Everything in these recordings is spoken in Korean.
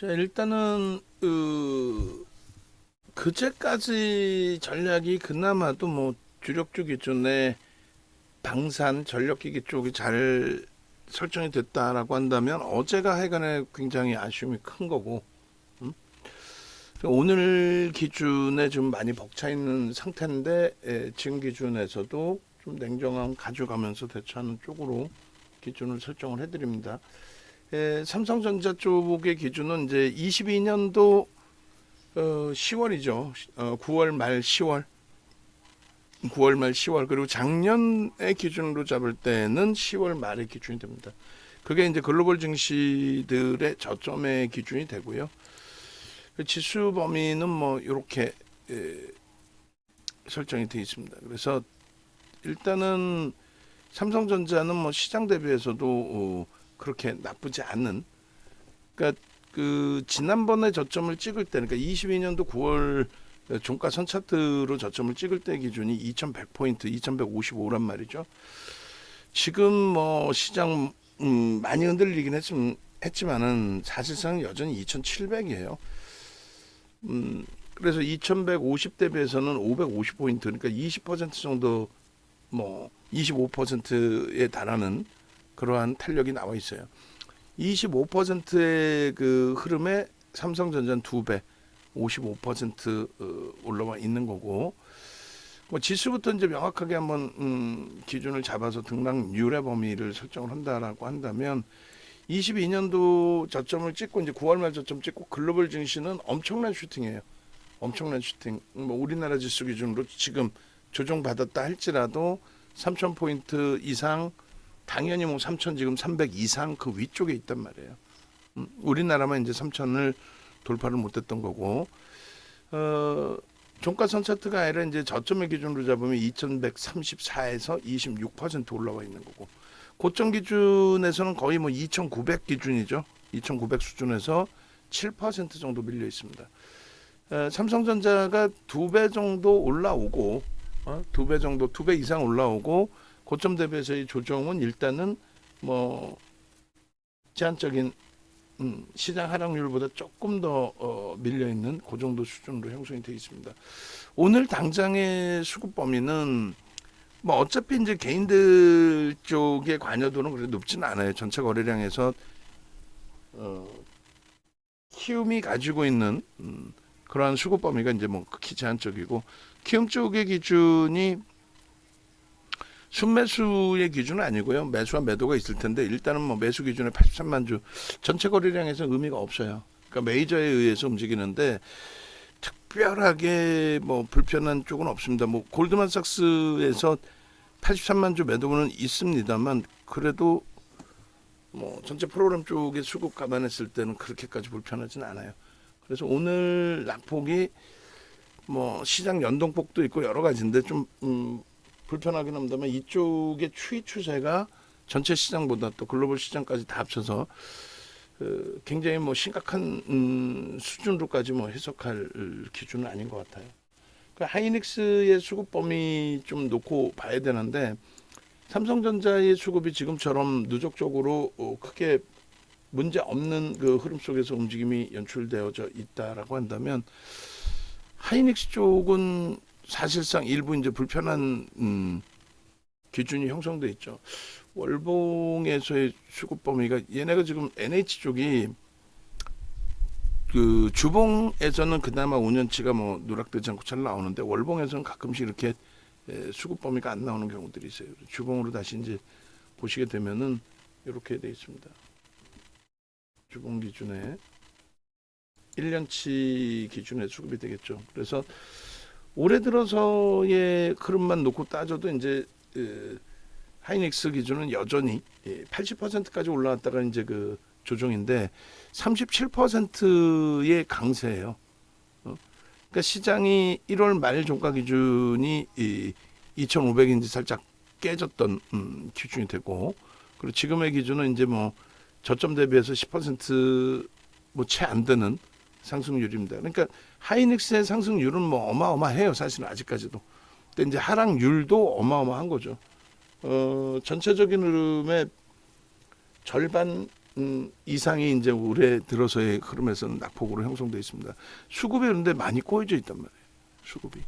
자, 일단은 그제까지 전략이 그나마도 뭐 주력주 기준에 방산 전력기기 쪽이 잘 설정이 됐다라고 한다면 어제가 하여간에 굉장히 아쉬움이 큰 거고, 음? 오늘 기준에 좀 많이 벅차 있는 상태인데, 지금 기준에서도 좀 냉정함 가져가면서 대처하는 쪽으로 기준을 설정을 해드립니다. 삼성전자 쪽의 기준은 이제 22년도 10월이죠. 9월 말 10월, 9월 말 10월 그리고 작년의 기준으로 잡을 때는 10월 말의 기준이 됩니다. 그게 이제 글로벌 증시들의 저점의 기준이 되고요. 그 지수 범위는 뭐 이렇게 설정이 되어 있습니다. 그래서 일단은 삼성전자는 뭐 시장 대비해서도 그렇게 나쁘지 않은, 그러니까 그 지난번에 저점을 찍을 때, 그러니까 22년도 9월 종가 선 차트로 저점을 찍을 때 기준이 2100포인트, 2155란 말이죠. 지금 뭐 시장 많이 흔들리긴 했지만은 사실상 여전히 2700이에요. 그래서 2150 대비해서는 550포인트, 그러니까 20% 정도, 뭐 25%에 달하는 그러한 탄력이 나와 있어요. 25%의 그 흐름에 삼성전자는 2배, 55% 올라와 있는 거고, 뭐 지수부터 이제 명확하게 한번 기준을 잡아서 등락률의 범위를 설정을 한다라고 한다면 22년도 저점을 찍고 이제 9월 말 저점 찍고 글로벌 증시는 엄청난 슈팅이에요. 엄청난 슈팅. 뭐 우리나라 지수 기준으로 지금 조정받았다 할지라도 3,000포인트 이상, 당연히 뭐 3,000 지금 300 이상 그 위쪽에 있단 말이에요. 우리나라만 이제 3,000을 돌파를 못했던 거고, 종가선 차트가 아니라 이제 저점의 기준으로 잡으면 2,134에서 26% 올라와 있는 거고, 고점 기준에서는 거의 뭐 2,900 기준이죠. 2,900 수준에서 7% 정도 밀려 있습니다. 삼성전자가 2배 정도 올라오고, 2배 정도, 2배 이상 올라오고, 고점 대비해서의 조정은 일단은 뭐 제한적인 시장 하락률보다 조금 더 밀려 있는 그 정도 수준으로 형성이 되어 있습니다. 오늘 당장의 수급 범위는 뭐 어차피 이제 개인들 쪽의 관여도는 그래도 높지는 않아요. 전체 거래량에서 키움이 가지고 있는 그러한 수급 범위가 이제 뭐 극히 제한적이고, 키움 쪽의 기준이 순매수의 기준은 아니고요. 매수와 매도가 있을 텐데 일단은 뭐 매수 기준에 83만 주, 전체 거래량에서 의미가 없어요. 그러니까 메이저에 의해서 움직이는데 특별하게 뭐 불편한 쪽은 없습니다. 뭐 골드만삭스에서 83만 주 매도는 있습니다만 그래도 뭐 전체 프로그램 쪽의 수급 감안했을 때는 그렇게까지 불편하진 않아요. 그래서 오늘 낙폭이 뭐 시장 연동폭도 있고 여러 가지인데 좀 불편하긴 합니다만 이쪽의 추이 추세가 전체 시장보다 또 글로벌 시장까지 다 합쳐서 굉장히 뭐 심각한 수준으로까지 뭐 해석할 기준은 아닌 것 같아요. 그러니까 하이닉스의 수급 범위 좀 놓고 봐야 되는데, 삼성전자의 수급이 지금처럼 누적적으로 크게 문제 없는 그 흐름 속에서 움직임이 연출되어져 있다라고 한다면 하이닉스 쪽은 사실상 일부 이제 불편한 기준이 형성돼 있죠. 월봉에서의 수급 범위가 얘네가 지금 NH 쪽이 그 주봉에서는 그나마 5년치가 뭐 누락되지 않고 잘 나오는데 월봉에서는 가끔씩 이렇게 수급 범위가 안 나오는 경우들이 있어요. 주봉으로 다시 이제 보시게 되면은 이렇게 돼 있습니다. 주봉 기준에 1년치 기준의 수급이 되겠죠. 그래서 올해 들어서의 흐름만 놓고 따져도 이제 하이닉스 기준은 여전히 80%까지 올라왔다가 이제 그 조정인데 37%의 강세예요. 그러니까 시장이 1월 말 종가 기준이 2,500인지 살짝 깨졌던 기준이 되고, 그리고 지금의 기준은 이제 뭐 저점 대비해서 10%뭐 채 안 되는 상승률입니다. 그러니까 하이닉스의 상승률은 뭐 어마어마해요. 사실은 아직까지도. 근데 이제 하락률도 어마어마한 거죠. 전체적인 흐름의 절반 이상이 이제 올해 들어서의 흐름에서는 낙폭으로 형성되어 있습니다. 수급이 그런데 많이 꼬여져 있단 말이에요. 수급이.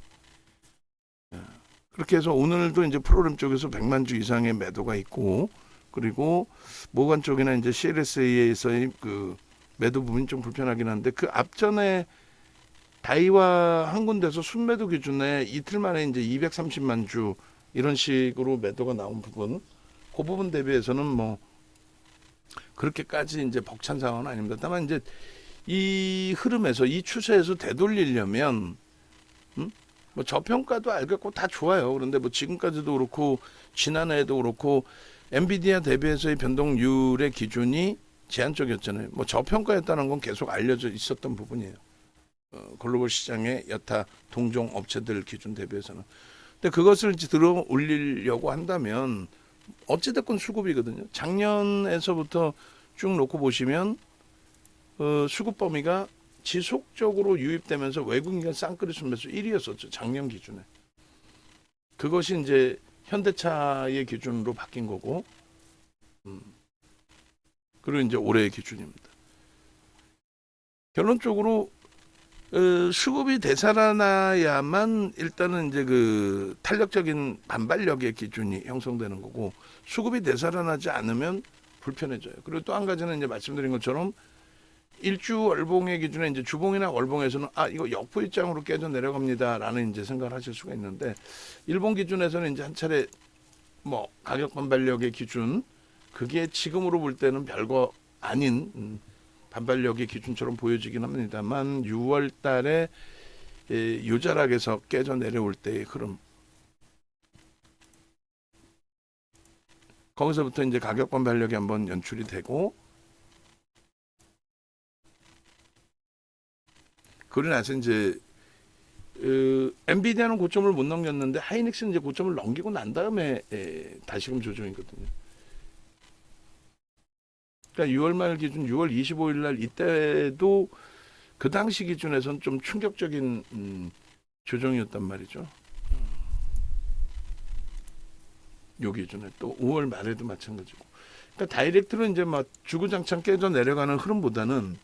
그렇게 해서 오늘도 이제 프로그램 쪽에서 100만 주 이상의 매도가 있고, 그리고 모간 쪽이나 이제 CLSA에서의 그 매도 부분이 좀 불편하긴 한데, 그 앞전에 다이와 한 군데서 순매도 기준에 이틀 만에 이제 230만 주 이런 식으로 매도가 나온 부분, 그 부분 대비해서는 뭐 그렇게까지 이제 벅찬 상황은 아닙니다. 다만 이제 이 흐름에서 이 추세에서 되돌리려면 뭐 저평가도 알겠고 다 좋아요. 그런데 뭐 지금까지도 그렇고 지난해에도 그렇고 엔비디아 대비해서의 변동률의 기준이 제한적이었잖아요. 뭐 저평가였다는 건 계속 알려져 있었던 부분이에요. 글로벌 시장의 여타 동종 업체들 기준 대비해서는. 근데 그것을 이제 들어 올리려고 한다면 어찌됐건 수급이거든요. 작년에서부터 쭉 놓고 보시면 수급 범위가 지속적으로 유입되면서 외국인간 쌍끌이 순매수 1위였었죠. 작년 기준에. 그것이 이제 현대차의 기준으로 바뀐 거고, 그리고 이제 올해의 기준입니다. 결론적으로 수급이 되살아나야만 일단은 이제 그 탄력적인 반발력의 기준이 형성되는 거고, 수급이 되살아나지 않으면 불편해져요. 그리고 또 한 가지는 이제 말씀드린 것처럼 일주 월봉의 기준에 이제 주봉이나 월봉에서는 이거 역부 입장으로 깨져 내려갑니다라는 이제 생각을 하실 수가 있는데, 일봉 기준에서는 이제 한 차례 뭐 가격 반발력의 기준, 그게 지금으로 볼 때는 별거 아닌 반발력의 기준처럼 보여지긴 합니다만 6월 달에 유자락에서 깨져 내려올 때의 흐름, 거기서부터 이제 가격 반발력이 한번 연출이 되고, 그러고 나서 이제 엔비디아는 고점을 못 넘겼는데 하이닉스는 이제 고점을 넘기고 난 다음에 다시금 조정이거든요. 그러니까 6월 말 기준 6월 25일 날 이때도 그 당시 기준에서는 좀 충격적인 조정이었단 말이죠. 요 기준에 또 5월 말에도 마찬가지고. 그러니까 다이렉트로 이제 막 주구장창 깨져 내려가는 흐름보다는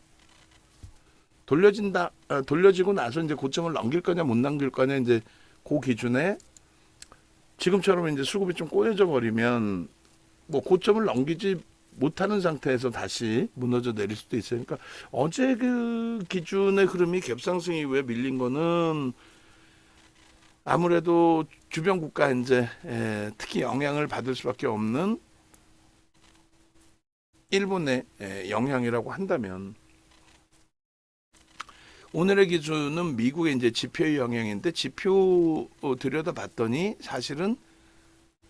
돌려지고 나서 이제 고점을 넘길 거냐 못 넘길 거냐 이제 그 기준에 지금처럼 이제 수급이 좀 꼬여져 버리면 뭐 고점을 넘기지 못하는 상태에서 다시 무너져 내릴 수도 있어요. 그러니까 어제 그 기준의 흐름이 갭상승 이후에 밀린 거는 아무래도 주변 국가 이제 특히 영향을 받을 수밖에 없는 일본의 영향이라고 한다면, 오늘의 기준은 미국의 이제 지표의 영향인데, 지표 들여다봤더니 사실은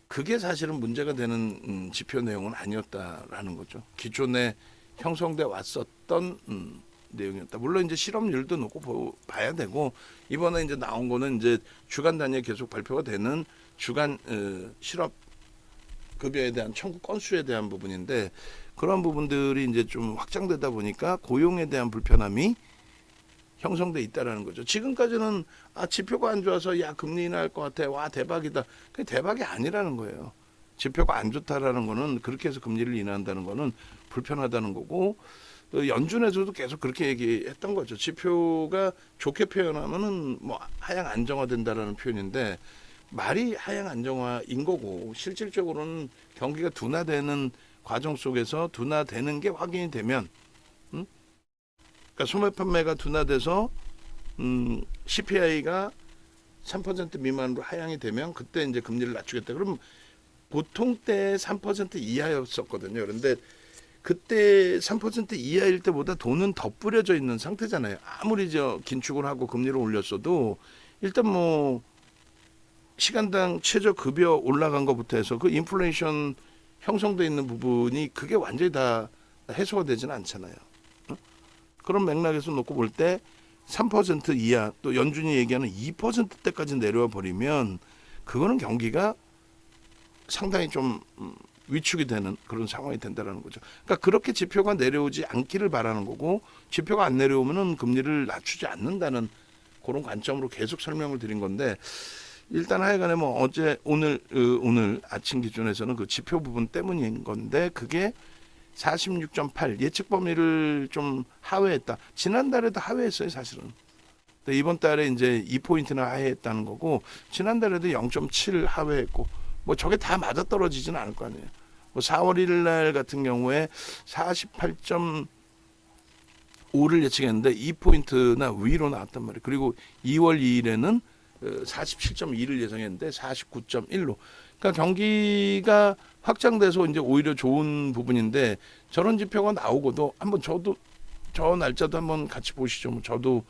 그게 사실은 문제가 되는 지표 내용은 아니었다라는 거죠. 기존에 형성돼 왔었던 내용이었다. 물론 이제 실업률도 놓고 봐야 되고, 이번에 이제 나온 거는 이제 주간 단위에 계속 발표가 되는 주간 실업 급여에 대한 청구 건수에 대한 부분인데, 그런 부분들이 이제 좀 확장되다 보니까 고용에 대한 불편함이 형성돼 있다라는 거죠. 지금까지는 지표가 안 좋아서 야 금리 인하할 것 같아, 와 대박이다. 그게 대박이 아니라는 거예요. 지표가 안 좋다라는 거는, 그렇게 해서 금리를 인하한다는 거는 불편하다는 거고, 연준에서도 계속 그렇게 얘기했던 거죠. 지표가 좋게 표현하면은 뭐 하향 안정화된다라는 표현인데, 말이 하향 안정화인 거고 실질적으로는 경기가 둔화되는 과정 속에서 둔화되는 게 확인이 되면, 그러니까 소매 판매가 둔화돼서 CPI가 3% 미만으로 하향이 되면 그때 이제 금리를 낮추겠다. 그럼 보통 때 3% 이하였었거든요. 그런데 그때 3% 이하일 때보다 돈은 더 뿌려져 있는 상태잖아요. 아무리 긴축을 하고 금리를 올렸어도 일단 뭐 시간당 최저 급여 올라간 것부터 해서 그 인플레이션 형성돼 있는 부분이 그게 완전히 다 해소가 되지는 않잖아요. 그런 맥락에서 놓고 볼 때 3% 이하, 또 연준이 얘기하는 2%대까지 내려와 버리면 그거는 경기가 상당히 좀 위축이 되는 그런 상황이 된다는 거죠. 그러니까 그렇게 지표가 내려오지 않기를 바라는 거고, 지표가 안 내려오면은 금리를 낮추지 않는다는 그런 관점으로 계속 설명을 드린 건데, 일단 하여간에 뭐 어제 오늘 아침 기준에서는 그 지표 부분 때문인 건데, 그게 46.8 예측 범위를 좀 하회했다. 지난달에도 하회했어요, 사실은. 근데 이번 달에 이제 2포인트나 하회했다는 거고, 지난달에도 0.7 하회했고, 뭐 저게 다 맞아 떨어지지는 않을 거 아니에요. 뭐 4월 1일 날 같은 경우에 48.5를 예측했는데 2포인트나 위로 나왔단 말이에요. 그리고 2월 2일에는 47.2를 예상했는데 49.1로. 그러니까 경기가 확장돼서 이제 오히려 좋은 부분인데, 저런 지표가 나오고도 한번 저도 저 날짜도 한번 같이 보시죠. 뭐 저도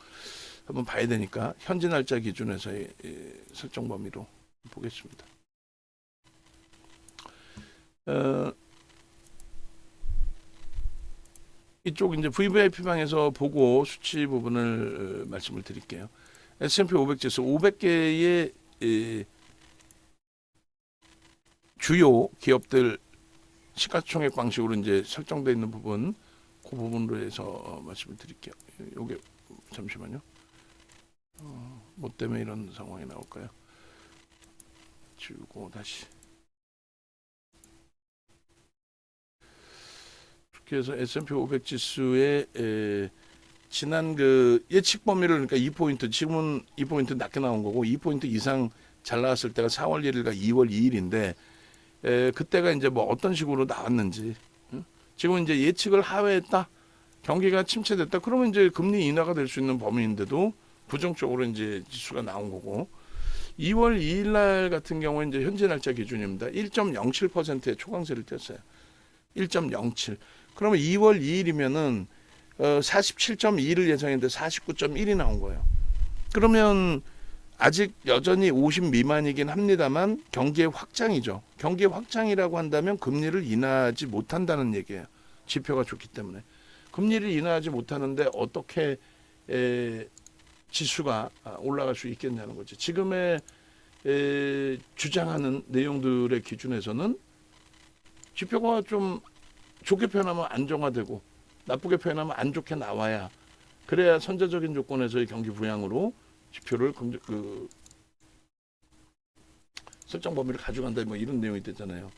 한번 봐야 되니까 현지 날짜 기준에서의 설정 범위로 보겠습니다. 이쪽 이제 VVIP 방에서 보고 수치 부분을 말씀을 드릴게요. S&P 500 지수 500개의 주요 기업들 시가총액 방식으로 이제 설정되어 있는 부분, 그 부분으로 해서 말씀을 드릴게요. 요게 잠시만요. 뭐 때문에 이런 상황이 나올까요? 지우고 다시. 그래서 S&P 500 지수의 지난 그 예측 범위를, 그러니까 2포인트, 지금은 2포인트 낮게 나온 거고 2포인트 이상 잘 나왔을 때가 4월 1일과 2월 2일인데 그때가 이제 뭐 어떤 식으로 나왔는지, 지금 이제 예측을 하회했다, 경기가 침체됐다, 그러면 이제 금리 인하가 될 수 있는 범위인데도 부정적으로 이제 지수가 나온 거고, 2월 2일 날 같은 경우에 이제 현재 날짜 기준입니다. 1.07%의 초강세를 띄었어요. 1.07. 그러면 2월 2일이면은 47.2를 예상했는데 49.1이 나온 거예요. 그러면 아직 여전히 50 미만이긴 합니다만 경기의 확장이죠. 경기의 확장이라고 한다면 금리를 인하하지 못한다는 얘기예요. 지표가 좋기 때문에. 금리를 인하하지 못하는데 어떻게 지수가 올라갈 수 있겠냐는 거죠. 지금의 주장하는 내용들의 기준에서는 지표가 좀 좋게 표현하면 안정화되고 나쁘게 표현하면 안 좋게 나와야, 그래야 선제적인 조건에서의 경기 부양으로 지표를 설정 범위를 가져간다, 뭐 이런 내용이 되잖아요.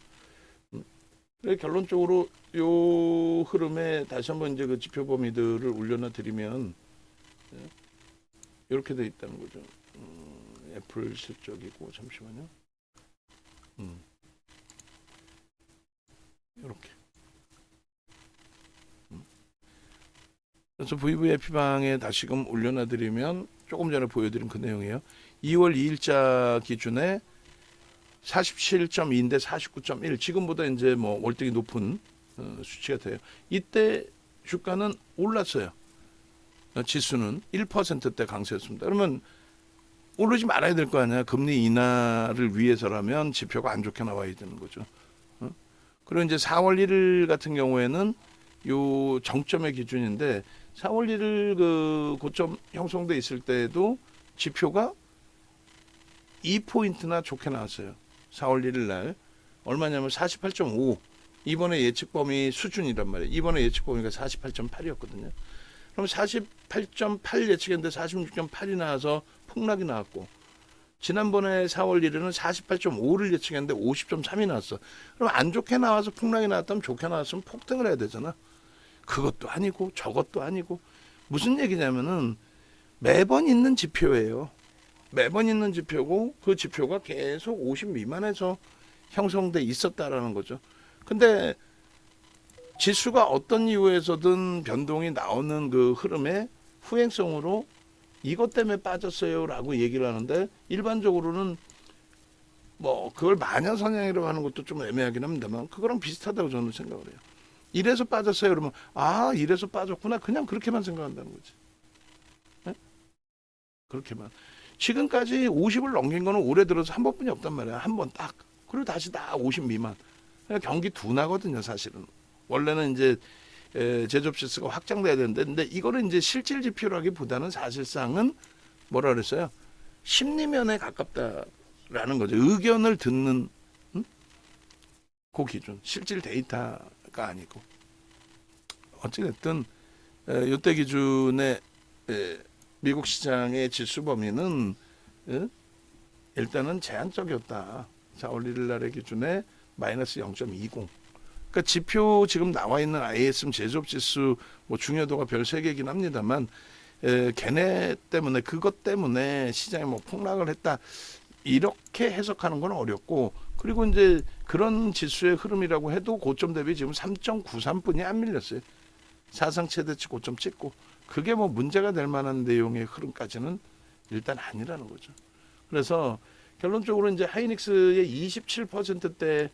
그래 결론적으로 요 흐름에 다시 한번 이제 그 지표 범위들을 올려놔 드리면 이렇게 돼 있다는 거죠. 애플 실적이고, 잠시만요. 이렇게. 그래서 VVIP 방에 다시금 올려놔 드리면 조금 전에 보여드린 그 내용이에요. 2월 2일자 기준에 47.2인데 49.1, 지금보다 이제 뭐 월등히 높은 수치가 돼요. 이때 주가는 올랐어요. 지수는 1%대 강세였습니다. 그러면 오르지 말아야 될 거 아니야. 금리 인하를 위해서라면 지표가 안 좋게 나와야 되는 거죠. 그리고 이제 4월 1일 같은 경우에는 요 정점의 기준인데, 4월 1일 그 고점 형성돼 있을 때도 지표가 2포인트나 좋게 나왔어요. 4월 1일 날 얼마냐면 48.5, 이번에 예측 범위 수준이란 말이에요. 이번에 예측 범위가 48.8이었거든요. 그럼 48.8 예측했는데 46.8이 나와서 폭락이 나왔고, 지난번에 4월 1일은 48.5를 예측했는데 50.3이 나왔어. 그럼 안 좋게 나와서 폭락이 나왔다면 좋게 나왔으면 폭등을 해야 되잖아. 그것도 아니고 저것도 아니고. 무슨 얘기냐면은 매번 있는 지표예요. 매번 있는 지표고, 그 지표가 계속 50 미만에서 형성돼 있었다라는 거죠. 근데 지수가 어떤 이유에서든 변동이 나오는 그 흐름의 후행성으로 이것 때문에 빠졌어요라고 얘기를 하는데, 일반적으로는 뭐 그걸 마녀사냥이라고 하는 것도 좀 애매하긴 합니다만 그거랑 비슷하다고 저는 생각을 해요. 이래서 빠졌어요 그러면 이래서 빠졌구나, 그냥 그렇게만 생각한다는 거지. 네? 그렇게만. 지금까지 50을 넘긴 거는 올해 들어서 한 번뿐이 없단 말이야. 한 번 딱. 그리고 다시 다 50 미만. 그러니까 경기 둔하거든요, 사실은. 원래는 이제 제조업 지수가 확장돼야 되는데, 근데 이거는 이제 실질 지표라기보다는 사실상은 뭐라 그랬어요? 심리면에 가깝다라는 거죠. 의견을 듣는 그 기준, 실질 데이터가 아니고. 어찌됐든 이때 기준의 미국 시장의 지수 범위는 일단은 제한적이었다. 4월 1일 날의 기준에 마이너스 0.20. 그러니까 지표 지금 나와 있는 ISM 제조업 지수 뭐 중요도가 별 3개이긴 합니다만 걔네 때문에 그것 때문에 시장이 뭐 폭락을 했다 이렇게 해석하는 건 어렵고 그리고 이제 그런 지수의 흐름이라고 해도 고점 대비 지금 3.93뿐이 안 밀렸어요. 사상 최대치 고점 찍고 그게 뭐 문제가 될 만한 내용의 흐름까지는 일단 아니라는 거죠. 그래서 결론적으로 이제 하이닉스의 27%대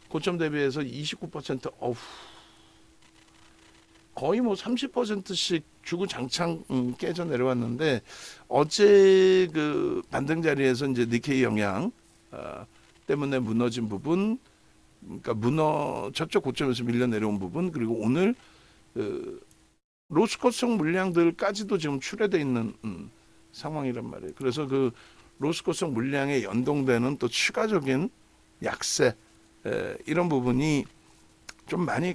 고점 대비해서 29% 어후 거의 뭐 30%씩 주구장창 깨져 내려왔는데 어제 그 반등 자리에서 이제 니케이 영향 때문에 무너진 부분, 그러니까 저쪽 고점에서 밀려 내려온 부분 그리고 오늘 로스코스형 물량들까지도 지금 출회돼 있는 상황이란 말이에요. 그래서 그 로스코스형 물량에 연동되는 또 추가적인 약세 이런 부분이 좀 많이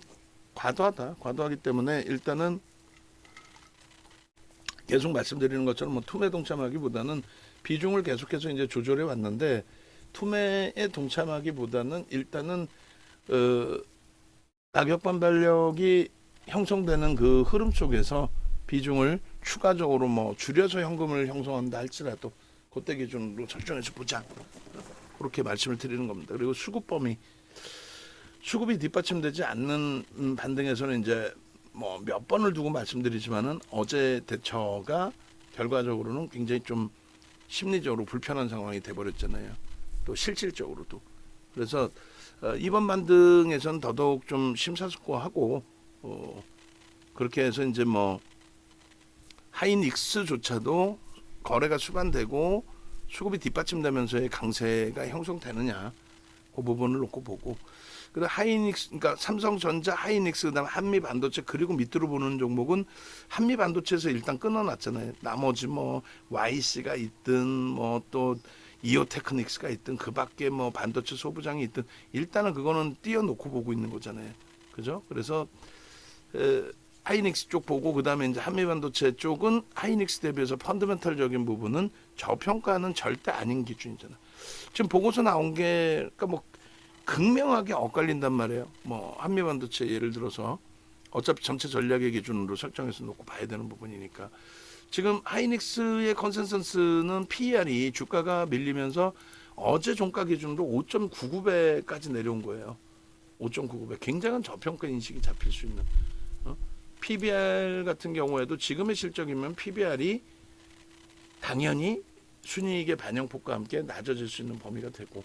과도하기 때문에 일단은 계속 말씀드리는 것처럼 뭐 투매 동참하기보다는 비중을 계속해서 이제 조절해 왔는데 투매에 동참하기보다는 일단은 가격 반발력이 형성되는 그 흐름 속에서 비중을 추가적으로 뭐 줄여서 현금을 형성한다 할지라도 그때 기준으로 설정해서 보자 그렇게 말씀을 드리는 겁니다. 그리고 수급이 뒷받침되지 않는 반등에서는 이제 뭐 몇 번을 두고 말씀드리지만은 어제 대처가 결과적으로는 굉장히 좀 심리적으로 불편한 상황이 돼버렸잖아요. 또 실질적으로도. 그래서 이번 반등에서는 더더욱 좀 심사숙고하고 그렇게 해서 이제 뭐 하이닉스조차도 거래가 수반되고 수급이 뒷받침되면서의 강세가 형성되느냐 그 부분을 놓고 보고 그다음 하이닉스 그러니까 삼성전자, 하이닉스 그다음 한미반도체 그리고 밑으로 보는 종목은 한미반도체에서 일단 끊어놨잖아요. 나머지 뭐 YC가 있든 뭐 또 이오테크닉스가 있든 그밖에 뭐 반도체 소부장이 있든 일단은 그거는 띄워놓고 보고 있는 거잖아요. 그죠? 그래서 하이닉스 쪽 보고 그다음에 이제 한미반도체 쪽은 하이닉스 대비해서 펀더멘털적인 부분은 저평가는 절대 아닌 기준이잖아. 지금 보고서 나온 게 그러니까 뭐 극명하게 엇갈린단 말이에요. 뭐 한미반도체 예를 들어서 어차피 전체 전략의 기준으로 설정해서 놓고 봐야 되는 부분이니까 지금 하이닉스의 컨센서스는 PER이 주가가 밀리면서 어제 종가 기준으로 5.99배까지 내려온 거예요. 5.99배 굉장한 저평가 인식이 잡힐 수 있는 PBR 같은 경우에도 지금의 실적이면 PBR이 당연히 순이익의 반영폭과 함께 낮아질 수 있는 범위가 되고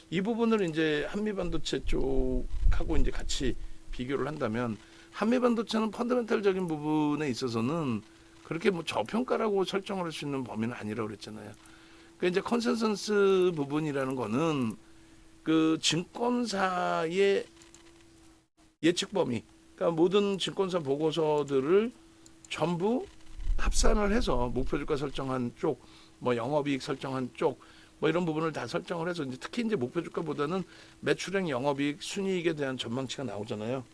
이 부분을 이제 한미반도체 쪽하고 이제 같이 비교를 한다면 한미반도체는 펀더멘털적인 부분에 있어서는 그렇게 뭐 저평가라고 설정을 할 수 있는 범위는 아니라고 그랬잖아요. 그러니까 이제 컨센서스 부분이라는 거는 그 증권사의 예측 범위, 그러니까 모든 증권사 보고서들을 전부 합산을 해서 목표 주가 설정한 쪽, 뭐 영업이익 설정한 쪽, 뭐 이런 부분을 다 설정을 해서 이제 특히 이제 목표 주가보다는 매출액, 영업이익, 순이익에 대한 전망치가 나오잖아요.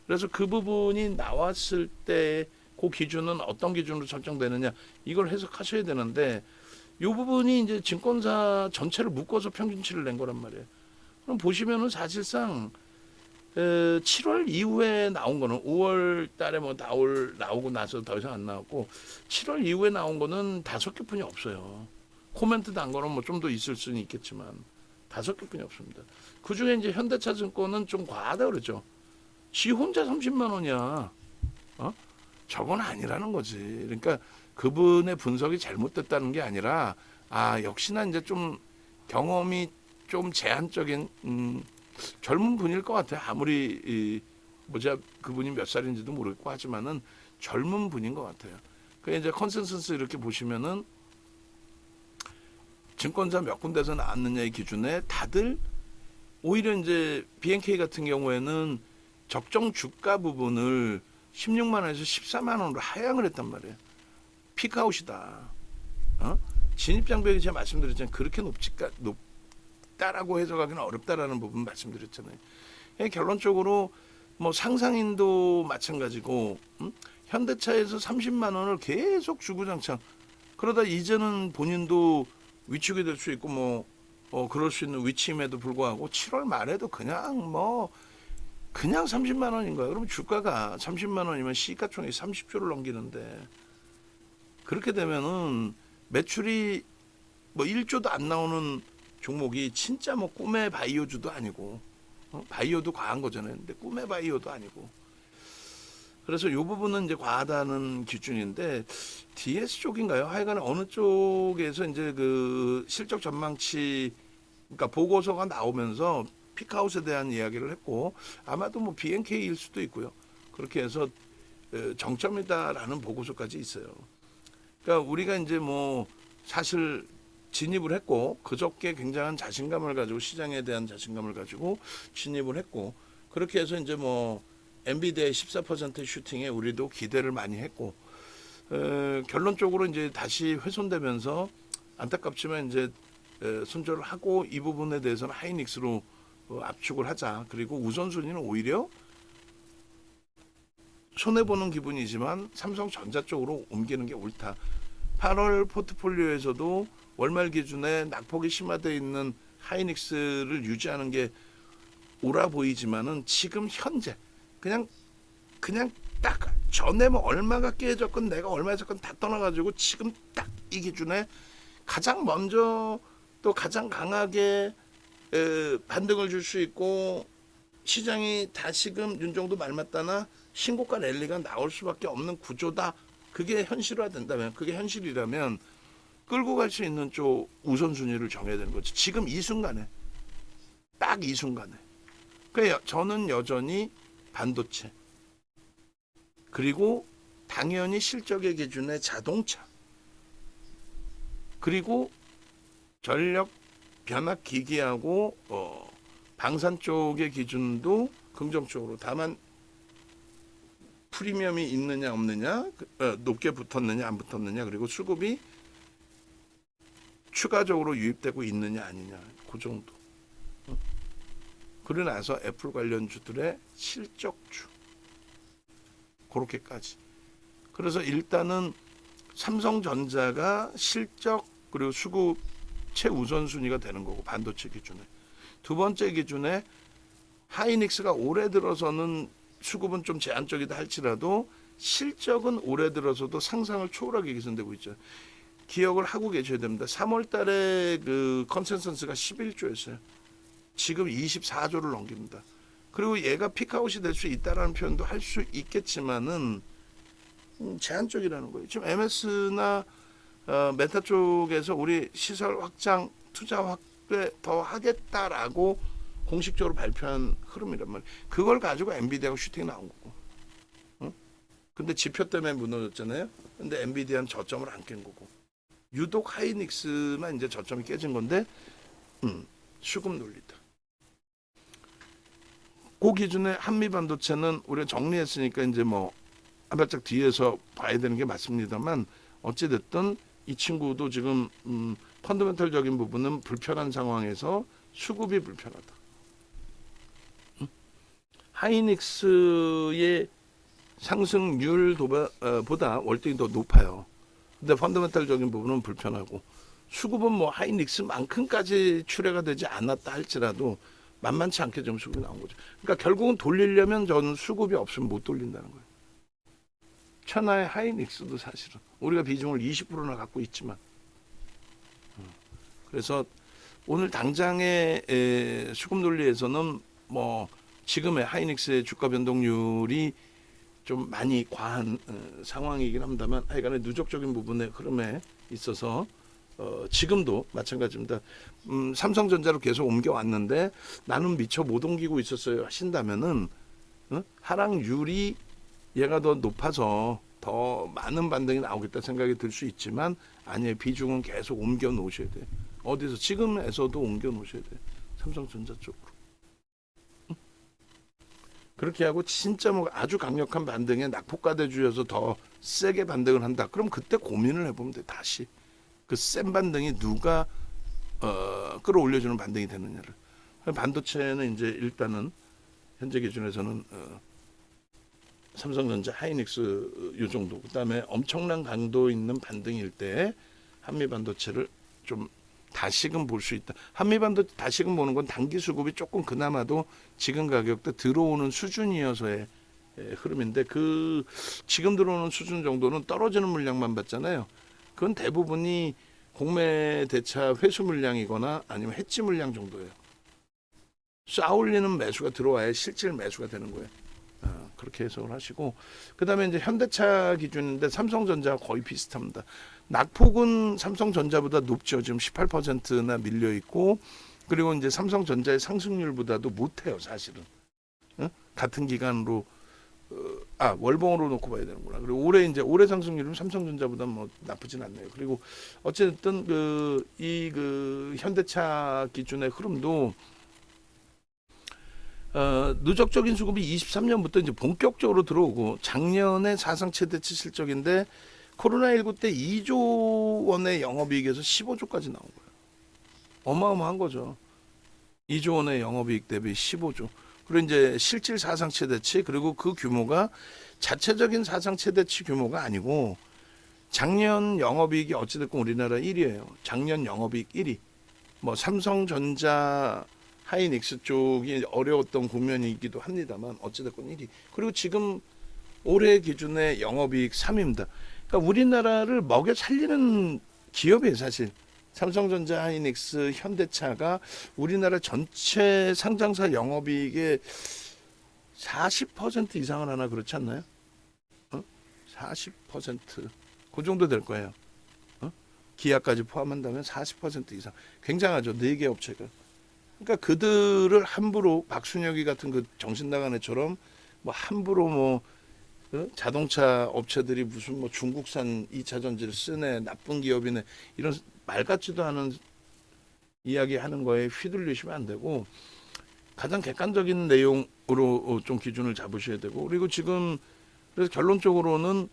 그래서 그 부분이 나왔을 때 그 기준은 어떤 기준으로 설정되느냐 이걸 해석하셔야 되는데 이 부분이 이제 증권사 전체를 묶어서 평균치를 낸 거란 말이에요. 그럼 보시면은 사실상 7월 이후에 나온 거는 5월 달에 뭐 나오고 나서 더 이상 안 나왔고 7월 이후에 나온 거는 5개뿐이 없어요. 코멘트 단 거는 뭐 좀 더 있을 수는 있겠지만 5개뿐이 없습니다. 그 중에 이제 현대차증권은 좀 과하다 그러죠. 지 혼자 30만 원이야. 저건 아니라는 거지. 그러니까 그분의 분석이 잘못됐다는 게 아니라 역시나 이제 좀 경험이 좀 제한적인 젊은 분일 것 같아요. 아무리 그분이 몇 살인지도 모르겠고 하지만은 젊은 분인 것 같아요. 그 이제 컨센서스 이렇게 보시면은 증권사 몇 군데서 나왔느냐의 기준에 다들 오히려 이제 BNK 같은 경우에는 적정 주가 부분을 16만 원에서 14만 원으로 하향을 했단 말이에요. 피크아웃이다. 진입장벽이 제가 말씀드렸잖아요. 그렇게 높다라고 해석하기는 어렵다라는 부분 말씀드렸잖아요. 결론적으로 뭐 상상인도 마찬가지고 현대차에서 30만 원을 계속 주구장창 그러다 이제는 본인도 위축이 될 수 있고 그럴 수 있는 위치임에도 불구하고 7월 말에도 그냥 뭐 그냥 30만 원인 거야. 그럼 주가가 30만 원이면 시가총액 30조를 넘기는데 그렇게 되면은 매출이 뭐 1조도 안 나오는 종목이 진짜 뭐 꿈의 바이오주도 아니고 바이오도 과한 거잖아요. 근데 꿈의 바이오도 아니고 그래서 이 부분은 이제 과하다는 기준인데 DS 쪽인가요? 하여간 어느 쪽에서 이제 그 실적 전망치 그러니까 보고서가 나오면서 피크아웃에 대한 이야기를 했고 아마도 뭐 BNK일 수도 있고요. 그렇게 해서 정점이다라는 보고서까지 있어요. 그러니까 우리가 이제 뭐 사실 진입을 했고 그저께 굉장한 자신감을 가지고 시장에 대한 자신감을 가지고 진입을 했고 그렇게 해서 이제 뭐 엔비디아의 14% 슈팅에 우리도 기대를 많이 했고 결론적으로 이제 다시 훼손되면서 안타깝지만 이제 손절을 하고 이 부분에 대해서는 하이닉스로 압축을 하자. 그리고 우선순위는 오히려 손해보는 기분이지만 삼성전자 쪽으로 옮기는 게 옳다. 8월 포트폴리오에서도 월말 기준에 낙폭이 심화되어 있는 하이닉스를 유지하는 게 옳아 보이지만은 지금 현재 그냥 딱 전에 뭐 얼마가 깨졌건 내가 얼마 졌건 다 떠나가지고 지금 딱 이 기준에 가장 먼저 또 가장 강하게 반등을 줄 수 있고 시장이 다시금 윤정도 말 맞다나 신고가 랠리가 나올 수밖에 없는 구조다. 그게 현실화된다면 그게 현실이라면 끌고 갈 수 있는 쪽 우선순위를 정해야 되는 거지. 지금 이 순간에 딱 이 순간에. 그러니까 저는 여전히 반도체 그리고 당연히 실적의 기준에 자동차 그리고 전력 변압 기기하고 방산 쪽의 기준도 긍정적으로 다만 프리미엄이 있느냐 없느냐 높게 붙었느냐 안 붙었느냐 그리고 수급이 추가적으로 유입되고 있느냐 아니냐 그 정도. 그러고 나서 애플 관련주들의 실적주 그렇게까지. 그래서 일단은 삼성전자가 실적 그리고 수급 최우선순위가 되는 거고 반도체 기준에. 두 번째 기준에 하이닉스가 올해 들어서는 수급은 좀 제한적이다 할지라도 실적은 올해 들어서도 상상을 초월하게 개선되고 있죠. 기억을 하고 계셔야 됩니다. 3월 달에 그 컨센서스가 11조였어요. 지금 24조를 넘깁니다. 그리고 얘가 피크아웃이 될 수 있다라는 표현도 할 수 있겠지만은 제한적이라는 거예요. 지금 MS나 메타 쪽에서 우리 시설 확장, 투자 확대 더 하겠다라고 공식적으로 발표한 흐름이란 말이에요. 그걸 가지고 엔비디아가 슈팅이 나온 거고. 근데 지표 때문에 무너졌잖아요. 근데 엔비디아는 저점을 안 깬 거고. 유독 하이닉스만 이제 저점이 깨진 건데 수급 논리다. 그 기준에 한미반도체는 우리가 정리했으니까 이제 뭐 한 발짝 뒤에서 봐야 되는 게 맞습니다만 어찌됐든 이 친구도 지금 펀더멘털적인 부분은 불편한 상황에서 수급이 불편하다. 하이닉스의 상승률보다 월등히 더 높아요. 근데 펀더멘털적인 부분은 불편하고 수급은 뭐 하이닉스만큼까지 출회가 되지 않았다 할지라도 만만치 않게 좀 수급이 나온 거죠. 그러니까 결국은 돌리려면 저는 수급이 없으면 못 돌린다는 거예요. 천하의 하이닉스도 사실은 우리가 비중을 20%나 갖고 있지만 그래서 오늘 당장의 수급 논리에서는 뭐 지금의 하이닉스의 주가 변동률이 좀 많이 과한 상황이긴 합니다만 하여간에 누적적인 부분의 흐름에 있어서 지금도 마찬가지입니다. 삼성전자로 계속 옮겨왔는데 나는 미처 못 옮기고 있었어요 하신다면은 하락률이 얘가 더 높아서 더 많은 반등이 나오겠다 생각이 들 수 있지만 아니에요. 비중은 계속 옮겨 놓으셔야 돼요. 어디서 지금에서도 옮겨 놓으셔야 돼요. 삼성전자 쪽으로. 그렇게 하고 진짜 뭐 아주 강력한 반등에 낙폭과대주여서 더 세게 반등을 한다. 그럼 그때 고민을 해보면 돼. 다시 그 센 반등이 누가 끌어올려주는 반등이 되느냐를. 반도체는 이제 일단은 현재 기준에서는 삼성전자, 하이닉스 이 정도. 그다음에 엄청난 강도 있는 반등일 때 한미 반도체를 좀 다시금 볼 수 있다. 한미반도체 다시금 보는 건 단기 수급이 조금 그나마도 지금 가격대 들어오는 수준이어서의 흐름인데 그 지금 들어오는 수준 정도는 떨어지는 물량만 봤잖아요. 그건 대부분이 공매 대차 회수 물량이거나 아니면 해지 물량 정도예요. 쏴올리는 매수가 들어와야 실질 매수가 되는 거예요. 그렇게 해석을 하시고 그다음에 이제 현대차 기준인데 삼성전자와 거의 비슷합니다. 낙폭은 삼성전자보다 높죠. 지금 18%나 밀려 있고 그리고 이제 삼성전자의 상승률보다도 못해요, 사실은. 같은 기간으로 월봉으로 놓고 봐야 되는구나. 그리고 올해 상승률은 삼성전자보다 뭐 나쁘진 않네요. 그리고 어쨌든 그 현대차 기준의 흐름도 누적적인 수급이 23년부터 이제 본격적으로 들어오고 작년에 사상 최대치 실적인데 코로나19 때 2조 원의 영업이익에서 15조까지 나온 거예요. 어마어마한 거죠. 2조 원의 영업이익 대비 15조. 그리고 이제 실질 사상 최대치 그리고 그 규모가 자체적인 사상 최대치 규모가 아니고 작년 영업이익이 어찌됐건 우리나라 1위예요. 작년 영업이익 1위. 뭐 삼성전자 하이닉스 쪽이 어려웠던 국면이기도 합니다만 어찌됐건 1위. 그리고 지금 올해 기준의 영업이익 3위입니다. 그러니까 우리나라를 먹여 살리는 기업이에요, 사실. 삼성전자, 하이닉스, 현대차가 우리나라 전체 상장사 영업이익의 40% 이상을 하나 그렇지 않나요? 40%. 그 정도 될 거예요. 기아까지 포함한다면 40% 이상. 굉장하죠. 4개 업체가. 그러니까 그들을 함부로 박순혁이 같은 그 정신 나간 애처럼 뭐 함부로 뭐 자동차 업체들이 무슨 뭐 중국산 2차 전지를 쓰네 나쁜 기업이네 이런 말 같지도 않은 이야기 하는 거에 휘둘리시면 안 되고 가장 객관적인 내용으로 좀 기준을 잡으셔야 되고 그리고 지금 그래서 결론적으로는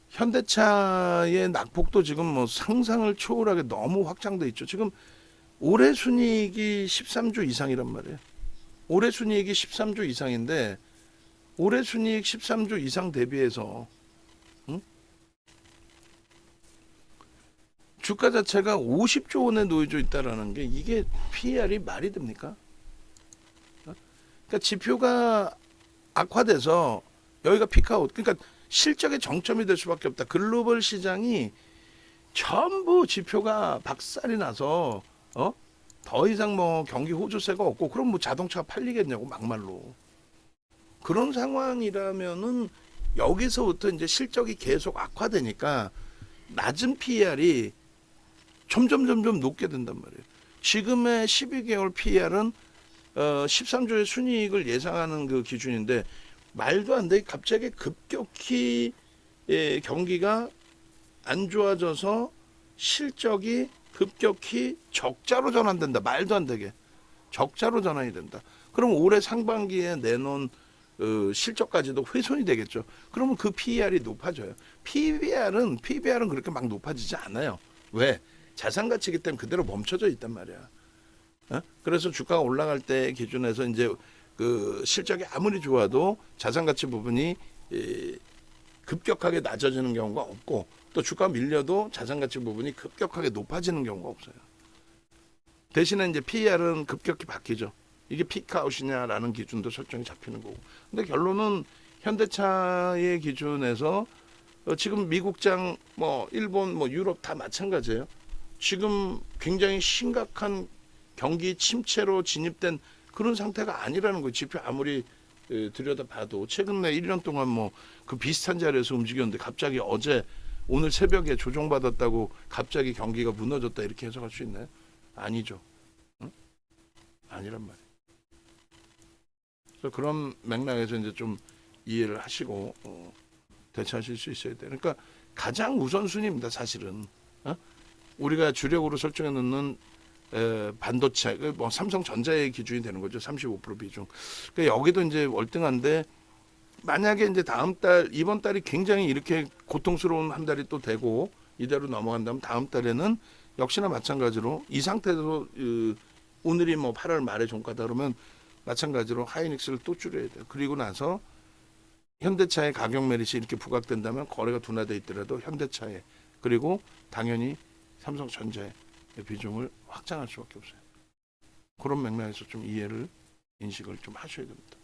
현대차의 낙폭도 지금 뭐 상상을 초월하게 너무 확장돼 있죠. 지금 올해 순이익이 13조 이상이란 말이에요. 올해 순이익이 13조 이상인데 올해 순이익 13조 이상 대비해서 주가 자체가 50조 원에 놓여져 있다라는 게 이게 PER이 말이 됩니까? 그러니까 지표가 악화돼서 여기가 피크아웃. 그러니까 실적의 정점이 될 수밖에 없다. 글로벌 시장이 전부 지표가 박살이 나서 더 이상 뭐 경기 호조세가 없고 그럼 뭐 자동차가 팔리겠냐고 막말로. 그런 상황이라면은 여기서부터 이제 실적이 계속 악화되니까 낮은 PER이 점점 높게 된단 말이에요. 지금의 12개월 PER은 13조의 순이익을 예상하는 그 기준인데 말도 안 돼. 갑자기 급격히 경기가 안 좋아져서 실적이 급격히 적자로 전환된다. 말도 안 되게 적자로 전환이 된다. 그럼 올해 상반기에 내놓은 실적까지도 훼손이 되겠죠. 그러면 그 PER이 높아져요. PBR은 그렇게 막 높아지지 않아요. 왜? 자산 가치이기 때문에 그대로 멈춰져 있단 말이야. 그래서 주가가 올라갈 때 기준에서 이제 그 실적이 아무리 좋아도 자산 가치 부분이 급격하게 낮아지는 경우가 없고 또 주가 밀려도 자산 가치 부분이 급격하게 높아지는 경우가 없어요. 대신에 이제 PER은 급격히 바뀌죠. 이게 피크아웃이냐라는 기준도 설정이 잡히는 거고. 근데 결론은 현대차의 기준에서 지금 미국장 뭐 일본 뭐 유럽 다 마찬가지예요. 지금 굉장히 심각한 경기 침체로 진입된 그런 상태가 아니라는 거예요. 지표 아무리 들여다봐도 최근 내 1년 동안 뭐 그 비슷한 자리에서 움직였는데 갑자기 오늘 새벽에 조정받았다고 갑자기 경기가 무너졌다 이렇게 해석할 수 있나요? 아니죠. 아니란 말이에요. 그래서 그런 맥락에서 이제 좀 이해를 하시고 대처하실 수 있어야 돼요. 그러니까 가장 우선순위입니다. 사실은 우리가 주력으로 설정해 놓는 반도체, 뭐 삼성전자의 기준이 되는 거죠. 35% 비중. 그러니까 여기도 이제 월등한데 만약에 이제 이번 달이 굉장히 이렇게 고통스러운 한 달이 또 되고 이대로 넘어간다면 다음 달에는 역시나 마찬가지로 이 상태에서 오늘이 뭐 8월 말에 종가다 그러면 마찬가지로 하이닉스를 또 줄여야 돼요. 그리고 나서 현대차의 가격 메리트 이렇게 부각된다면 거래가 둔화돼 있더라도 현대차에 그리고 당연히 삼성전자에 비중을 확장할 수밖에 없어요. 그런 맥락에서 좀 이해를 인식을 좀 하셔야 됩니다.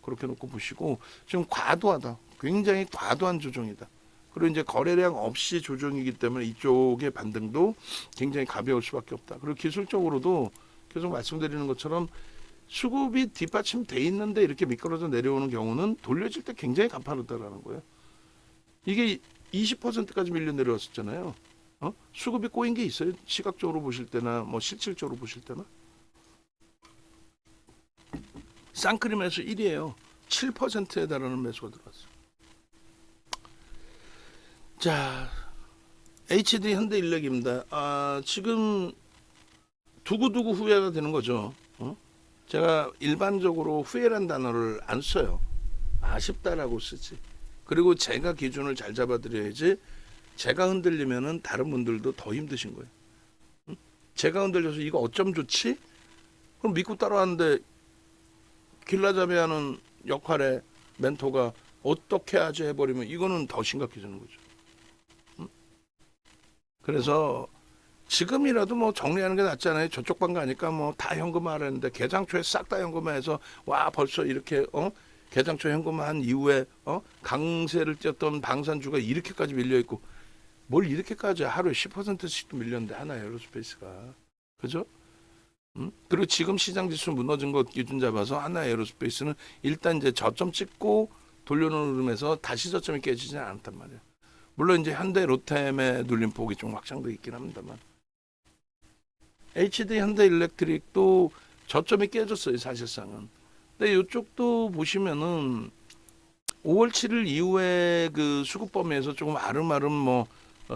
그렇게 놓고 보시고 지금 과도하다. 굉장히 과도한 조정이다. 그리고 이제 거래량 없이 조정이기 때문에 이쪽의 반등도 굉장히 가벼울 수밖에 없다. 그리고 기술적으로도 계속 말씀드리는 것처럼 수급이 뒷받침돼 있는데 이렇게 미끄러져 내려오는 경우는 돌려질 때 굉장히 가파르다라는 거예요. 이게 20%까지 밀려 내려왔었잖아요. 수급이 꼬인 게 있어요. 시각적으로 보실 때나 뭐 실질적으로 보실 때나. 쌍크림에서 1위에요. 7%에 달하는 매수가 들어왔어요. 자, HD 현대인력입니다. 지금 두고두고 후회가 되는 거죠. 제가 일반적으로 후회란 단어를 안 써요. 아쉽다라고 쓰지. 그리고 제가 기준을 잘 잡아드려야지. 제가 흔들리면은 다른 분들도 더 힘드신 거예요. 제가 흔들려서 이거 어쩜 좋지? 그럼 믿고 따라왔는데 길라잡이 하는 역할에 멘토가 어떻게 하지 해버리면 이거는 더 심각해지는 거죠. 그래서 지금이라도 뭐 정리하는 게 낫잖아요. 저쪽 방 가니까 뭐 다 현금화하는데 개장초에 싹 다 현금화해서 와 벌써 이렇게 개장초 현금화한 이후에 강세를 띄었던 방산주가 이렇게까지 밀려 있고 뭘 이렇게까지 하루에 10%씩도 밀렸는데 하나 에어로스페이스가 그죠? 그리고 지금 시장 지수 무너진 것 기준 잡아서 하나 에어로스페이스는 일단 이제 저점 찍고 돌려놓는 흐름에서 다시 저점이 깨지지는 않았단 말이에요. 물론 이제 현대 로템의 눌림폭이 좀 확장돼 있긴 합니다만 HD 현대일렉트릭도 저점이 깨졌어요 사실상은. 근데 이쪽도 보시면은 5월 7일 이후에 그 수급 범위에서 조금 아름아름 뭐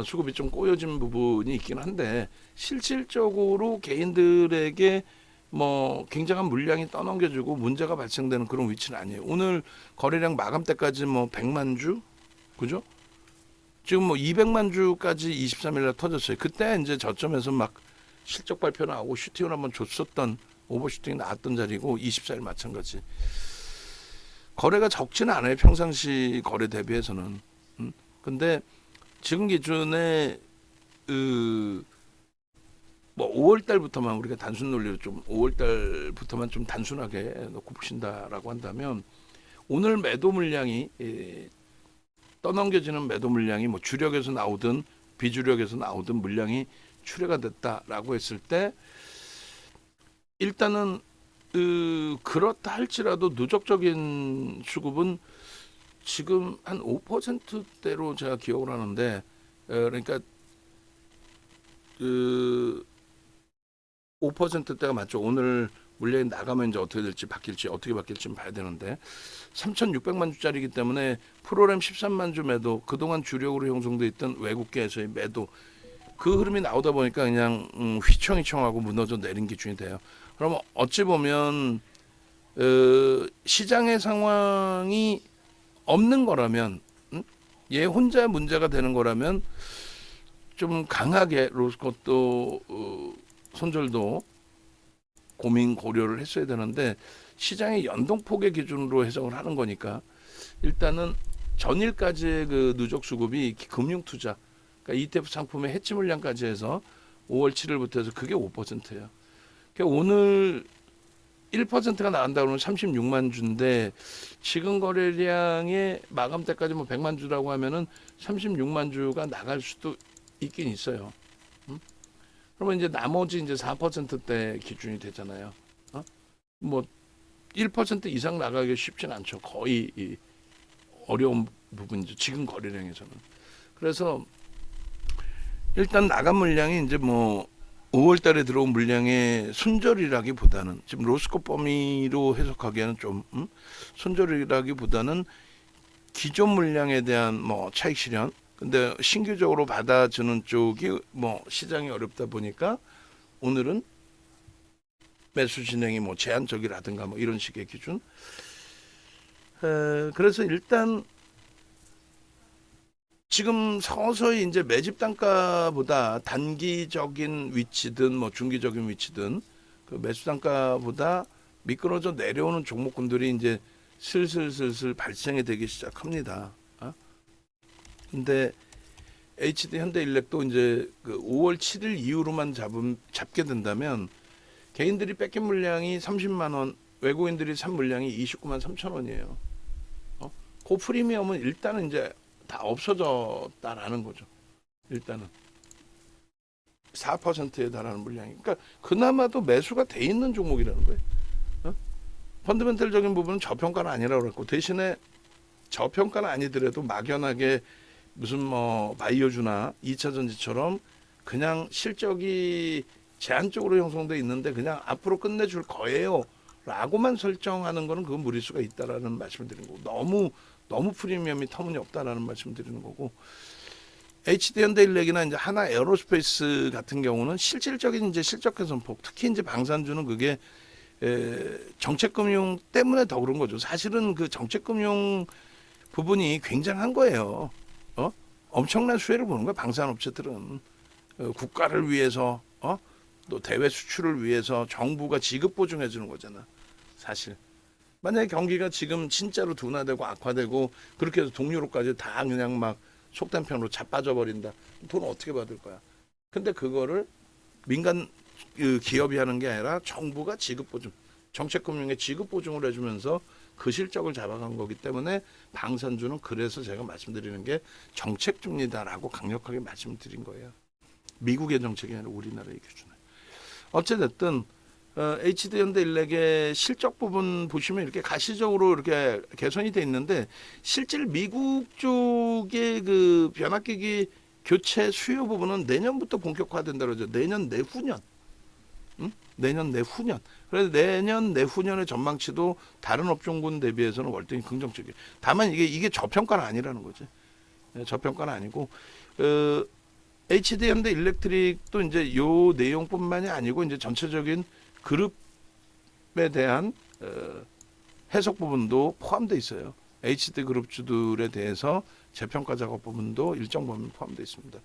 수급이 좀 꼬여진 부분이 있긴 한데 실질적으로 개인들에게 뭐 굉장한 물량이 떠넘겨주고 문제가 발생되는 그런 위치는 아니에요. 오늘 거래량 마감 때까지 뭐 100만 주 그죠? 지금 뭐 200만 주까지 23일 날 터졌어요. 그때 이제 저점에서 막 실적 발표 나오고 슈팅을 한번 줬었던 오버슈팅이 나왔던 자리고 24일 마찬가지. 거래가 적지는 않아요. 평상시 거래 대비해서는. 근데 지금 기준에 뭐 5월 달부터만 우리가 단순 논리로 좀 5월 달부터만 좀 단순하게 놓고 보신다라고 한다면 오늘 매도 물량이 떠넘겨지는 매도 물량이 뭐 주력에서 나오든 비주력에서 나오든 물량이 출회가 됐다라고 했을 때 일단은 그렇다 할지라도 누적적인 수급은 지금 한 5%대로 제가 기억을 하는데 그러니까 5%대가 맞죠. 오늘 물량이 나가면 이제 어떻게 될지 어떻게 바뀔지 봐야 되는데 3,600만 주짜리이기 때문에 프로램 13만 주 매도 그동안 주력으로 형성돼 있던 외국계에서의 매도 그 흐름이 나오다 보니까 그냥 휘청휘청하고 무너져 내린 기준이 돼요. 그러면 어찌 보면 시장의 상황이 없는 거라면 얘 혼자 문제가 되는 거라면 좀 강하게 로스코도 손절도 고민 고려를 했어야 되는데 시장의 연동폭의 기준으로 해석을 하는 거니까 일단은 전일까지의 그 누적 수급이 금융투자 그러니까 ETF 상품의 해치 물량까지 해서 5월 7일부터 해서 그게 5%예요. 그러니까 오늘 1%가 나간다 그러면 36만 주인데 지금 거래량의 마감 때까지 뭐 100만 주라고 하면은 36만 주가 나갈 수도 있긴 있어요. 그러면 이제 나머지 이제 4%대 기준이 되잖아요. 뭐 1% 이상 나가기 쉽진 않죠. 거의 어려운 부분이죠. 지금 거래량에서는. 그래서 일단 나간 물량이 이제 뭐 5월 달에 들어온 물량의 손절이라기보다는 지금 로스코 범위로 해석하기에는 좀 손절이라기보다는 기존 물량에 대한 뭐 차익 실현 근데 신규적으로 받아주는 쪽이 뭐 시장이 어렵다 보니까 오늘은 매수 진행이 뭐 제한적이라든가 뭐 이런 식의 기준. 그래서 일단 지금 서서히 이제 매집 단가보다 단기적인 위치든 뭐 중기적인 위치든 그 매수 단가보다 미끄러져 내려오는 종목군들이 이제 슬슬 발생이 되기 시작합니다. 근데 HD 현대일렉도 이제 그 5월 7일 이후로만 잡게 된다면 개인들이 뺏긴 물량이 30만 원, 외국인들이 산 물량이 29만 3천 원이에요. 그 프리미엄은 일단은 이제 다 없어졌다라는 거죠. 일단은 4%에 달하는 물량이. 그러니까 그나마도 매수가 돼 있는 종목이라는 거예요. 펀더멘털적인 부분은 저평가는 아니라고 그랬고, 대신에 저평가는 아니더라도 막연하게 무슨 뭐 바이오주나 2차전지처럼 그냥 실적이 제한적으로 형성돼 있는데 그냥 앞으로 끝내줄 거예요 라고만 설정하는 거는 그건 무리수가 있다라는 말씀을 드리는 거고, 너무 프리미엄이 터무니없다라는 말씀을 드리는 거고, HD 현대일렉이나 이제 하나 에어로스페이스 같은 경우는 실질적인 이제 실적 개선폭, 특히 이제 방산주는 그게 정책금융 때문에 더 그런 거죠. 사실은 그 정책금융 부분이 굉장한 거예요. 엄청난 수혜를 보는 거야. 방산업체들은 국가를 위해서 또 대외 수출을 위해서 정부가 지급 보증해 주는 거잖아. 사실 만약에 경기가 지금 진짜로 둔화되고 악화되고 그렇게 해서 동유로까지 다 그냥 막 속된 편으로 자빠져 버린다. 돈 어떻게 받을 거야? 근데 그거를 민간 기업이 하는 게 아니라 정부가 지급 보증, 정책금융에 지급 보증을 해주면서 그 실적을 잡아간 거기 때문에 방산주는, 그래서 제가 말씀드리는 게 정책주입니다라고 강력하게 말씀드린 거예요. 미국의 정책이 아니라 우리나라의 기준에. 어찌됐든 HD 현대일렉의 실적 부분 보시면 이렇게 가시적으로 이렇게 개선이 돼 있는데, 실질 미국 쪽의 그 변압기기 교체 수요 부분은 내년부터 본격화된다 그러죠. 내년 내후년. 내년 내후년. 그래서 내년 내후년의 전망치도 다른 업종군 대비해서는 월등히 긍정적이에요. 다만 이게 저평가는 아니라는 거지. 저평가는 아니고, HD 현대 일렉트릭도 이제 요 내용뿐만이 아니고 이제 전체적인 그룹에 대한 해석 부분도 포함되어 있어요. HD 그룹주들에 대해서 재평가 작업 부분도 일정 부분 포함되어 있습니다.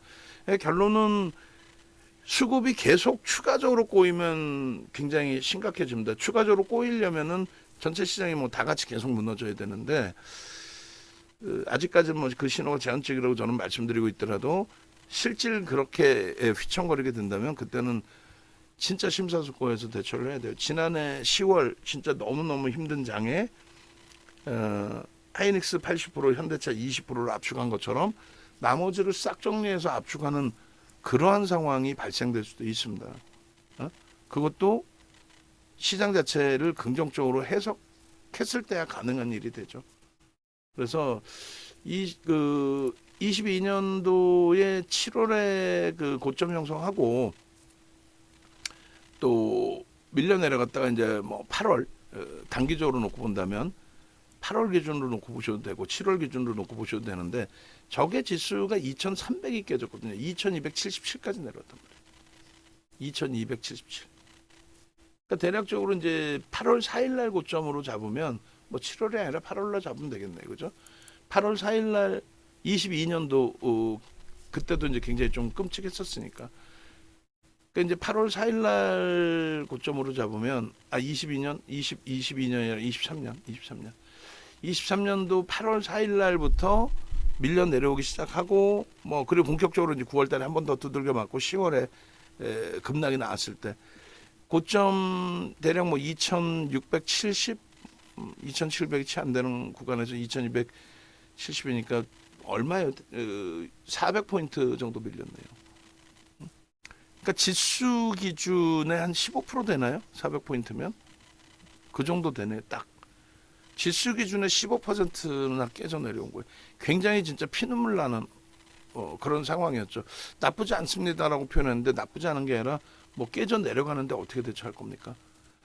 결론은 수급이 계속 추가적으로 꼬이면 굉장히 심각해집니다. 추가적으로 꼬이려면은 전체 시장이 뭐 다 같이 계속 무너져야 되는데, 아직까지는 뭐 그 신호가 제한적이라고 저는 말씀드리고 있더라도 실질 그렇게 휘청거리게 된다면 그때는 진짜 심사숙고해서 대처를 해야 돼요. 지난해 10월 진짜 너무너무 힘든 장에 하이닉스 80%, 현대차 20%를 압축한 것처럼 나머지를 싹 정리해서 압축하는 그러한 상황이 발생될 수도 있습니다. 그것도 시장 자체를 긍정적으로 해석했을 때야 가능한 일이 되죠. 그래서 22년도에 7월에 그 고점 형성하고 또 밀려 내려갔다가 이제 뭐 8월 단기적으로 놓고 본다면 8월 기준으로 놓고 보셔도 되고 7월 기준으로 놓고 보셔도 되는데, 적의 지수가 2,300이 깨졌거든요. 2,277까지 내려왔단 말이에요. 2,277. 그러니까 대략적으로 이제 8월 4일 날 고점으로 잡으면 뭐 7월이 아니라 8월 날 잡으면 되겠네, 그죠? 8월 4일 날 22년도 그때도 이제 굉장히 좀 끔찍했었으니까. 그러니까 이제 8월 4일 날 고점으로 잡으면 22년이 아니라 23년도 8월 4일 날부터 밀려 내려오기 시작하고 뭐 그리고 본격적으로 이제 9월 달에 한 번 더 두들겨 맞고 10월에 급락이 나왔을 때 고점 대략 뭐 2,670, 2,700이 채 안 되는 구간에서 2,270이니까 얼마예요? 400포인트 정도 밀렸네요. 그러니까 지수 기준에 한 15% 되나요? 400포인트면? 그 정도 되네요. 딱. 지수 기준에 15%나 깨져 내려온 거예요. 굉장히 진짜 피눈물 나는 그런 상황이었죠. 나쁘지 않습니다라고 표현했는데 나쁘지 않은 게 아니라 뭐 깨져 내려가는데 어떻게 대처할 겁니까?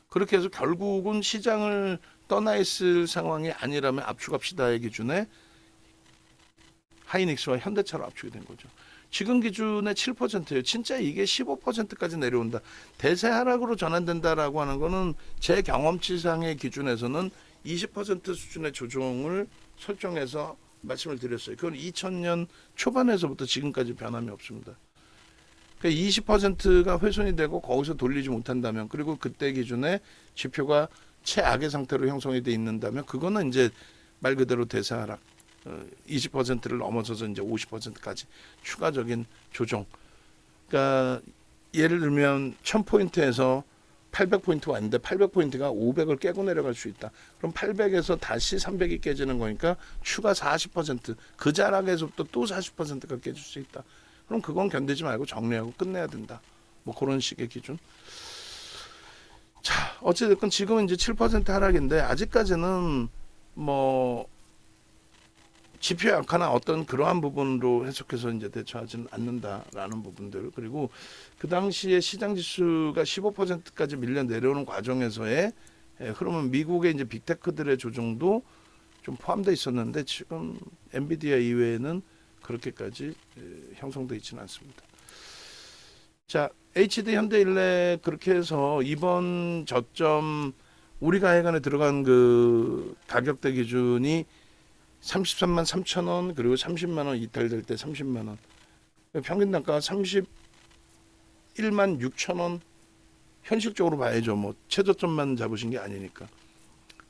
그렇게 해서 결국은 시장을 떠나 있을 상황이 아니라면 압축합시다의 기준에 하이닉스와 현대차로 압축이 된 거죠. 지금 기준에 7%예요. 진짜 이게 15%까지 내려온다. 대세 하락으로 전환된다라고 하는 거는 제 경험치상의 기준에서는 20% 수준의 조정을 설정해서 말씀을 드렸어요. 그건 2000년 초반에서부터 지금까지 변함이 없습니다. 그러니까 20%가 훼손이 되고 거기서 돌리지 못한다면, 그리고 그때 기준에 지표가 최악의 상태로 형성이 돼 있는다면 그거는 이제 말 그대로 대세 하락. 20%를 넘어서서 이제 50%까지 추가적인 조정. 그러니까 예를 들면 1000포인트에서 800포인트 왔는데 800포인트가 500을 깨고 내려갈 수 있다. 그럼 800에서 다시 300이 깨지는 거니까 추가 40%그 자락에서부터 또 40%가 깨질 수 있다. 그럼 그건 견디지 말고 정리하고 끝내야 된다. 뭐 그런 식의 기준. 자, 어찌됐건 지금은 이제 7% 하락인데 아직까지는 뭐 지표 약화나 어떤 그러한 부분으로 해석해서 이제 대처하지는 않는다라는 부분들. 그리고 그 당시에 시장 지수가 15%까지 밀려 내려오는 과정에서의 흐름은 미국의 이제 빅테크들의 조정도 좀 포함되어 있었는데 지금 엔비디아 이외에는 그렇게까지 형성되어 있지는 않습니다. 자, HD 현대일렉 그렇게 해서 이번 저점 우리가 하여간에 들어간 그 가격대 기준이 33만 3천 원 그리고 30만 원 이탈될 때 30만 원 평균 단가가 31만 6천 원 현실적으로 봐야죠. 뭐 최저점만 잡으신 게 아니니까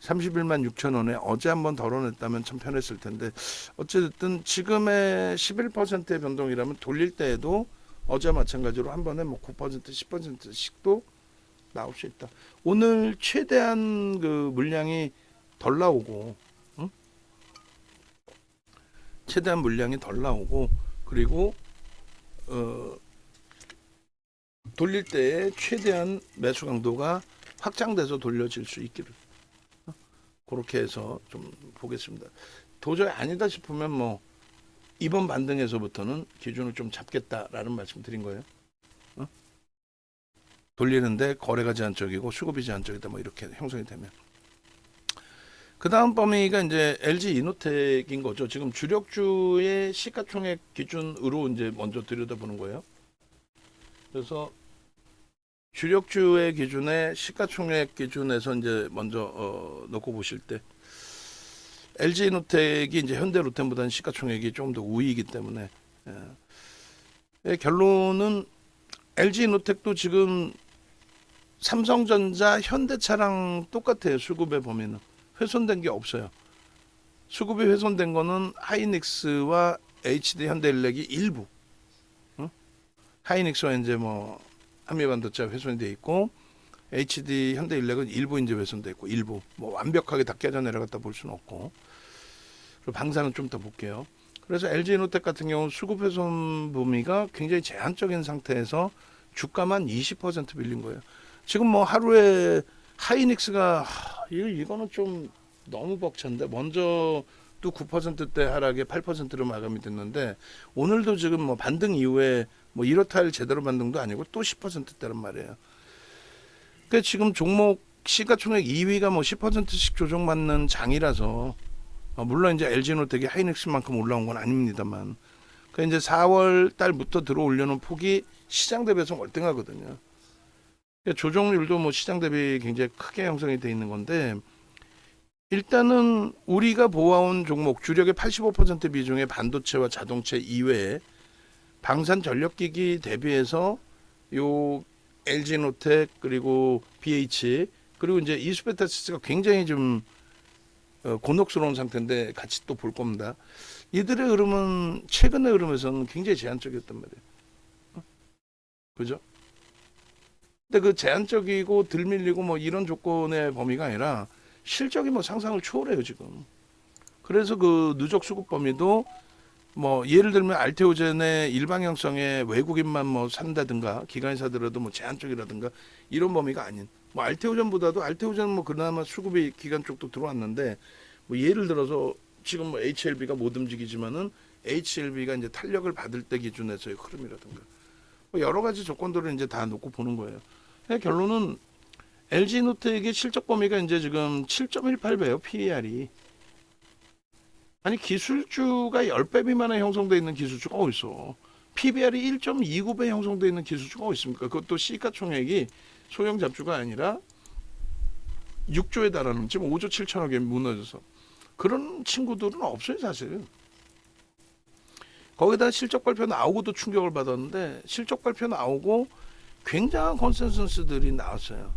31만 6천 원에 어제 한번 덜어냈다면 참 편했을 텐데 어쨌든 지금의 11%의 변동이라면 돌릴 때에도 어제 마찬가지로 한 번에 뭐 9% 10%씩도 나올 수 있다. 오늘 최대한 그 물량이 덜 나오고 최대한 물량이 덜 나오고 그리고 돌릴 때에 최대한 매수 강도가 확장돼서 돌려질 수 있기를 그렇게 해서 좀 보겠습니다. 도저히 아니다 싶으면 뭐 이번 반등에서부터는 기준을 좀 잡겠다라는 말씀 드린 거예요. 돌리는데 거래가 제한적이고 수급이 제한적이다 뭐 이렇게 형성이 되면 그 다음 범위가 이제 LG 이노텍인 거죠. 지금 주력주의 시가총액 기준으로 이제 먼저 들여다보는 거예요. 그래서 주력주의 기준에 시가총액 기준에서 이제 먼저 놓고 보실 때 LG 이노텍이 이제 현대 로템보다는 시가총액이 조금 더 우위이기 때문에 결론은 LG 이노텍도 지금 삼성전자, 현대차랑 똑같아요. 수급의 범위는. 훼손된 게 없어요. 수급이 훼손된 거는 하이닉스와 HD 현대일렉이 일부. 하이닉스와 이제 뭐 한미반도체가 훼손이 돼 있고 HD 현대일렉은 일부 이제 훼손돼 있고 일부 뭐 완벽하게 다 깨져 내려갔다 볼 수는 없고. 그리고 방사는 좀 더 볼게요. 그래서 LG이노텍 같은 경우 수급 훼손 범위가 굉장히 제한적인 상태에서 주가만 20% 밀린 거예요. 지금 뭐 하루에 하이닉스가 이거는 좀 너무 벅찬데 먼저 또 9%대 하락에 8%로 마감이 됐는데 오늘도 지금 뭐 반등 이후에 뭐 이렇다 할 제대로 반등도 아니고 또 10%대란 말이에요. 그러니까 지금 종목 시가총액 2위가 뭐 10%씩 조정받는 장이라서 물론 이제 LG노텍이 하이닉스만큼 올라온 건 아닙니다만 그러니까 이제 4월 달부터 들어올려는 폭이 시장 대비해서 월등하거든요. 조정률도 뭐 시장 대비 굉장히 크게 형성이 돼 있는 건데 일단은 우리가 보아온 종목 주력의 85% 비중의 반도체와 자동차 이외에 방산 전력기기 대비해서 요 LG노텍 그리고 BH 그리고 이제 이수베타시스가 굉장히 좀 곤혹스러운 상태인데 같이 또 볼 겁니다. 이들의 흐름은 최근의 흐름에서는 굉장히 제한적이었단 말이에요. 그죠? 근데 그 제한적이고 들 밀리고 뭐 이런 조건의 범위가 아니라 실적이 뭐 상상을 초월해요 지금. 그래서 그 누적 수급 범위도 뭐 예를 들면 알테오젠의 일방향성의 외국인만 뭐 산다든가 기관사들라도 뭐 제한적이라든가 이런 범위가 아닌 뭐 알테오젠보다도 알테오젠은 뭐 그나마 수급이 기관 쪽도 들어왔는데 뭐 예를 들어서 지금 뭐 HLB가 못 움직이지만은 HLB가 이제 탄력을 받을 때 기준에서의 흐름이라든가 뭐 여러 가지 조건들을 이제 다 놓고 보는 거예요. 결론은 LG노텍의 실적 범위가 이제 지금 7.18배예요. PER이. 아니 기술주가 10배 미만에 형성되어 있는 기술주가 어디 있어. PBR이 1.29배 형성되어 있는 기술주가 어디 있습니까. 그것도 시가총액이 소형 잡주가 아니라 6조에 달하는 지금 5조 7천억에 무너져서 그런 친구들은 없어요 사실. 거기다 실적 발표 나오고도 충격을 받았는데 실적 발표 나오고 굉장한 컨센서스들이 나왔어요.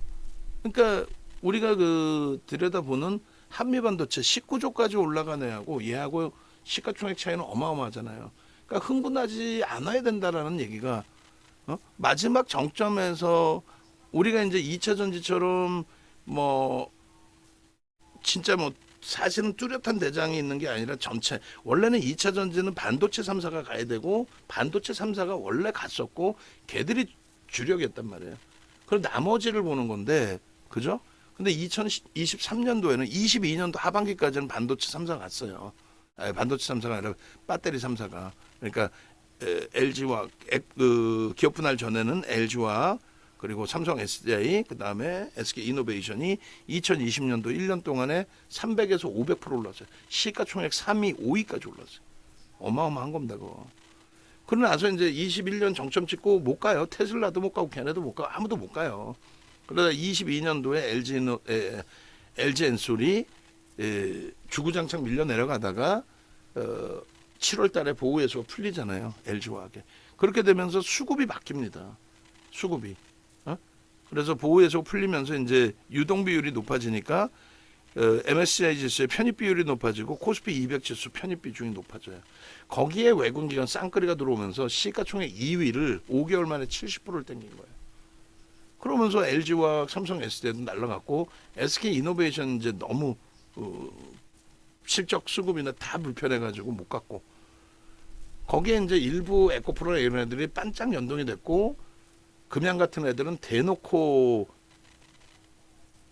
그러니까 우리가 그 들여다보는 한미반도체 19조까지 올라간 애하고 얘하고 시가총액 차이는 어마어마하잖아요. 그러니까 흥분하지 않아야 된다라는 얘기가 마지막 정점에서 우리가 이제 2차 전지처럼 뭐 진짜 뭐 사실은 뚜렷한 대장이 있는 게 아니라 전체 원래는 2차 전지는 반도체 3사가 가야 되고 반도체 3사가 원래 갔었고 걔들이 주력이었단 말이에요. 그럼 나머지를 보는 건데 그죠? 근데 2023년도에는 22년도 하반기까지는 반도체 3사가 갔어요. 아니, 반도체 3사가 아니라 배터리 3사가. 그러니까 LG와 기업 분할 전에는 LG와 그리고 삼성 SDI 그다음에 SK 이노베이션이 2020년도 1년 동안에 300에서 500% 올랐어요. 시가총액 3위, 5위까지 올랐어요. 어마어마한 겁니다, 그거. 그러고 나서 이제 21년 정점 찍고 못 가요. 테슬라도 못 가고 걔네도 못 가고 아무도 못 가요. 그러다 22년도에 LG 엔솔이 주구장창 밀려 내려가다가 7월 달에 보호예수가 풀리잖아요. LG화학에. 그렇게 되면서 수급이 바뀝니다. 수급이. 그래서 보호예수가 풀리면서 이제 유동 비율이 높아지니까 MSCI 지수의 편입 비율이 높아지고 코스피 200 지수 편입 비중이 높아져요. 거기에 외국 기관 쌍끌이가 들어오면서 시가총액 2위를 5개월 만에 70%를 땡긴 거예요. 그러면서 LG와 삼성 SDI도 날라갔고 SK 이노베이션 이제 너무 실적 수급이나 다 불편해가지고 못 갔고 거기에 이제 일부 에코프로나 이런 애들이 반짝 연동이 됐고 금양 같은 애들은 대놓고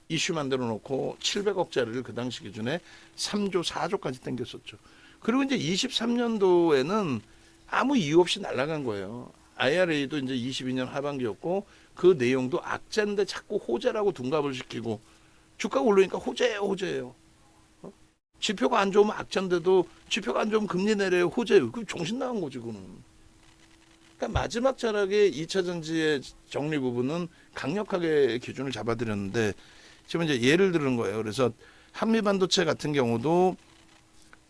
이슈 만들어 놓고 700억짜리를 그 당시 기준에 3조, 4조까지 땡겼었죠. 그리고 이제 23년도에는 아무 이유 없이 날아간 거예요. IRA도 이제 22년 하반기였고 그 내용도 악재인데 자꾸 호재라고 둔갑을 시키고 주가가 오르니까 호재예요. 지표가 안 좋으면 악재인데도 지표가 안 좋으면 금리 내려요. 호재예요. 그 정신 나간 거지 그는. 그러니까 마지막 자락의 2차 전지의 정리 부분은 강력하게 기준을 잡아드렸는데 지금 이제 예를 들은 거예요. 그래서 한미 반도체 같은 경우도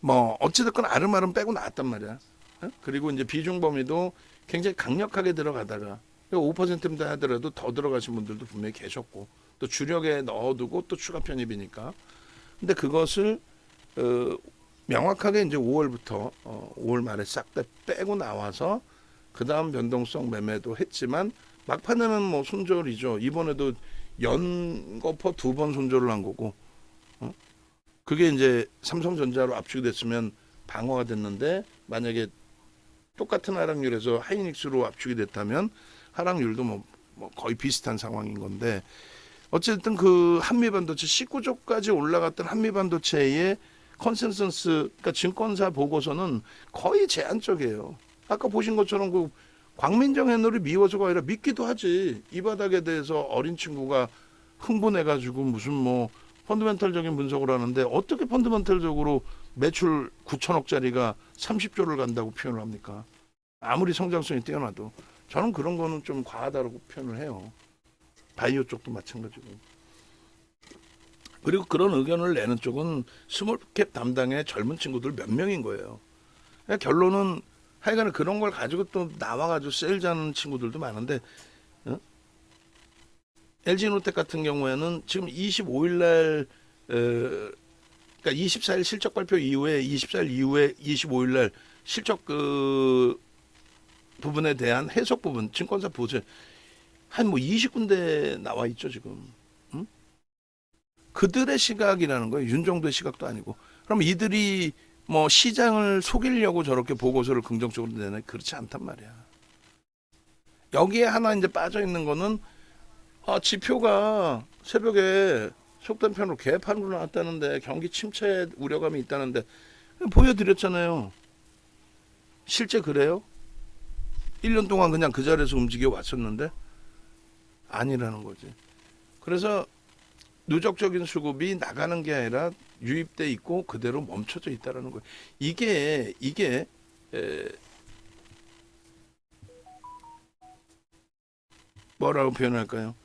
뭐 어찌됐건 아름아름 빼고 나왔단 말이야. 그리고 이제 비중 범위도 굉장히 강력하게 들어가다가 5%입니다 하더라도 더 들어가신 분들도 분명히 계셨고 또 주력에 넣어두고 또 추가 편입이니까. 근데 그것을 명확하게 이제 5월부터 5월 말에 싹 다 빼고 나와서 그 다음 변동성 매매도 했지만 막판에는 뭐 손절이죠. 이번에도 연거퍼 2번 손절을 한 거고, 그게 이제 삼성전자로 압축이 됐으면 방어가 됐는데 만약에 똑같은 하락률에서 하이닉스로 압축이 됐다면 하락률도 뭐 거의 비슷한 상황인 건데 어쨌든 그 한미반도체 19조까지 올라갔던 한미반도체의 컨센서스, 그러니까 증권사 보고서는 거의 제한적이에요. 아까 보신 것처럼 그 광민정 해널이 미워서가 아니라 믿기도 하지. 이 바닥에 대해서 어린 친구가 흥분해가지고 무슨 뭐 펀드멘털적인 분석을 하는데 어떻게 펀드멘털적으로 매출 9천억짜리가 30조를 간다고 표현을 합니까? 아무리 성장성이 뛰어나도. 저는 그런 거는 좀 과하다고 표현을 해요. 바이오 쪽도 마찬가지고. 그리고 그런 의견을 내는 쪽은 스몰캡 담당의 젊은 친구들 몇 명인 거예요. 결론은 하여간에 그런 걸 가지고 또 나와가지고 세일자는 친구들도 많은데 LG노텍 같은 경우에는 지금 25일 날 그러니까 24일 실적 발표 이후에 24일 이후에 25일 날 실적 그 부분에 대한 해석 부분 증권사 보세요. 한 뭐 20군데 나와 있죠 지금. 그들의 시각이라는 거예요. 윤정도의 시각도 아니고. 그럼 이들이 뭐 시장을 속이려고 저렇게 보고서를 긍정적으로 내나 그렇지 않단 말이야. 여기에 하나 이제 빠져 있는 거는 지표가 새벽에 속단편으로 개판으로 나왔다는데 경기 침체 우려감이 있다는데 보여드렸잖아요. 실제 그래요? 1년 동안 그냥 그 자리에서 움직여 왔었는데 아니라는 거지. 그래서 누적적인 수급이 나가는 게 아니라 유입돼 있고 그대로 멈춰져 있다라는 거예요. 이게 뭐라고 표현할까요?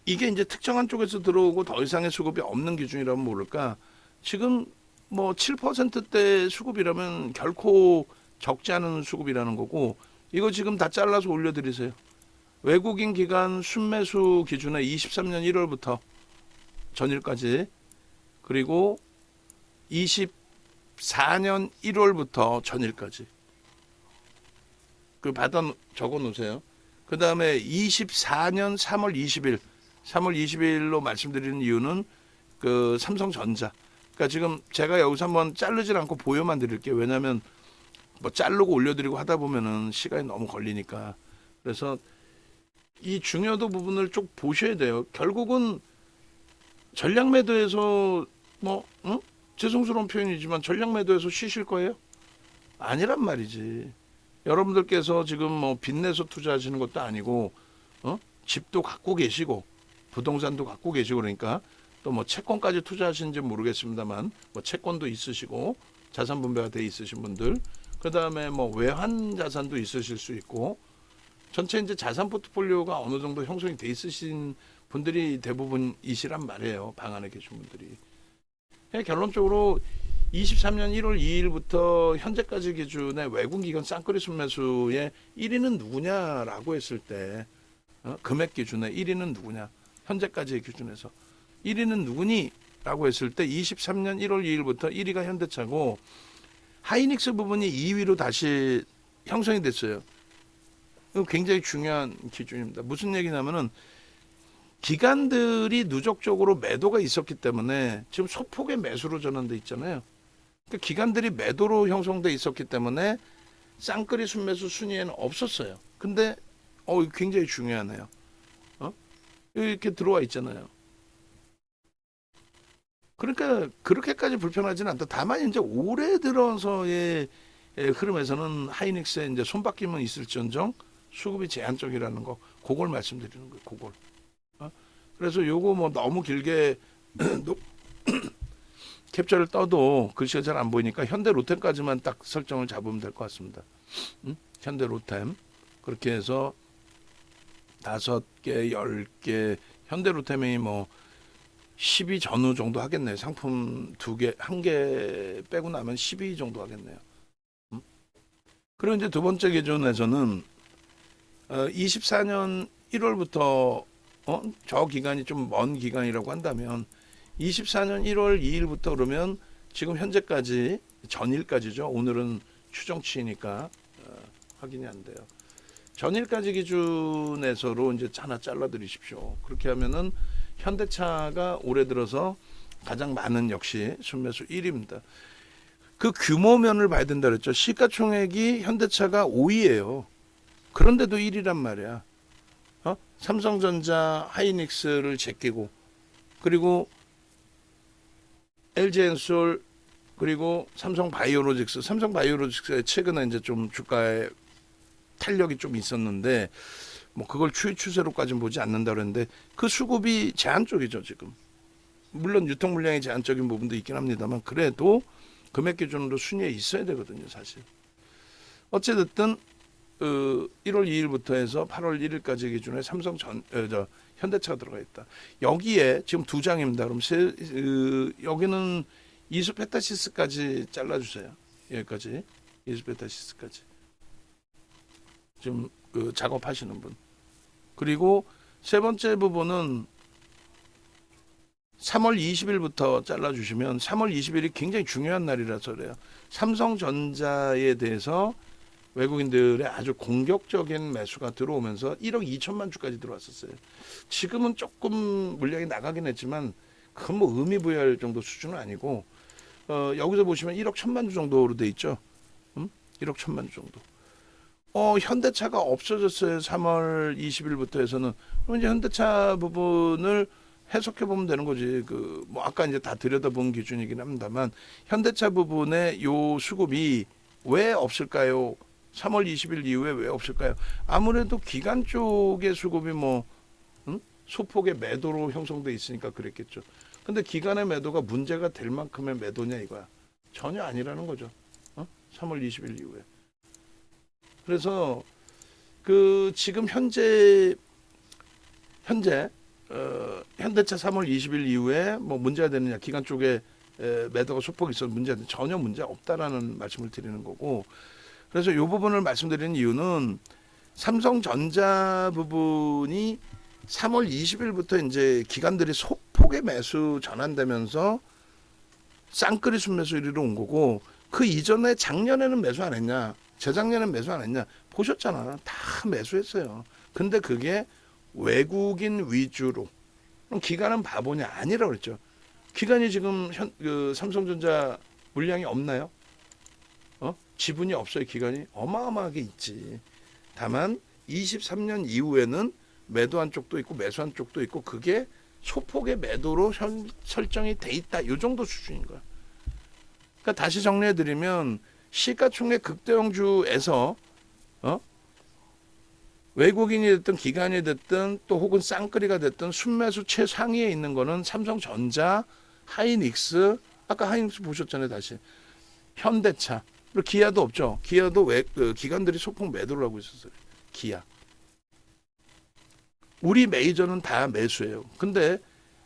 이게 이제 특정한 쪽에서 들어오고 더 이상의 수급이 없는 기준이라면 모를까. 지금 뭐 7%대 수급이라면 결코 적지 않은 수급이라는 거고 이거 지금 다 잘라서 올려드리세요. 외국인 기관 순매수 기준에 23년 1월부터 전일까지 그리고 24년 1월부터 전일까지 그 받아 적어 놓으세요. 그 다음에 24년 3월 20일 3월 20일로 말씀드리는 이유는 그 삼성전자. 그러니까 지금 제가 여기서 한번 자르질 않고 보여만 드릴게요. 왜냐하면 뭐 자르고 올려드리고 하다 보면은 시간이 너무 걸리니까. 그래서 이 중요도 부분을 쭉 보셔야 돼요. 결국은 전략 매도에서 뭐 죄송스러운 표현이지만 전략 매도에서 쉬실 거예요? 아니란 말이지. 여러분들께서 지금 뭐 빚내서 투자하시는 것도 아니고 집도 갖고 계시고 부동산도 갖고 계시고 그러니까 또 뭐 채권까지 투자하시는지 모르겠습니다만 뭐 채권도 있으시고 자산 분배가 돼 있으신 분들 그 다음에 뭐 외환 자산도 있으실 수 있고 전체 이제 자산 포트폴리오가 어느 정도 형성이 돼 있으신 분들이 대부분이시란 말이에요. 방 안에 계신 분들이. 결론적으로 23년 1월 2일부터 현재까지 기준의 외국 기관 쌍끌이 순매수의 1위는 누구냐라고 했을 때 금액 기준에 1위는 누구냐 현재까지의 기준에서 1위는 누구니? 라고 했을 때 23년 1월 2일부터 1위가 현대차고 하이닉스 부분이 2위로 다시 형성이 됐어요. 이거 굉장히 중요한 기준입니다. 무슨 얘기냐면은 기관들이 누적적으로 매도가 있었기 때문에 지금 소폭의 매수로 전환돼 있잖아요. 그러니까 기관들이 매도로 형성돼 있었기 때문에 쌍끌이 순매수 순위에는 없었어요. 근데 굉장히 중요하네요. 이렇게 들어와 있잖아요. 그러니까 그렇게까지 불편하지는 않다. 다만 이제 올해 들어서의 흐름에서는 하이닉스에 이제 손바뀜은 있을지언정 수급이 제한적이라는 거, 그걸 말씀드리는 거예요. 그걸. 그래서 요거 뭐 너무 길게 캡처를 떠도 글씨가 잘 안 보이니까 현대 로템까지만 딱 설정을 잡으면 될 것 같습니다. 현대 로템 그렇게 해서 5개, 10개 현대 로템이 뭐 12 전후 정도 하겠네요. 상품 2개, 1개 빼고 나면 12 정도 하겠네요. 그리고 이제 두 번째 기준에서는 24년 1월부터 저 기간이 좀 먼 기간이라고 한다면 24년 1월 2일부터 그러면 지금 현재까지 전일까지죠. 오늘은 추정치니까 확인이 안 돼요. 전일까지 기준에서로 이제 하나 잘라드리십시오. 그렇게 하면은 현대차가 올해 들어서 가장 많은 역시 순매수 1위입니다. 그 규모면을 봐야 된다 그랬죠. 시가총액이 현대차가 5위예요. 그런데도 1위란 말이야. 삼성전자, 하이닉스를 제끼고 그리고 LG엔솔 그리고 삼성바이오로직스의 최근에 이제 좀 주가에 탄력이 좀 있었는데 뭐 그걸 추세로까지는 보지 않는다 그랬는데 그 수급이 제한적이죠 지금. 물론 유통 물량이 제한적인 부분도 있긴 합니다만 그래도 금액 기준으로 순위에 있어야 되거든요 사실. 어찌됐든 1월 2일부터 해서 8월 1일까지 기준에 현대차가 들어가 있다. 여기에 지금 두 장입니다. 그럼 여기는 이수페타시스까지 잘라주세요. 여기까지 이수페타시스까지 지금 작업하시는 분. 그리고 세 번째 부분은 3월 20일부터 잘라주시면 3월 20일이 굉장히 중요한 날이라서 그래요. 삼성전자에 대해서 외국인들의 아주 공격적인 매수가 들어오면서 1억 2천만 주까지 들어왔었어요. 지금은 조금 물량이 나가긴 했지만 그건 뭐 의미 부여할 정도 수준은 아니고 여기서 보시면 1억 1천만 주 정도로 돼 있죠. 1억 1천만 주 정도. 현대차가 없어졌어요. 3월 20일부터 해서는. 그럼 이제 현대차 부분을 해석해 보면 되는 거지. 뭐 아까 이제 다 들여다본 기준이긴 합니다만 현대차 부분의 요 수급이 왜 없을까요? 3월 20일 이후에 왜 없을까요? 아무래도 기관 쪽의 수급이 소폭의 매도로 형성돼 있으니까 그랬겠죠. 근데 기관의 매도가 문제가 될 만큼의 매도냐 이거야. 전혀 아니라는 거죠. 3월 20일 이후에. 그래서 지금 현재 현대차 3월 20일 이후에 뭐 문제가 되느냐 기관 쪽에 매도가 소폭 있어서 문제가 전혀 문제 없다라는 말씀을 드리는 거고. 그래서 이 부분을 말씀드리는 이유는 삼성전자 부분이 3월 20일부터 이제 기관들이 소폭의 매수 전환되면서 쌍끌이 순매수 1위로 온 거고, 그 이전에 작년에는 매수 안 했냐, 재작년에는 매수 안 했냐 보셨잖아. 다 매수했어요. 근데 그게 외국인 위주로. 그럼 기관은 바보냐? 아니라고 그랬죠. 기관이 지금 삼성전자 물량이 없나요? 지분이 없어요. 기관이 어마어마하게 있지. 다만 23년 이후에는 매도한 쪽도 있고 매수한 쪽도 있고, 그게 소폭의 매도로 설정이 돼 있다. 이 정도 수준인 거야. 그러니까 다시 정리해드리면, 시가총액 극대형주에서 외국인이 됐든 기관이 됐든 또 혹은 쌍끌이가 됐든 순매수 최상위에 있는 거는 삼성전자, 하이닉스, 아까 하이닉스 보셨잖아요. 다시 현대차, 그리고 기아도 없죠. 기아도 기관들이 소폭 매도를 하고 있었어요. 기아. 우리 메이저는 다 매수예요. 근데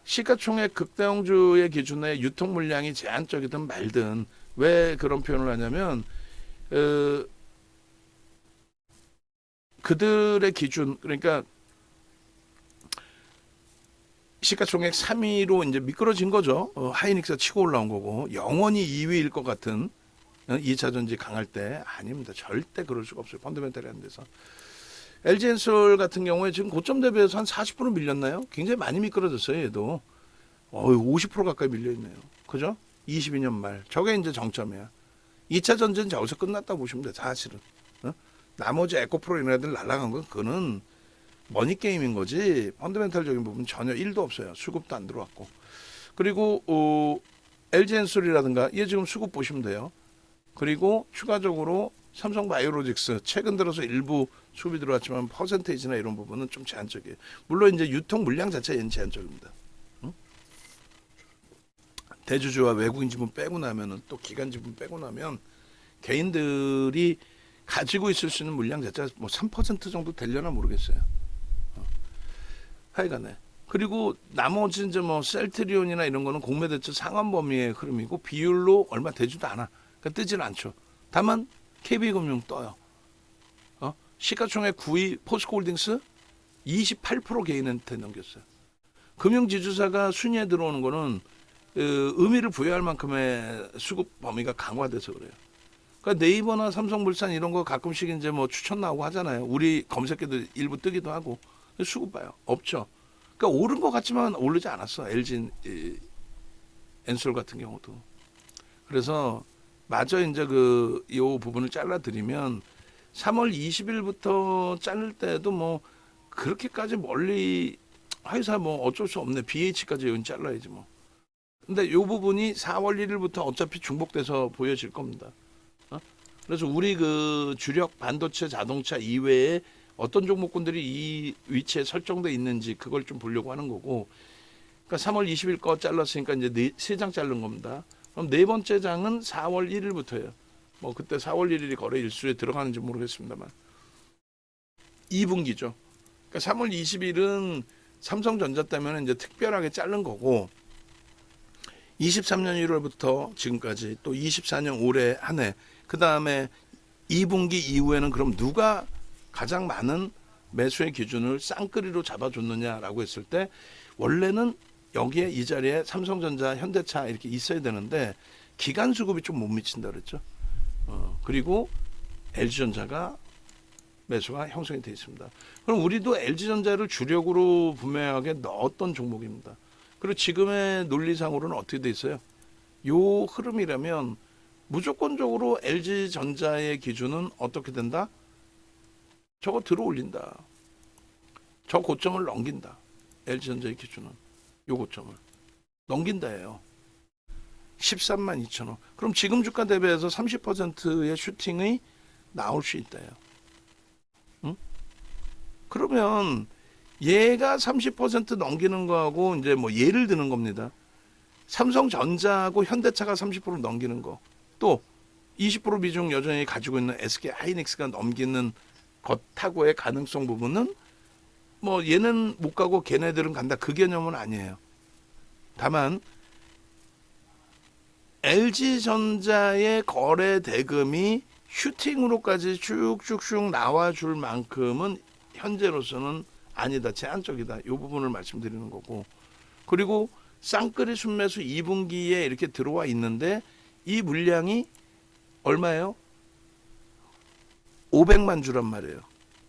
시가총액 극대형주의 기준에 유통 물량이 제한적이든 말든, 왜 그런 표현을 하냐면 그들의 기준, 그러니까 시가총액 3위로 이제 미끄러진 거죠. 하이닉스가 치고 올라온 거고, 영원히 2위일 것 같은 2차 전지 강할 때 아닙니다. 절대 그럴 수가 없어요. 펀더멘탈이 안 돼서. LG엔솔 같은 경우에 지금 고점 대비해서 한 40% 밀렸나요? 굉장히 많이 미끄러졌어요. 얘도 50% 가까이 밀려 있네요. 그죠? 22년 말. 저게 이제 정점이야. 2차 전지는 저기서 끝났다고 보시면 돼. 사실은. 나머지 에코프로 이런 애들 날아간 건 그거는 머니 게임인 거지, 펀더멘탈적인 부분 전혀 1도 없어요. 수급도 안 들어왔고. 그리고 LG엔솔이라든가 얘 지금 수급 보시면 돼요. 그리고 추가적으로 삼성바이오로직스 최근 들어서 일부 수급이 들어왔지만 퍼센테이지나 이런 부분은 좀 제한적이에요. 물론 이제 유통 물량 자체는 제한적입니다. 대주주와 외국인 지분 빼고 나면은, 또 기관 지분 빼고 나면 개인들이 가지고 있을 수 있는 물량 자체가 뭐 3% 정도 되려나 모르겠어요. 하여간에. 그리고 나머지 이제 뭐 셀트리온이나 이런 거는 공매 대출 상환 범위의 흐름이고, 비율로 얼마 되지도 않아. 그러니까 뜨지는 않죠. 다만 KB금융 떠요. 시가총액 9위 포스코홀딩스 28% 개인한테 넘겼어요. 금융지주사가 순위에 들어오는 거는 의미를 부여할 만큼의 수급 범위가 강화돼서 그래요. 그러니까 네이버나 삼성물산 이런 거 가끔씩 이제 뭐 추천 나오고 하잖아요. 우리 검색해도 일부 뜨기도 하고. 수급 봐요. 없죠. 그러니까 오른 것 같지만 오르지 않았어. LG 엔솔 같은 경우도. 그래서 마저 이제 요 부분을 잘라드리면, 3월 20일부터 자를 때도 뭐 그렇게까지 멀리 회사 뭐 어쩔 수 없네. BH까지 여기 잘라야지 뭐. 근데 요 부분이 4월 1일부터 어차피 중복돼서 보여질 겁니다. 그래서 우리 주력 반도체 자동차 이외에 어떤 종목군들이 이 위치에 설정돼 있는지 그걸 좀 보려고 하는 거고. 그러니까 3월 20일 거 잘랐으니까 이제 3장 자른 겁니다. 그럼 네 번째 장은 4월 1일부터예요. 뭐 그때 4월 1일이 거래 일수에 들어가는지 모르겠습니다만 2분기죠. 그러니까 3월 20일은 삼성전자 때문에 이제 특별하게 자른 거고, 23년 1월부터 지금까지 또 24년 올해 한 해, 그 다음에 2분기 이후에는 그럼 누가 가장 많은 매수의 기준을 쌍끌이로 잡아줬느냐라고 했을 때, 원래는 여기에 이 자리에 삼성전자, 현대차 이렇게 있어야 되는데 기간 수급이 좀 못 미친다 그랬죠. 그리고 LG전자가 매수가 형성이 되어 있습니다. 그럼 우리도 LG전자를 주력으로 분명하게 넣었던 종목입니다. 그리고 지금의 논리상으로는 어떻게 돼 있어요? 요 흐름이라면 무조건적으로 LG전자의 기준은 어떻게 된다? 저거 들어 올린다. 저 고점을 넘긴다. LG전자의 기준은 요 고점을 넘긴다예요. 13만 2천 원. 그럼 지금 주가 대비해서 30%의 슈팅이 나올 수 있다요. 응? 그러면 얘가 30% 넘기는 거하고 이제 뭐 예를 드는 겁니다. 삼성전자하고 현대차가 30% 넘기는 거, 또 20% 비중 여전히 가지고 있는 SK 하이닉스가 넘기는 것하고의 가능성 부분은 뭐 얘는 못 가고 걔네들은 간다, 그 개념은 아니에요. 다만 LG전자의 거래 대금이 슈팅으로까지 쭉쭉쭉 나와줄 만큼은 현재로서는 아니다, 제한적이다, 이 부분을 말씀드리는 거고. 그리고 쌍끌이 순매수 2분기에 이렇게 들어와 있는데 이 물량이 얼마예요? 500만 주란 말이에요.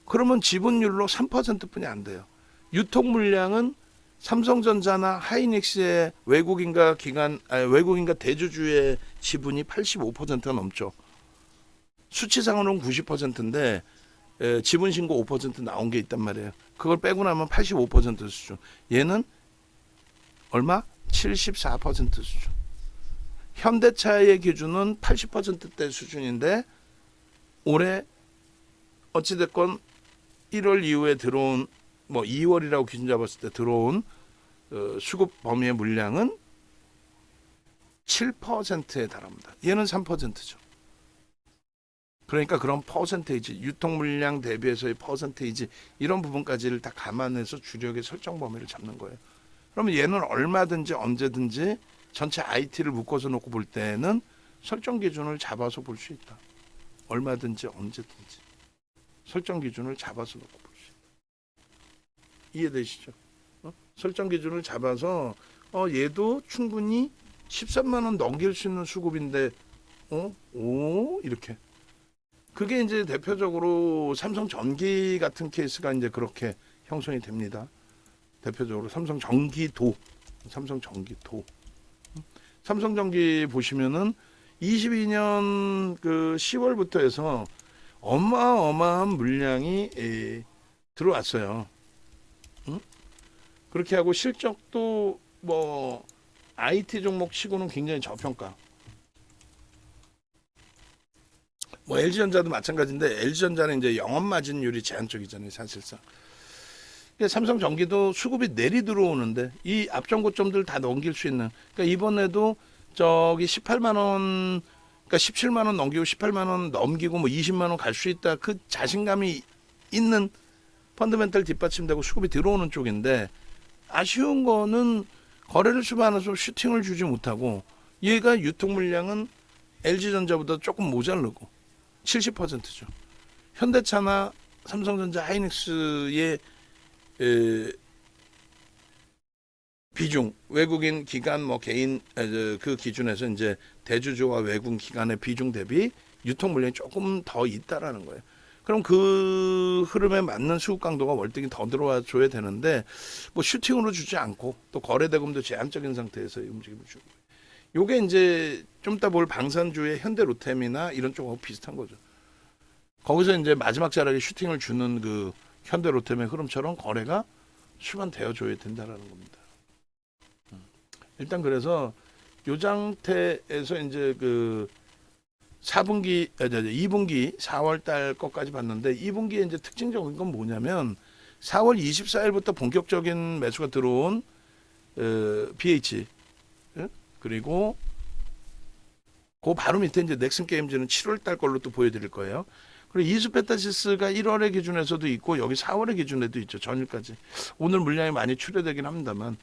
그러면 지분율로 3%뿐이 안 돼요. 유통 물량은 삼성전자나 하이닉스의 외국인과 외국인과 대주주의 지분이 85%가 넘죠. 수치상으로는 90%인데 지분 신고 5% 나온 게 있단 말이에요. 그걸 빼고 나면 85% 수준. 얘는 얼마? 74% 수준. 현대차의 기준은 80%대 수준인데 올해 어찌됐건 1월 이후에 들어온 2월이라고 기준 잡았을 때 들어온 수급 범위의 물량은 7%에 달합니다. 얘는 3%죠. 그러니까 그런 퍼센테이지, 유통 물량 대비해서의 퍼센테이지 이런 부분까지를 다 감안해서 주력의 설정 범위를 잡는 거예요. 그러면 얘는 얼마든지 언제든지 전체 IT를 묶어서 놓고 볼 때는 설정 기준을 잡아서 볼 수 있다. 얼마든지 언제든지 설정 기준을 잡아서 놓고 볼 수 있다. 이해되시죠? 설정 기준을 잡아서 얘도 충분히 13만 원 넘길 수 있는 수급인데 이렇게 그게 이제 대표적으로 삼성전기 같은 케이스가 이제 그렇게 형성이 됩니다. 대표적으로 삼성전기도 삼성전기 보시면은 22년 그 10월부터 해서 어마어마한 물량이 들어왔어요. 그렇게 하고 실적도 IT 종목 치고는 굉장히 저평가. LG전자도 마찬가지인데 LG전자는 이제 영업 마진율이 제한적이잖아요, 사실상. 삼성전기도 수급이 내리 들어오는데 이 앞전 고점들 다 넘길 수 있는. 그러니까 이번에도 저기 18만 원, 그러니까 17만 원 넘기고 18만 원 넘기고 20만 원 갈 수 있다. 그 자신감이 있는 펀더멘탈 뒷받침되고 수급이 들어오는 쪽인데 아쉬운 거는 거래를 수반해서 슈팅을 주지 못하고 얘가 유통 물량은 LG전자보다 조금 모자르고 70%죠. 현대차나 삼성전자, 하이닉스의 비중, 외국인 기관 개인 그 기준에서 이제 대주주와 외국인 기관의 비중 대비 유통 물량이 조금 더 있다라는 거예요. 그럼 그 흐름에 맞는 수급 강도가 월등히 더 들어와 줘야 되는데 슈팅으로 주지 않고 또 거래 대금도 제한적인 상태에서 움직임을 주고. 요게 이제 좀 이따 볼 방산주의 현대로템이나 이런 쪽하고 비슷한 거죠. 거기서 이제 마지막 자락에 슈팅을 주는 그 현대로템의 흐름처럼 거래가 수반되어 줘야 된다라는 겁니다. 일단 그래서 요 상태에서 이제 그 2분기 4월 달 것까지 봤는데 2분기에 이제 특징적인 건 뭐냐면 4월 24일부터 본격적인 매수가 들어온 BH 그리고 그 바로 밑에 이제 넥슨 게임즈는 7월 달 걸로 또 보여드릴 거예요. 그리고 이수페타시스가 1월의 기준에서도 있고 여기 4월의 기준에도 있죠. 전일까지. 오늘 물량이 많이 출회되긴 합니다만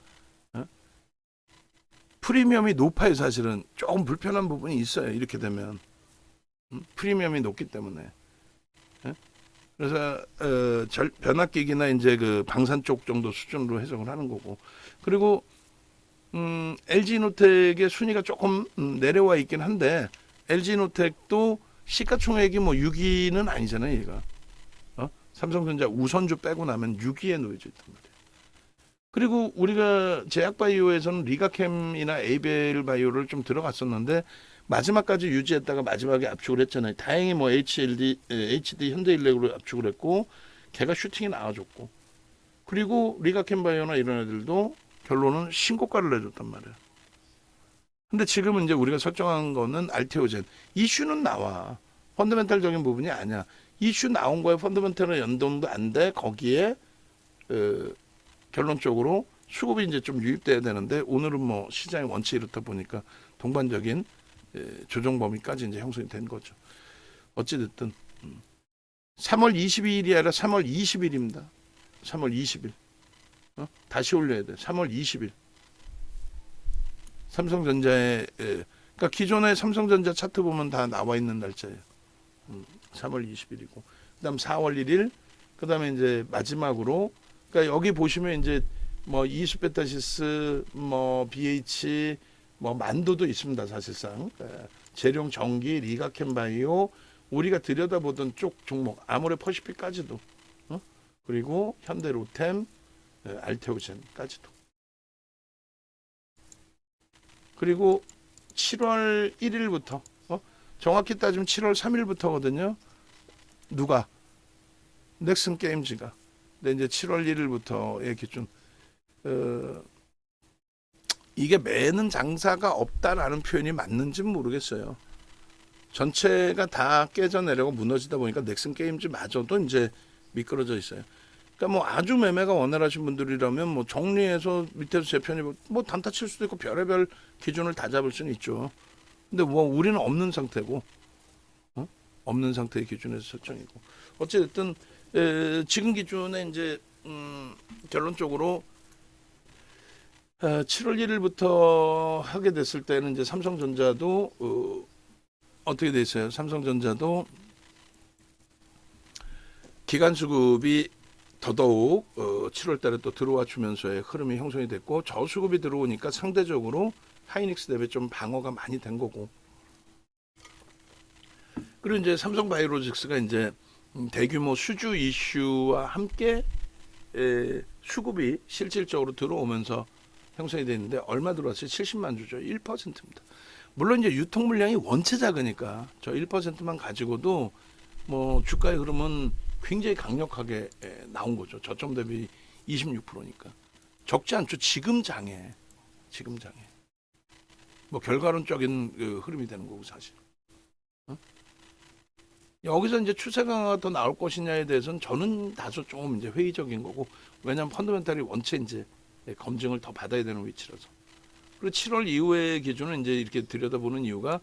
프리미엄이 높아요. 사실은 조금 불편한 부분이 있어요. 이렇게 되면 프리미엄이 높기 때문에. 그래서 변압기기나 이제 그 방산 쪽 정도 수준으로 해석을 하는 거고. 그리고 LG노텍의 순위가 조금 내려와 있긴 한데 LG노텍도 시가총액이 6위는 아니잖아요, 얘가. 삼성전자 우선주 빼고 나면 6위에 놓여져 있단 말이에요. 그리고 우리가 제약바이오에서는 리가캠이나 에이벨바이오를 좀 들어갔었는데 마지막까지 유지했다가 마지막에 압축을 했잖아요. 다행히 HD 현대일렉으로 압축을 했고 걔가 슈팅이 나와줬고 그리고 리가캠바이오나 이런 애들도 결론은 신고가를 내줬단 말이에요. 근데 지금은 이제 우리가 설정한 거는 알테오젠. 이슈는 나와. 펀더멘탈적인 부분이 아니야. 이슈 나온 거에 펀더멘탈은 연동도 안 돼. 거기에 결론적으로 수급이 이제 좀 유입돼야 되는데 오늘은 시장의 원칙이 이렇다 보니까 동반적인 조정 범위까지 이제 형성이 된 거죠. 어찌됐든 3월 22일이 아니라 3월 20일입니다. 3월 20일. 다시 올려야 돼. 3월 20일. 삼성전자의 그러니까 기존의 삼성전자 차트 보면 다 나와 있는 날짜예요. 3월 20일이고 그다음 4월 1일 그다음에 이제 마지막으로 그러니까 여기 보시면 이제 뭐 이수베타시스, 뭐 BH, 뭐 만도도 있습니다. 사실상 재룡 전기, 리가켄바이오, 우리가 들여다보던 쪽 종목 아모레 퍼시픽까지도 그리고 현대로템, 알테오젠까지도. 그리고 7월 1일부터 정확히 따지면 7월 3일부터거든요. 누가? 넥슨 게임즈가. 근데 이제 7월 1일부터의 기준. 이게 매는 장사가 없다라는 표현이 맞는지는 모르겠어요. 전체가 다 깨져내려고 무너지다 보니까 넥슨 게임즈마저도 이제 미끄러져 있어요. 그러니까 뭐 아주 매매가 원활하신 분들이라면 뭐 정리해서 밑에서 재편이 뭐 단타 칠 수도 있고 별의별 기준을 다 잡을 수는 있죠. 근데 뭐 우리는 없는 상태고, 없는 상태의 기준에서 설정이고. 어쨌든 지금 기준에 이제 결론적으로 7월 1일부터 하게 됐을 때는 이제 삼성전자도 어떻게 돼 있어요? 삼성전자도 기간 수급이 더더욱 7월 달에 또 들어와 주면서의 흐름이 형성이 됐고, 저수급이 들어오니까 상대적으로 하이닉스 대비 좀 방어가 많이 된 거고. 그리고 이제 삼성바이오로직스가 이제 대규모 수주 이슈와 함께 수급이 실질적으로 들어오면서 형성이 됐는데, 얼마 들어왔어요? 70만 주죠. 1%입니다. 물론 이제 유통 물량이 원체 작으니까 저 1%만 가지고도 뭐 주가의 흐름은 굉장히 강력하게 나온 거죠. 저점 대비 26%니까 적지 않죠. 지금 장에 뭐 결과론적인 흐름이 되는 거고 사실. 여기서 이제 추세 강화가 더 나올 것이냐에 대해서는 저는 다소 조금 이제 회의적인 거고, 왜냐하면 펀더멘탈이 원체 이제 검증을 더 받아야 되는 위치라서. 그리고 7월 이후의 기준은 이제 이렇게 들여다보는 이유가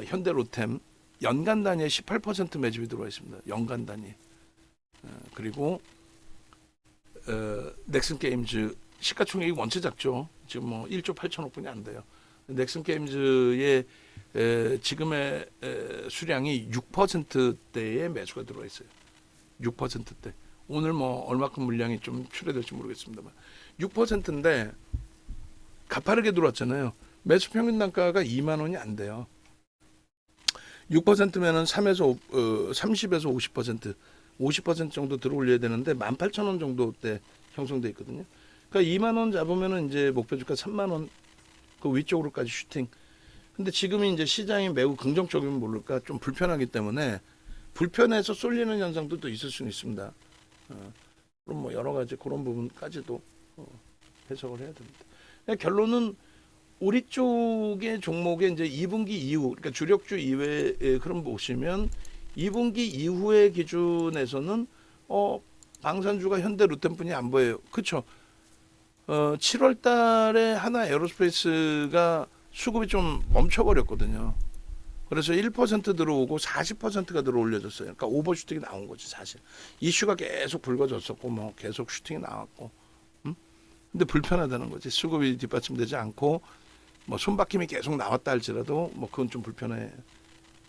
현대로템 연간 단위에 18% 매집이 들어와 있습니다. 연간 단위. 그리고 넥슨 게임즈 시가총액이 원체 작죠. 지금 뭐 1조 8천억 분이 안 돼요. 넥슨 게임즈의 지금의 수량이 6%대의 매수가 들어와 있어요. 6%대. 오늘 뭐 얼마큼 물량이 좀 출회될지 모르겠습니다만 6%인데 가파르게 들어왔잖아요. 매수 평균 단가가 2만 원이 안 돼요. 6%면은 30에서 50% 정도 들어올려야 되는데 18,000원 정도대 형성돼 있거든요. 그러니까 2만 원 잡으면은 이제 목표 주가 3만 원 그 위쪽으로까지 슈팅. 근데 지금이 이제 시장이 매우 긍정적이면 모를까 좀 불편하기 때문에 불편해서 쏠리는 현상도 또 있을 수는 있습니다. 그럼 뭐 여러 가지 그런 부분까지도 해석을 해야 됩니다. 결론은 우리 쪽의 종목에 이제 2분기 이후, 그러니까 주력주 이외의 흐름 보시면 2분기 이후의 기준에서는 방산주가 현대 루템뿐이 안 보여요. 그렇죠? 7월 달에 하나 에어로스페이스가 수급이 좀 멈춰버렸거든요. 그래서 1% 들어오고 40%가 들어올려졌어요. 그러니까 오버슈팅이 나온 거지 사실. 이슈가 계속 불거졌었고 뭐 계속 슈팅이 나왔고. 근데 불편하다는 거지. 수급이 뒷받침되지 않고 뭐 손바뀜이 계속 나왔다 할지라도 뭐 그건 좀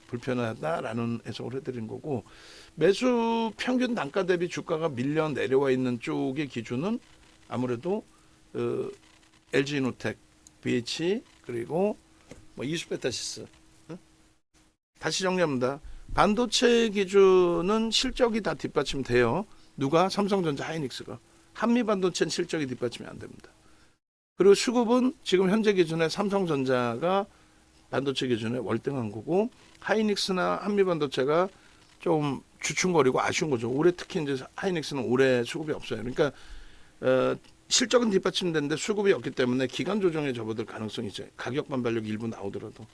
불편하다라는 해석을 해드린 거고, 매수 평균 단가 대비 주가가 밀려 내려와 있는 쪽의 기준은 아무래도 LG이노텍, BH 그리고 뭐 이수베타시스. 다시 정리합니다. 반도체 기준은 실적이 다 뒷받침돼요. 누가? 삼성전자, 하이닉스가. 한미반도체는 실적이 뒷받침이 안 됩니다. 그리고 수급은 지금 현재 기준에 삼성전자가 반도체 기준에 월등한 거고, 하이닉스나 한미반도체가 좀 주춤거리고 아쉬운 거죠. 올해 특히 이제 하이닉스는 올해 수급이 없어요. 그러니까 실적은 뒷받침되는데 수급이 없기 때문에 기간 조정에 접어들 가능성이 있어요. 가격 반발력이 일부 나오더라도.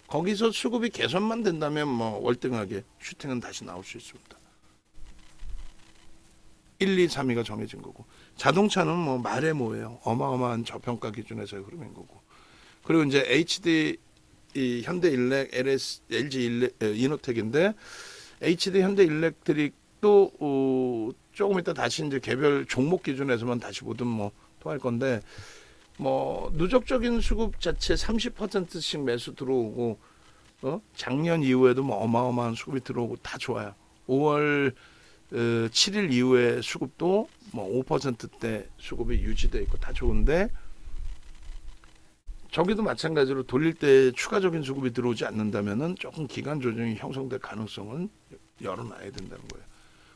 거기서 수급이 개선만 된다면 뭐 월등하게 슈팅은 다시 나올 수 있습니다. 1, 2, 3위가 정해진 거고, 자동차는 뭐 말해 뭐예요. 어마어마한 저평가 기준에서의 흐름인 거고. 그리고 이제 HD 현대일렉, LG 이노텍인데 HD 현대일렉트릭도 조금 이따 다시 이제 개별 종목 기준에서만 다시 보든 뭐 통할 건데, 뭐 누적적인 수급 자체 30%씩 매수 들어오고 작년 이후에도 뭐 어마어마한 수급이 들어오고 다 좋아요. 5월 7일 이후에 수급도 뭐 5%대 수급이 유지돼 있고 다 좋은데 저기도 마찬가지로 돌릴 때 추가적인 수급이 들어오지 않는다면은 조금 기간 조정이 형성될 가능성은 열어놔야 된다는 거예요.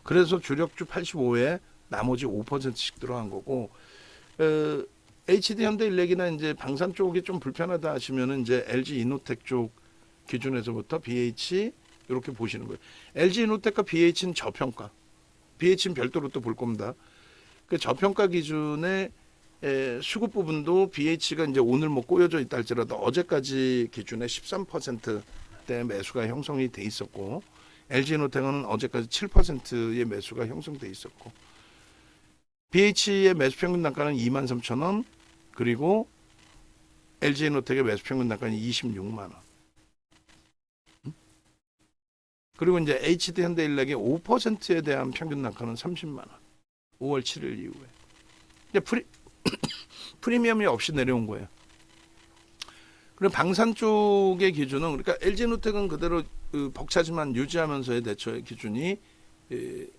그래서 주력주 85에 나머지 5%씩 들어간 거고, HD 현대일렉이나 이제 방산 쪽이 좀 불편하다 하시면은 이제 LG 이노텍 쪽 기준에서부터 BH 이렇게 보시는 거예요. LG 이노텍과 BH는 저평가, BH는 별도로 또 볼 겁니다. 그 저평가 기준의 수급 부분도 BH가 이제 오늘 뭐 꼬여져 있다 할지라도 어제까지 기준에 13%대 매수가 형성이 돼 있었고, LG노텍은 어제까지 7%의 매수가 형성돼 있었고, BH의 매수 평균 단가는 23,000원, 그리고 LG노텍의 매수 평균 단가는 26만 원. 그리고 이제 HD 현대일렉의 5%에 대한 평균 단가는 30만 원. 5월 7일 이후에. 이제 프리미엄이 없이 내려온 거예요. 그리고 방산 쪽의 기준은, 그러니까 LG노텍은 그대로 벅차지만 유지하면서의 대처의 기준이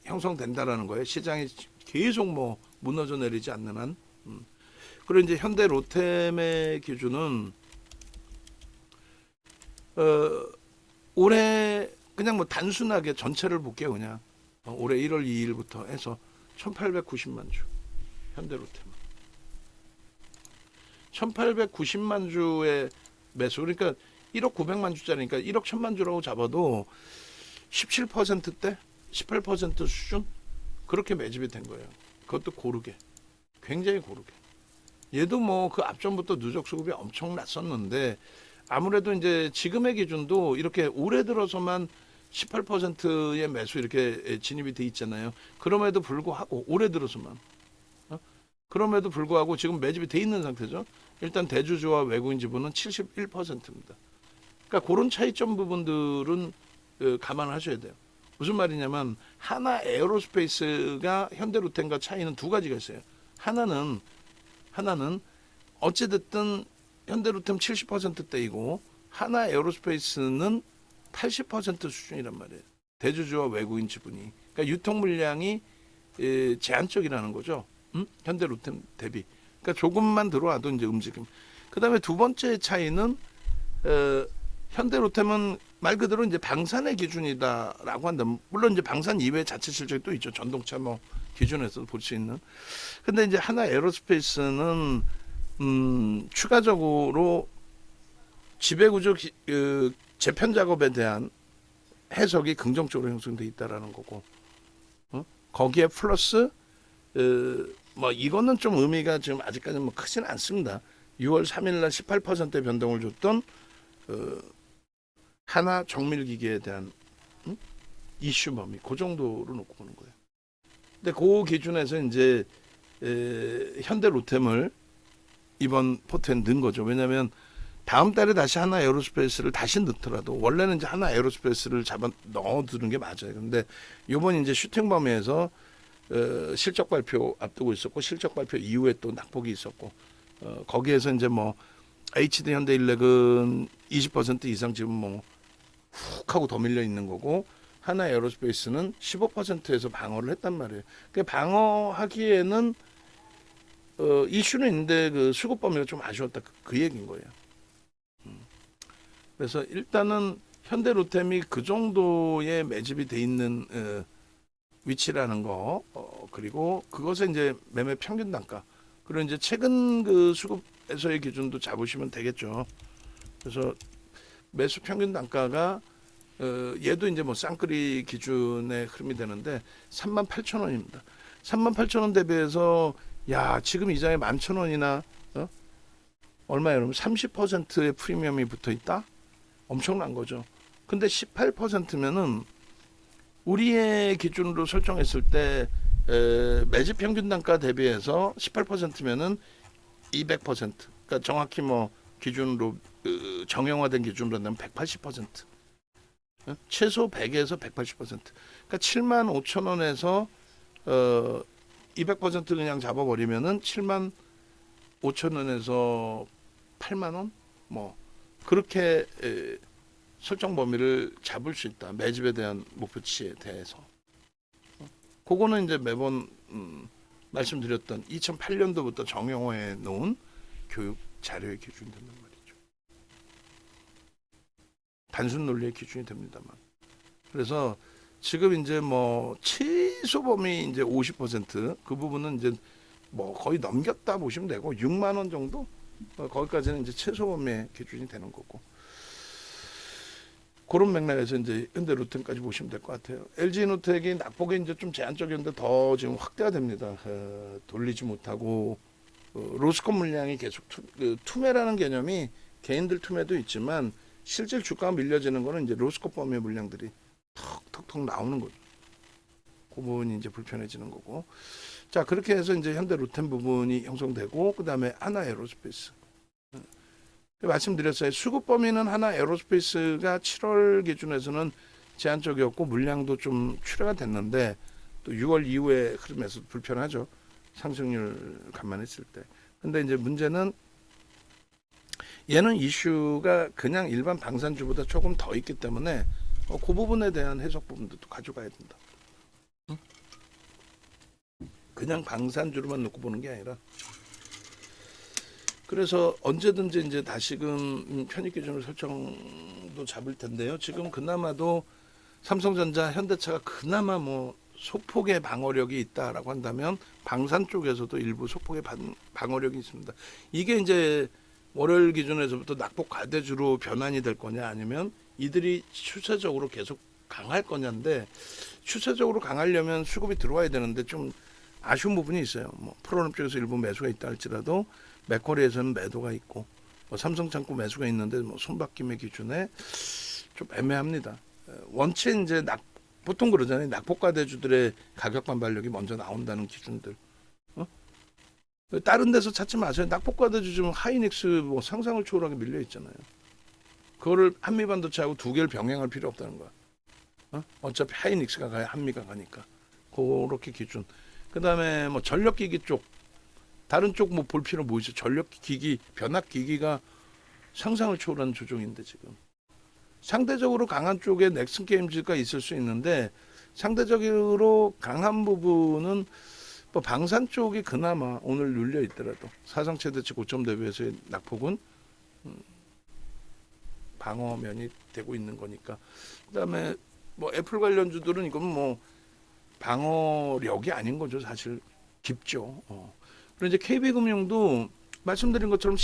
형성된다라는 거예요. 시장이 계속 뭐 무너져 내리지 않는 한. 그리고 이제 현대 로템의 기준은 올해 그냥 뭐 단순하게 전체를 볼게요. 그냥 올해 1월 2일부터 해서 1890만 주 현대 로템 1890만 주의 매수, 그러니까 1억 900만 주짜리니까 1억 1000만 주라고 잡아도 17%대 18% 수준 그렇게 매집이 된 거예요. 그것도 고르게, 굉장히 고르게. 얘도 뭐 그 앞전부터 누적 수급이 엄청 났었는데 아무래도 이제 지금의 기준도 이렇게 올해 들어서만 18%의 매수 이렇게 진입이 돼 있잖아요. 그럼에도 불구하고 올해 들어서만 그럼에도 불구하고 지금 매집이 돼 있는 상태죠. 일단 대주주와 외국인 지분은 71%입니다. 그러니까 그런 차이점 부분들은 감안하셔야 돼요. 무슨 말이냐면 하나 에어로스페이스가 현대로템과 차이는 두 가지가 있어요. 하나는 어찌됐든 현대로템 70%대이고 하나 에어로스페이스는 80% 수준이란 말이에요. 대주주와 외국인 지분이. 그러니까 유통 물량이 제한적이라는 거죠. 현대로템 대비. 그러니까 조금만 들어와도 이제 움직임. 그다음에 두 번째 차이는 현대로템은 말 그대로 이제 방산의 기준이다라고 한다. 물론 이제 방산 이외에 자체 실적이 또 있죠. 전동차 뭐 기준에서 볼 수 있는. 근데 이제 하나 에어로스페이스는 추가적으로 지배구조 재편 작업에 대한 해석이 긍정적으로 형성돼 있다라는 거고, 거기에 플러스 뭐 이거는 좀 의미가 지금 아직까지는 뭐 크지는 않습니다. 6월 3일날 18%의 변동을 줬던 하나 정밀기계에 대한 이슈 범위 그 정도로 놓고 보는 거예요. 근데 그 기준에서 이제 현대 로템을 이번 포트에 넣은 거죠. 왜냐하면 다음 달에 다시 하나 에어로스페이스를 다시 넣더라도 원래는 이제 하나 에어로스페이스를 잡아 넣어두는 게 맞아요. 근데 이번 이제 슈팅 범위에서 실적 발표 앞두고 있었고 실적 발표 이후에 또 낙폭이 있었고 거기에서 이제 뭐 HD 현대일렉은 20% 이상 지금 뭐 훅 하고 더 밀려 있는 거고 하나 에어로스페이스는 15%에서 방어를 했단 말이에요. 그 방어하기에는 이슈는 있는데 그 수급 범위가 좀 아쉬웠다 그 얘기인 거예요. 그래서 일단은 현대로템이 그 정도의 매집이 돼 있는 위치라는 거, 그리고 그것에 이제 매매 평균 단가, 그리고 이제 최근 그 수급에서의 기준도 잡으시면 되겠죠. 그래서 매수 평균 단가가 얘도 이제 뭐 쌍끌이 기준의 흐름이 되는데 38,000원입니다. 38,000원 대비해서 야 지금 이자에 11,000원이나 얼마예요? 여러분 30%의 프리미엄이 붙어 있다? 엄청난 거죠. 근데 18%면은 우리의 기준으로 설정했을 때 매집 평균 단가 대비해서 18%면은 200%. 그러니까 정확히 뭐 기준으로 정형화된 기준으로 한다면 180%. 최소 100에서 180%. 그러니까 75,000원에서 200% 그냥 잡아버리면은 75,000원에서 8만원 뭐 그렇게 설정 범위를 잡을 수 있다. 매집에 대한 목표치에 대해서. 그거는 이제 매번 말씀드렸던 2008년도부터 정형화해 놓은 교육 자료의 기준이 된단 말이죠. 단순 논리의 기준이 됩니다만. 그래서 지금 이제 뭐 최소 범위 이제 50%그 부분은 이제 뭐 거의 넘겼다 보시면 되고 6만 원 정도 거기까지는 이제 최소 범위의 기준이 되는 거고. 그런 맥락에서 이제 현대로템까지 보시면 될 것 같아요. LG노텍이 낙폭이 이제 좀 제한적이었는데 더 지금 확대가 됩니다. 돌리지 못하고 로스컷 물량이 계속 투매라는 개념이 개인들 투매도 있지만 실제 주가가 밀려지는 거는 이제 로스컷 범위의 물량들이 턱턱턱 나오는 거죠. 그 부분이 이제 불편해지는 거고. 자, 그렇게 해서 이제 현대로템 부분이 형성되고 그다음에 하나에어로스페이스. 말씀드렸어요. 수급 범위는 하나에어로스페이스가 7월 기준에서는 제한적이었고 물량도 좀 출하가 됐는데 또 6월 이후에 흐름에서 불편하죠. 상승률 감안했을 때. 근데 이제 문제는 얘는 이슈가 그냥 일반 방산주보다 조금 더 있기 때문에 그 부분에 대한 해석 부분도 또 가져가야 된다. 그냥 방산주로만 놓고 보는 게 아니라. 그래서 언제든지 이제 다시금 편입 기준을 설정도 잡을 텐데요. 지금 그나마도 삼성전자, 현대차가 그나마 뭐 소폭의 방어력이 있다라고 한다면 방산 쪽에서도 일부 소폭의 방어력이 있습니다. 이게 이제 월요일 기준에서부터 낙폭 과대주로 변환이 될 거냐 아니면 이들이 추세적으로 계속 강할 거냐인데 추세적으로 강하려면 수급이 들어와야 되는데 좀 아쉬운 부분이 있어요. 뭐 프로그램 쪽에서 일부 매수가 있다 할지라도 맥쿼리에서는 매도가 있고 뭐 삼성창고 매수가 있는데 뭐 손바뀜의 기준에 좀 애매합니다. 원체 이제 보통 그러잖아요. 낙폭과대주들의 가격 반발력이 먼저 나온다는 기준들. 다른 데서 찾지 마세요. 낙폭과대주 지금 하이닉스 뭐 상상을 초월하게 밀려 있잖아요. 그거를 한미반도체하고 두 개를 병행할 필요 없다는 거야. 어차피 하이닉스가 가야 한미가 가니까. 그렇게 기준. 그다음에 뭐 전력기기 쪽 다른 쪽 뭐 볼 필요 뭐 있어? 전력기기 변압기기가 상상을 초월한 조종인데 지금 상대적으로 강한 쪽에 넥슨 게임즈가 있을 수 있는데 상대적으로 강한 부분은 뭐 방산 쪽이 그나마 오늘 눌려 있더라도 사상 최대치 고점 대비해서의 낙폭은 방어면이 되고 있는 거니까. 그다음에 뭐 애플 관련주들은 이건 뭐 방어력이 아닌 거죠. 사실 깊죠. 그리고 이제 KB금융도 말씀드린 것처럼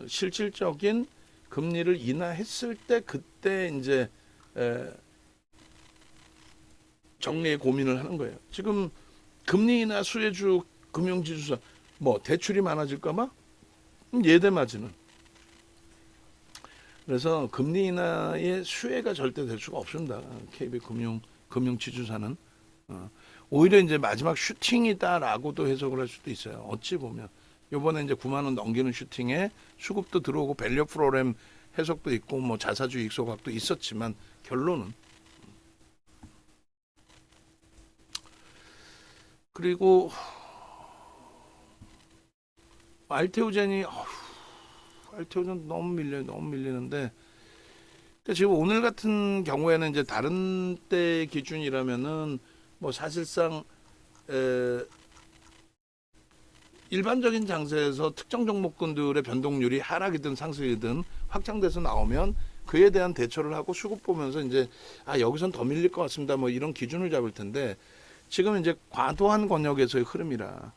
실질적인 금리를 인하했을 때 그때 이제 정리의 고민을 하는 거예요. 지금 금리 인하 수혜주 금융지주사 뭐 대출이 많아질까봐 예대 맞이는. 그래서 금리 인하의 수혜가 절대 될 수가 없습니다. KB 금융지주사는 오히려 이제 마지막 슈팅이다라고도 해석을 할 수도 있어요. 어찌 보면 이번에 이제 9만 원 넘기는 슈팅에 수급도 들어오고 밸류 프로그램 해석도 있고 뭐 자사주 이익 소각도 있었지만 결론은 그리고 알테오젠이 알테오젠 너무 밀리는데 그러니까 지금 오늘 같은 경우에는 이제 다른 때 기준이라면은 뭐 사실상 일반적인 장세에서 특정 종목군들의 변동률이 하락이든 상승이든 확장돼서 나오면 그에 대한 대처를 하고 수급 보면서 이제 여기선 더 밀릴 것 같습니다. 뭐 이런 기준을 잡을 텐데 지금 이제 과도한 권역에서의 흐름이라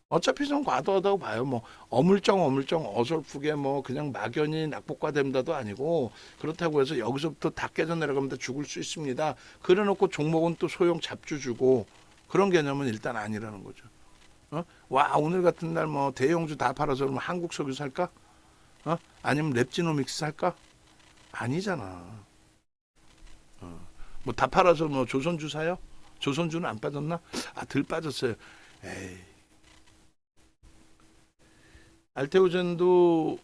어차피 좀 과도하다고 봐요. 뭐 어물쩡 어설프게 뭐 그냥 막연히 낙폭과됩니다도 아니고 그렇다고 해서 여기서부터 다 깨져 내려가면 죽을 수 있습니다. 그래놓고 종목은 또 소형 잡주 주고 그런 개념은 일단 아니라는 거죠. 와 오늘 같은 날 뭐 대형주 다 팔아서 그러면 한국석유 살까? 아니면 랩지노믹스 살까? 아니잖아. 뭐 다 팔아서 뭐 조선주 사요? 조선주는 안 빠졌나? 덜 빠졌어요. 에이. 알테오젠도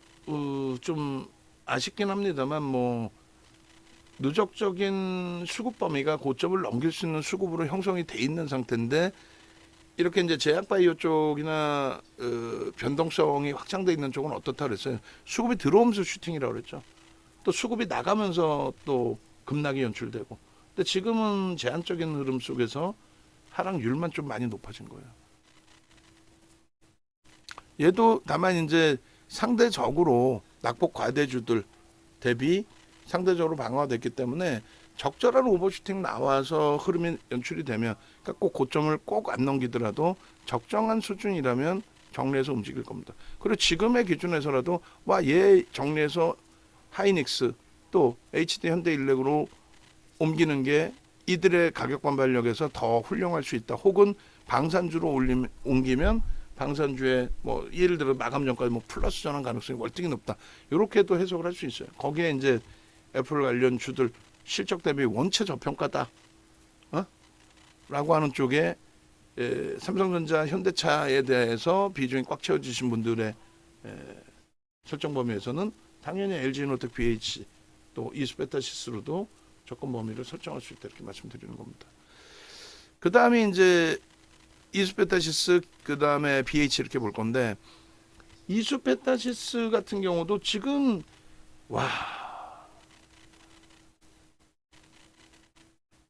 좀 아쉽긴 합니다만 뭐 누적적인 수급 범위가 고점을 넘길 수 있는 수급으로 형성이 돼 있는 상태인데 이렇게 이제 제약바이오 쪽이나 변동성이 확장돼 있는 쪽은 어떻다 그랬어요. 수급이 들어오면서 슈팅이라고 그랬죠. 또 수급이 나가면서 또 급락이 연출되고. 근데 지금은 제한적인 흐름 속에서 하락률만 좀 많이 높아진 거예요. 얘도 다만 이제 상대적으로 낙폭 과대주들 대비 상대적으로 방어됐기 때문에 적절한 오버슈팅 나와서 흐름이 연출이 되면, 그러니까 꼭 고점을 꼭 안 넘기더라도 적정한 수준이라면 정리해서 움직일 겁니다. 그리고 지금의 기준에서라도 얘 정리해서 하이닉스 또 HD 현대일렉으로 옮기는 게 이들의 가격 반발력에서 더 훌륭할 수 있다. 혹은 방산주로 옮기면 방산주에 뭐 예를 들어 마감 전까지 뭐 플러스 전환 가능성이 월등히 높다. 이렇게도 해석을 할 수 있어요. 거기에 이제 애플 관련 주들 실적 대비 원체 저평가다. 라고 하는 쪽에 삼성전자, 현대차에 대해서 비중이 꽉 채워지신 분들의 설정 범위에서는 당연히 LG노텍 BH 또 이수베타시스로도 접근 범위를 설정할 수 있다, 이렇게 말씀드리는 겁니다. 그 다음에 이제 이수베타시스, 그 다음에 BH 이렇게 볼 건데, 이수베타시스 같은 경우도 지금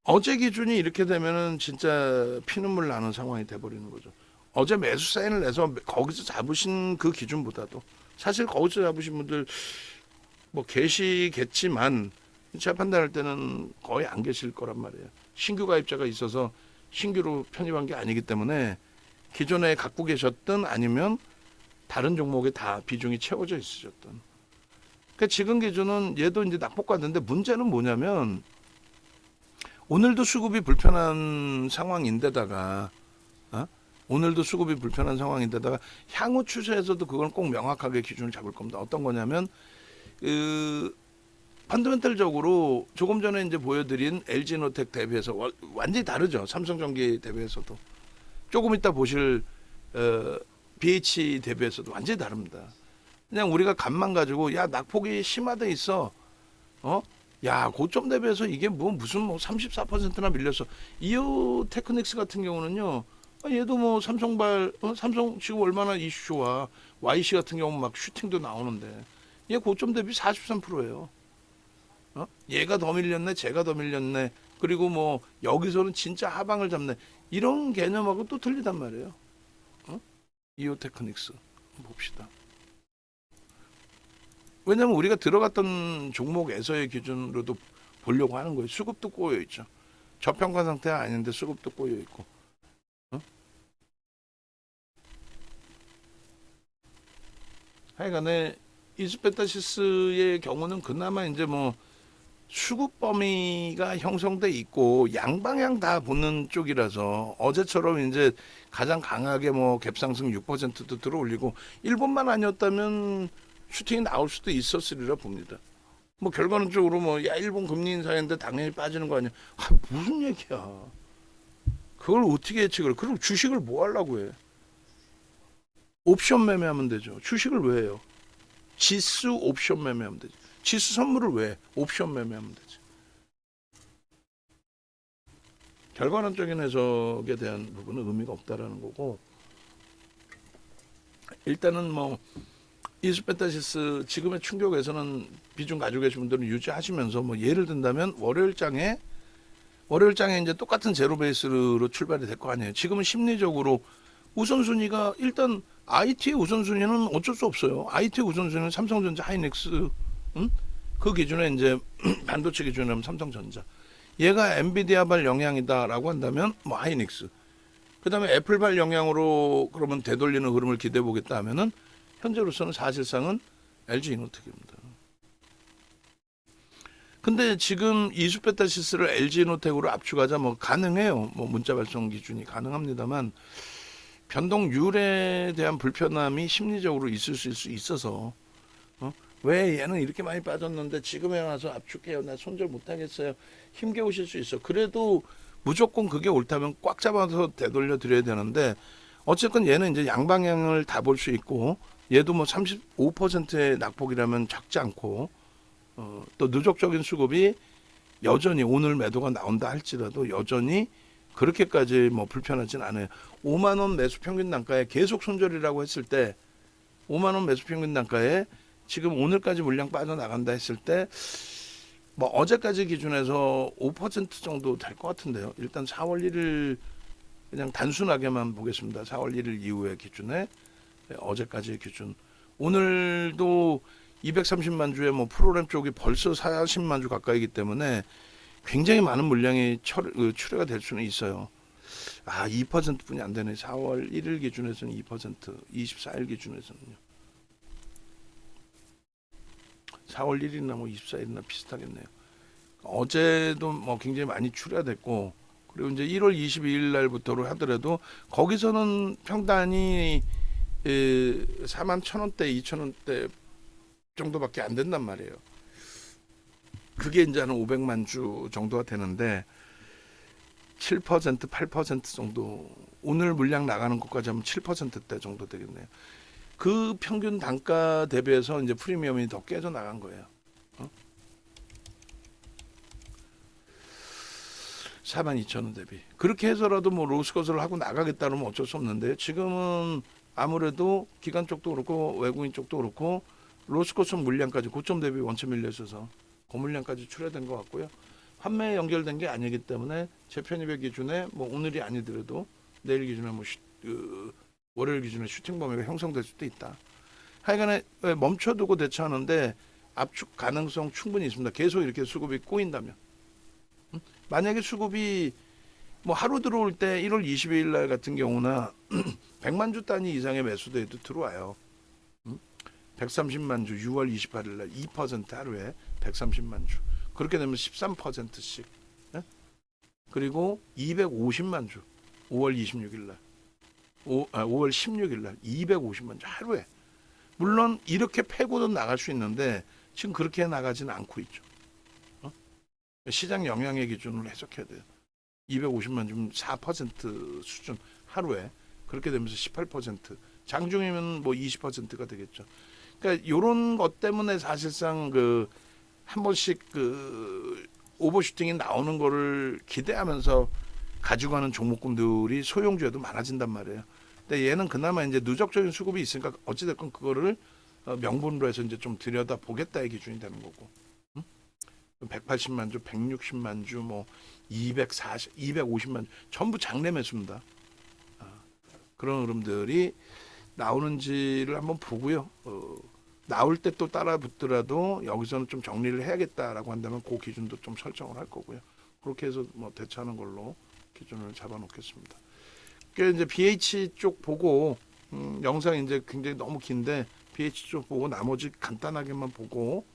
어제 기준이 이렇게 되면은 진짜 피눈물 나는 상황이 돼버리는 거죠. 어제 매수 사인을 내서 거기서 잡으신 그 기준보다도 사실 거기서 잡으신 분들 뭐 계시겠지만 제가 판단할 때는 거의 안 계실 거란 말이에요. 신규 가입자가 있어서 신규로 편입한 게 아니기 때문에 기존에 갖고 계셨든 아니면 다른 종목에 다 비중이 채워져 있으셨던. 그러니까 지금 기준은 얘도 이제 낙폭 갔는데, 문제는 뭐냐면 오늘도 수급이 불편한 상황인데다가 오늘도 수급이 불편한 상황인데다가 향후 추세에서도 그걸 꼭 명확하게 기준을 잡을 겁니다. 어떤 거냐면 펀더멘털적으로 조금 전에 이제 보여드린 LG노텍 대비해서 완전히 다르죠. 삼성전기 대비해서도. 조금 이따 보실 BH 대비해서도 완전히 다릅니다. 그냥 우리가 감만 가지고 야 낙폭이 심화돼 있어. 야 고점 대비해서 이게 무슨 34%나 밀렸어. 이오 테크닉스 같은 경우는요. 얘도 뭐 삼성발 삼성 지금 얼마나 이슈 좋아. YC 같은 경우 막 슈팅도 나오는데 얘 고점 대비 43%예요. 얘가 더 밀렸네, 제가 더 밀렸네. 그리고 뭐 여기서는 진짜 하방을 잡네. 이런 개념하고 또 틀리단 말이에요. 이오 테크닉스 봅시다. 왜냐면 우리가 들어갔던 종목에서의 기준으로도 보려고 하는 거예요. 수급도 꼬여 있죠. 저평가 상태가 아닌데 수급도 꼬여 있고. 하여간에 이수베타시스의 경우는 그나마 이제 뭐 수급 범위가 형성돼 있고 양방향 다 보는 쪽이라서 어제처럼 이제 가장 강하게 뭐 갭상승 6%도 들어올리고 일본만 아니었다면 슈팅이 나올 수도 있었으리라 봅니다. 뭐 결과론적으로 뭐 야 일본 금리 인사인데 당연히 빠지는 거 아니야. 무슨 얘기야. 그걸 어떻게 예측을. 그럼 주식을 뭐 하려고 해. 옵션 매매하면 되죠. 주식을 왜 해요? 지수 옵션 매매하면 되지. 지수 선물을 왜 해? 옵션 매매하면 되지. 결과론적인 해석에 대한 부분은 의미가 없다라는 거고, 일단은 뭐 이수베타시스 지금의 충격에서는 비중 가지고 계신 분들은 유지하시면서 뭐 예를 든다면 월요일장에 이제 똑같은 제로 베이스로 출발이 될 거 아니에요. 지금은 심리적으로 우선순위가 일단 IT의 우선순위는 어쩔 수 없어요. IT의 우선순위는 삼성전자, 하이닉스, 그 기준에 이제 반도체 기준이라면 삼성전자. 얘가 엔비디아발 영향이다라고 한다면 뭐 하이닉스. 그다음에 애플발 영향으로 그러면 되돌리는 흐름을 기대해 보겠다 하면은 현재로서는 사실상은 LG이노텍입니다. 근데 지금 이수베타시스를 LG이노텍으로 압축하자 뭐 가능해요. 뭐 문자 발송 기준이 가능합니다만 변동률에 대한 불편함이 심리적으로 있을 수 있어서 왜 얘는 이렇게 많이 빠졌는데 지금에 와서 압축해요. 나 손절 못하겠어요. 힘겨우실 수 있어. 그래도 무조건 그게 옳다면 꽉 잡아서 되돌려 드려야 되는데 어쨌든 얘는 이제 양방향을 다 볼 수 있고 얘도 뭐 35%의 낙폭이라면 작지 않고 또 누적적인 수급이 여전히 오늘 매도가 나온다 할지라도 여전히 그렇게까지 뭐 불편하진 않아요. 5만 원 매수 평균 단가에 계속 손절이라고 했을 때 5만 원 매수 평균 단가에 지금 오늘까지 물량 빠져나간다 했을 때 뭐 어제까지 기준에서 5% 정도 될 것 같은데요. 일단 4월 1일 그냥 단순하게만 보겠습니다. 4월 1일 이후의 기준에 어제까지의 기준. 오늘도 230만 주에 뭐 프로그램 쪽이 벌써 40만 주 가까이기 때문에 굉장히 많은 물량이 출회가 될 수는 있어요. 2%뿐이 안 되네. 4월 1일 기준에서는 2%, 24일 기준에서는요. 4월 1일이나 뭐 24일이나 비슷하겠네요. 어제도 뭐 굉장히 많이 출회가 됐고, 그리고 이제 1월 22일 날부터로 하더라도 거기서는 평단이 4만 1,000원대, 2,000원대 정도밖에 안 된단 말이에요. 그게 이제 한 500만 주 정도가 되는데 7%, 8% 정도, 오늘 물량 나가는 것까지 하면 7%대 정도 되겠네요. 그 평균 단가 대비해서 이제 프리미엄이 더 깨져 나간 거예요. 42,000원 대비. 그렇게 해서라도 뭐 로스컷을 하고 나가겠다는 건 어쩔 수 없는데, 지금은 아무래도 기관 쪽도 그렇고 외국인 쪽도 그렇고 로스컷은 물량까지 고점 대비 원체 밀려 있어서 고물량까지 출하된 것 같고요. 판매에 연결된 게 아니기 때문에 재편입의 기준에 뭐 오늘이 아니더라도 내일 기준에 뭐 월요일 기준에 슈팅 범위가 형성될 수도 있다. 하여간에 멈춰두고 대처하는데 압축 가능성 충분히 있습니다. 계속 이렇게 수급이 꼬인다면. 만약에 수급이 뭐 하루 들어올 때 1월 22일 날 같은 경우나 100만 주 단위 이상의 매수대도 들어와요. 130만 주 6월 28일 날 2% 하루에 130만 주. 그렇게 되면 13%씩. 그리고 250만 주 5월 26일 날 5월 16일 날 250만 주 하루에. 물론 이렇게 패고도 나갈 수 있는데 지금 그렇게 나가지는 않고 있죠. 시장 영향의 기준으로 해석해야 돼요. 250만 주면 4% 수준 하루에. 그렇게 되면서 18%. 장중이면 뭐 20%가 되겠죠. 그러니까 이런 것 때문에 사실상 한 번씩 오버슈팅이 나오는 거를 기대하면서 가지고 가는 종목군들이 소형주에도 많아진단 말이에요. 근데 얘는 그나마 이제 누적적인 수급이 있으니까 어찌됐건 그거를 명분으로 해서 이제 좀 들여다 보겠다의 기준이 되는 거고. 180만 주, 160만 주, 뭐 250만 주 전부 장내 매수입니다. 그런 흐름들이 나오는지를 한번 보고요. 나올 때 또 따라 붙더라도 여기서는 좀 정리를 해야겠다라고 한다면 그 기준도 좀 설정을 할 거고요. 그렇게 해서 뭐 대처하는 걸로 기준을 잡아놓겠습니다. 그 이제 BH 쪽 보고 영상 이제 굉장히 너무 긴데 BH 쪽 보고 나머지 간단하게만 보고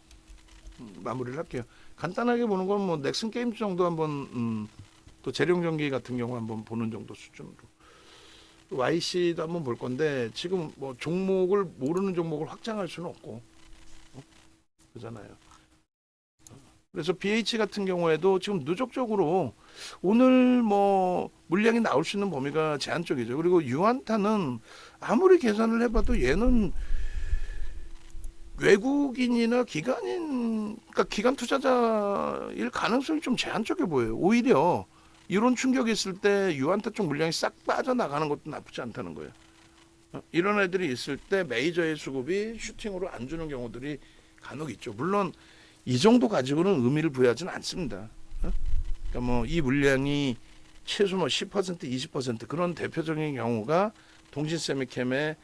마무리를 할게요. 간단하게 보는 건 뭐 넥슨 게임즈 정도 한번 또 재룡 전기 같은 경우 한번 보는 정도 수준으로. YC도 한번 볼 건데 지금 뭐 종목을 모르는 종목을 확장할 수는 없고 그잖아요. 그래서 BH 같은 경우에도 지금 누적적으로 오늘 뭐 물량이 나올 수 있는 범위가 제한적이죠. 그리고 유한타는 아무리 계산을 해봐도 얘는 외국인이나 그러니까 기관 투자자일 가능성이 좀 제한적이 보여요. 오히려 이런 충격이 있을 때 유한타 쪽 물량이 싹 빠져나가는 것도 나쁘지 않다는 거예요. 이런 애들이 있을 때 메이저의 수급이 슈팅으로 안 주는 경우들이 간혹 있죠. 물론 이 정도 가지고는 의미를 부여하지는 않습니다. 그러니까 뭐 이 물량이 최소 뭐 10%, 20% 그런 대표적인 경우가 동신세미캠이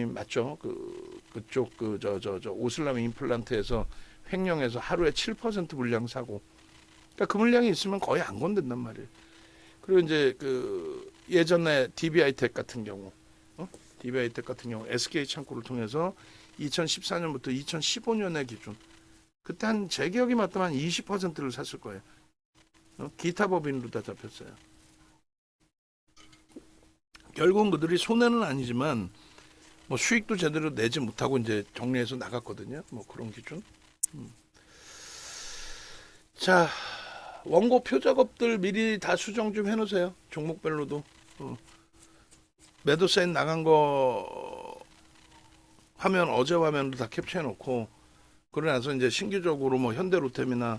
맞죠? 그쪽 오슬람 임플란트에서 횡령해서 하루에 7% 물량 사고. 그러니까 그 물량이 있으면 거의 안 건든단 말이에요. 그리고 이제 예전에 DBI텍 같은 경우, DBI텍 같은 경우 SK 창고를 통해서 2014년부터 2015년의 기준, 그때 제 기억이 맞다면 한 20%를 샀을 거예요. 기타 법인으로 다 잡혔어요. 결국은 그들이 손해는 아니지만 뭐 수익도 제대로 내지 못하고 이제 정리해서 나갔거든요. 뭐 그런 기준. 자, 원고 표 작업들 미리 다 수정 좀 해놓으세요. 종목별로도. 매도 사인 나간 거 화면 어제 화면도 다 캡처해놓고 그러고 나서 이제 신규적으로 뭐 현대로템이나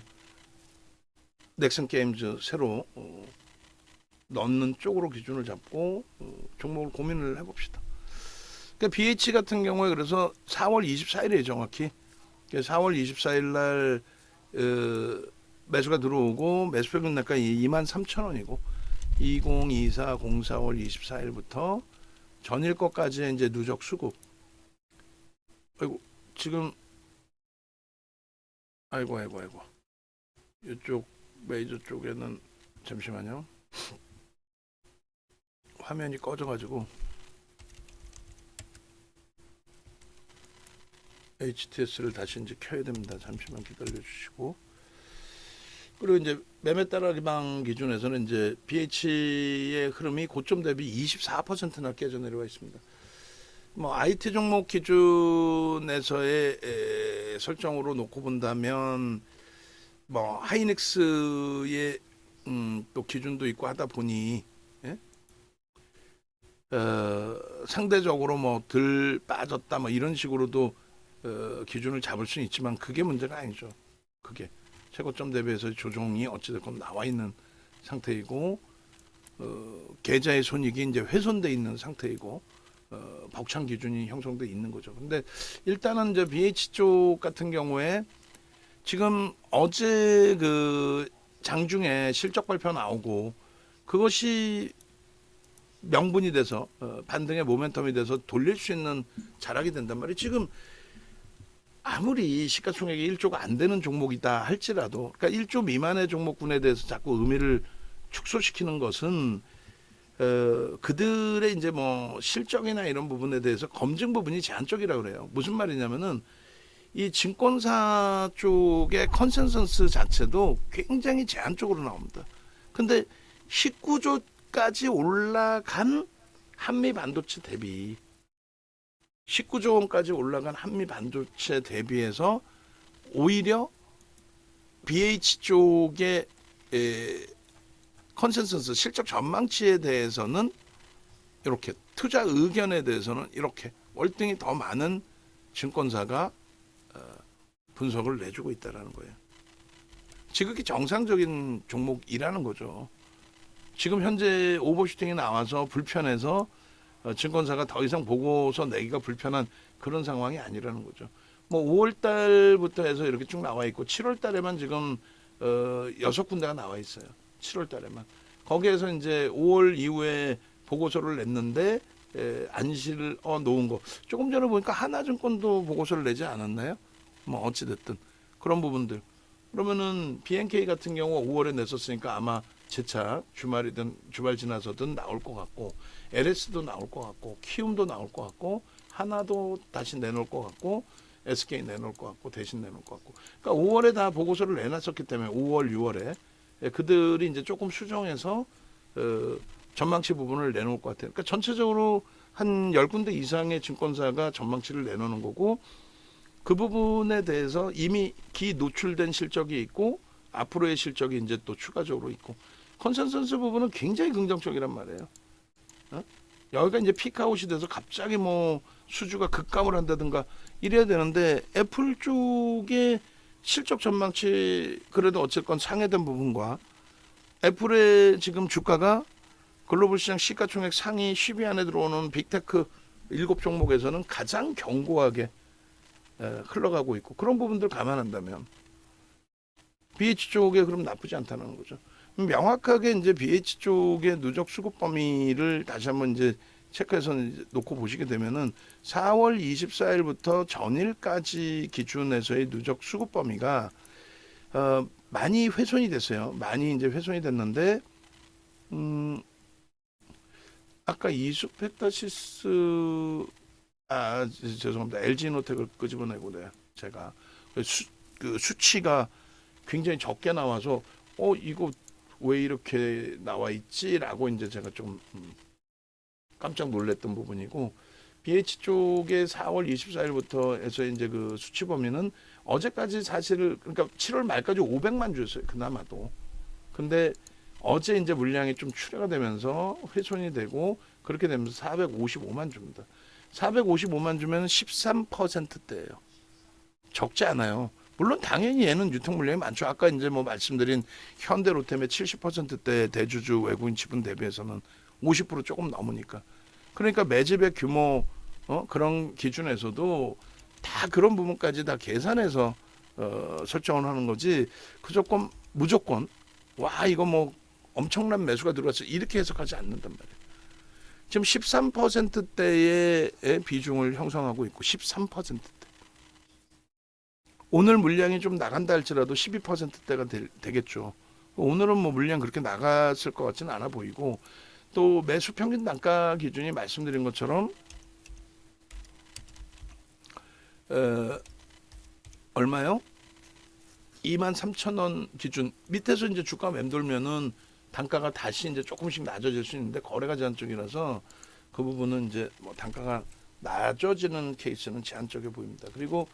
넥슨 게임즈 새로 넣는 쪽으로 기준을 잡고 종목을 고민을 해봅시다. 그러니까 BH 같은 경우에 그래서 4월 24일이에요 정확히. 4월 24일 날 매수가 들어오고 매수 평균 단가 23,000원이고 2024 04월 24일부터 전일 것까지 이제 누적 수급. 아이고 지금 아이고 이쪽 메이저 쪽에는 잠시만요. 화면이 꺼져가지고 HTS를 다시 이제 켜야 됩니다. 잠시만 기다려 주시고. 그리고 이제 매매 따라기방 기준에서는 이제 BH의 흐름이 고점 대비 24%나 깨져 내려와 있습니다. 뭐 IT 종목 기준에서의 설정으로 놓고 본다면 뭐 하이닉스의 또 기준도 있고 하다 보니 예? 상대적으로 뭐 덜 빠졌다 뭐 이런 식으로도 기준을 잡을 수는 있지만 그게 문제가 아니죠. 그게 최고점 대비해서 조정이 어찌됐건 나와 있는 상태이고 계좌의 손익이 이제 훼손돼 있는 상태이고 복창 기준이 형성돼 있는 거죠. 근데 일단은 이제 BH 쪽 같은 경우에 지금 어제 그 장중에 실적 발표 나오고 그것이 명분이 돼서 반등의 모멘텀이 돼서 돌릴 수 있는 자락이 된단 말이에요. 지금 아무리 시가총액이 1조가 안 되는 종목이다 할지라도 그러니까 1조 미만의 종목군에 대해서 자꾸 의미를 축소시키는 것은 그들의 이제 뭐 실적이나 이런 부분에 대해서 검증 부분이 제한적이라고 그래요. 무슨 말이냐면은 이 증권사 쪽의 컨센서스 자체도 굉장히 제한적으로 나옵니다. 근데 19조까지 올라간 한미 반도체 대비 19조 원까지 올라간 한미 반도체 대비해서 오히려 BH 쪽의 컨센서스 실적 전망치에 대해서는 이렇게 투자 의견에 대해서는 이렇게 월등히 더 많은 증권사가 분석을 내주고 있다라는 거예요. 지극히 정상적인 종목이라는 거죠. 지금 현재 오버슈팅이 나와서 불편해서 증권사가 더 이상 보고서 내기가 불편한 그런 상황이 아니라는 거죠. 뭐 5월 달부터 해서 이렇게 쭉 나와 있고 7월 달에만 지금 6군데가 나와 있어요. 7월 달에만. 거기에서 이제 5월 이후에 보고서를 냈는데 안시를 놓은 거. 조금 전에 보니까 하나증권도 보고서를 내지 않았나요? 뭐 어찌 됐든 그런 부분들. 그러면은 BNK 같은 경우 5월에 냈었으니까 아마 재차 주말이든 주말 지나서든 나올 것 같고 LS도 나올 것 같고 키움도 나올 것 같고 하나도 다시 내놓을 것 같고 SK 내놓을 것 같고 대신 내놓을 것 같고 그러니까 5월에 다 보고서를 내놨었기 때문에 5월 6월에 그들이 이제 조금 수정해서 전망치 부분을 내놓을 것 같아요. 그러니까 전체적으로 한 10군데 이상의 증권사가 전망치를 내놓는 거고 그 부분에 대해서 이미 기 노출된 실적이 있고 앞으로의 실적이 이제 또 추가적으로 있고 컨센서스 부분은 굉장히 긍정적이란 말이에요. 여기가 이제 피크아웃이 돼서 갑자기 뭐 수주가 급감을 한다든가 이래야 되는데 애플 쪽의 실적 전망치 그래도 어쨌건 상회된 부분과 애플의 지금 주가가 글로벌 시장 시가총액 상위 10위 안에 들어오는 빅테크 7종목에서는 가장 견고하게 흘러가고 있고 그런 부분들 감안한다면 BH 쪽에 그럼 나쁘지 않다는 거죠. 명확하게 이제 BH 쪽의 누적 수급 범위를 다시 한번 이제 체크해서 이제 놓고 보시게 되면은 4월 24일부터 전일까지 기준에서의 누적 수급 범위가 많이 훼손이 됐어요. 많이 이제 훼손이 됐는데 아까 이수페타시스 죄송합니다. LG노텍을 끄집어내고 제가 그 수치가 굉장히 적게 나와서 이거 왜 이렇게 나와 있지라고 이제 제가 좀 깜짝 놀랐던 부분이고 BH 쪽에 4월 24일부터 해서 이제 그 수치 범위는 어제까지 사실 그러니까 7월 말까지 500만 주였어요. 그나마도. 근데 어제 이제 물량이 좀 출회가 되면서 훼손이 되고 그렇게 되면서 455만 주입니다. 455만 주면 13%대예요. 적지 않아요. 물론 당연히 얘는 유통 물량이 많죠. 아까 이제 뭐 말씀드린 현대로템의 70%대 대주주 외국인 지분 대비해서는 50% 조금 넘으니까. 그러니까 매집의 규모 그런 기준에서도 다 그런 부분까지 다 계산해서 설정을 하는 거지. 그 조건 무조건 와 이거 뭐 엄청난 매수가 들어왔어 이렇게 해석하지 않는단 말이에요. 지금 13%대의 비중을 형성하고 있고 13%대. 오늘 물량이 좀 나간다 할지라도 12%대가 되겠죠. 오늘은 뭐 물량 그렇게 나갔을 것 같지는 않아 보이고 또 매수 평균 단가 기준이 말씀드린 것처럼 얼마요? 23,000원 기준 밑에서 이제 주가 맴돌면은 단가가 다시 이제 조금씩 낮아질 수 있는데 거래가 제한적이라서 그 부분은 이제 뭐 단가가 낮아지는 케이스는 제한적이 보입니다. 그리고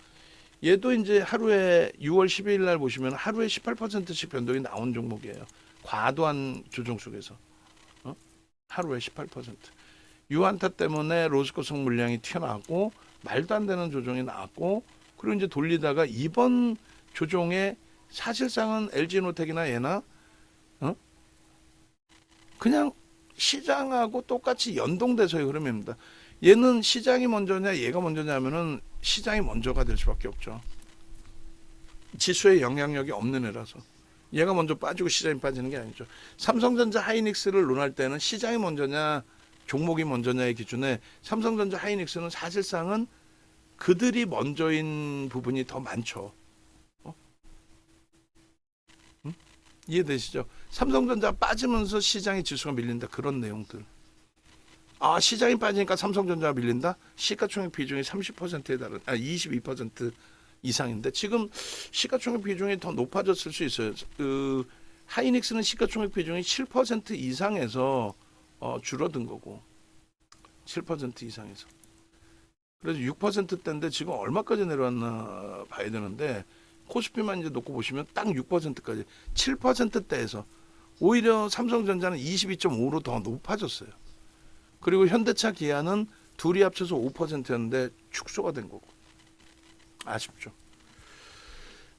얘도 이제 하루에 6월 12일 날 보시면 하루에 18%씩 변동이 나온 종목이에요. 과도한 조정 속에서 하루에 18%. 유한타 때문에 로스코성 물량이 튀어나왔고 말도 안 되는 조정이 나왔고 그리고 이제 돌리다가 이번 조정에 사실상은 LG노텍이나 얘나 그냥 시장하고 똑같이 연동돼서의 흐름입니다. 얘는 시장이 먼저냐 얘가 먼저냐 하면은 시장이 먼저가 될 수밖에 없죠. 지수에 영향력이 없는 애라서 얘가 먼저 빠지고 시장이 빠지는 게 아니죠. 삼성전자 하이닉스를 논할 때는 시장이 먼저냐 종목이 먼저냐의 기준에 삼성전자 하이닉스는 사실상은 그들이 먼저인 부분이 더 많죠. 이해되시죠? 삼성전자 빠지면서 시장의 지수가 밀린다. 그런 내용들. 아, 시장이 빠지니까 삼성전자가 밀린다? 시가총액 비중이 30%에 달한, 22% 이상인데 지금 시가총액 비중이 더 높아졌을 수 있어요. 그 하이닉스는 시가총액 비중이 7% 이상에서 줄어든 거고 7% 이상에서. 그래서 6%대인데 지금 얼마까지 내려왔나 봐야 되는데 코스피만 이제 놓고 보시면 딱 6%까지 7%대에서 오히려 삼성전자는 22.5로 더 높아졌어요. 그리고 현대차 기아는 둘이 합쳐서 5%였는데 축소가 된 거고 아쉽죠.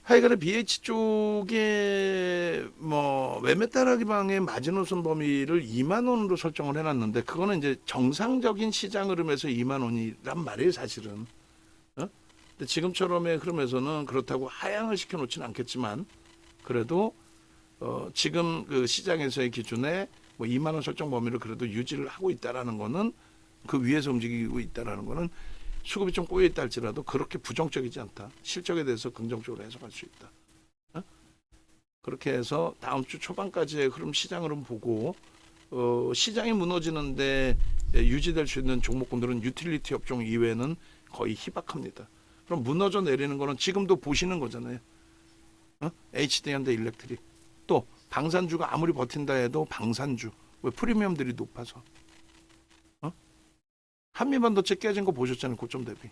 하여간에 BH 쪽에 뭐 외매 따라기 방의 마지노선 범위를 2만 원으로 설정을 해놨는데 그거는 이제 정상적인 시장 흐름에서 2만 원이란 말이에요 사실은. 근데 지금처럼의 흐름에서는 그렇다고 하향을 시켜놓지는 않겠지만 그래도 지금 그 시장에서의 기준에 뭐 2만 원 설정 범위를 그래도 유지를 하고 있다라는 거는 그 위에서 움직이고 있다라는 거는 수급이 좀 꼬여 있다 할지라도 그렇게 부정적이지 않다. 실적에 대해서 긍정적으로 해석할 수 있다. 그렇게 해서 다음 주 초반까지의 흐름 시장 흐름 보고 시장이 무너지는데 유지될 수 있는 종목군들은 유틸리티 업종 이외에는 거의 희박합니다. 그럼 무너져 내리는 거는 지금도 보시는 거잖아요. HD 현대 일렉트릭 또 방산주가 아무리 버틴다 해도 방산주 왜 프리미엄들이 높아서 한미반도체 깨진 거 보셨잖아요. 고점 대비.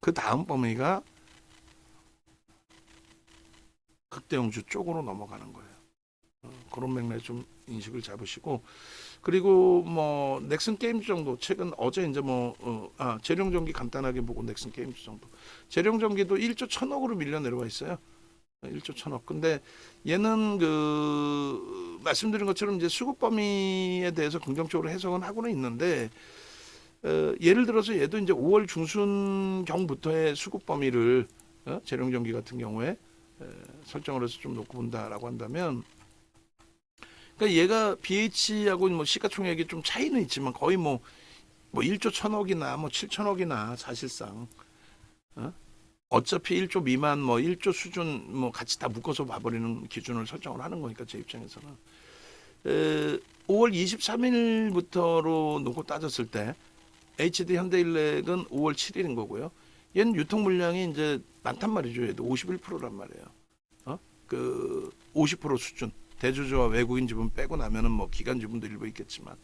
그 다음 범위가 극대형주 쪽으로 넘어가는 거예요. 그런 맥락에 좀 인식을 잡으시고 그리고 뭐 넥슨 게임즈 정도 최근 어제 이제 재룡전기 간단하게 보고 넥슨 게임즈 정도 재룡전기도 1조 1,000억으로 밀려 내려와 있어요. 1조 1,000억. 근데 얘는 그 말씀드린 것처럼 이제 수급 범위에 대해서 긍정적으로 해석은 하고는 있는데 예를 들어서 얘도 이제 5월 중순경부터의 수급 범위를 재룡전기 같은 경우에 설정을 해서 좀 놓고 본다라고 한다면 그러니까 얘가 BH하고 뭐 시가총액이 좀 차이는 있지만 거의 뭐 1조 1,000억이나 뭐 7천억이나 사실상 어차피 1조 미만 뭐 1조 수준 뭐 같이 다 묶어서 봐버리는 기준을 설정을 하는 거니까 제 입장에서는 5월 23일부터로 놓고 따졌을 때 HD 현대일렉은 5월 7일인 거고요. 얘는 유통 물량이 이제 많단 말이죠. 얘도 51%란 말이에요. 그 50% 수준. 대주주와 외국인 지분 빼고 나면은 뭐 기관 지분도 일부 있겠지만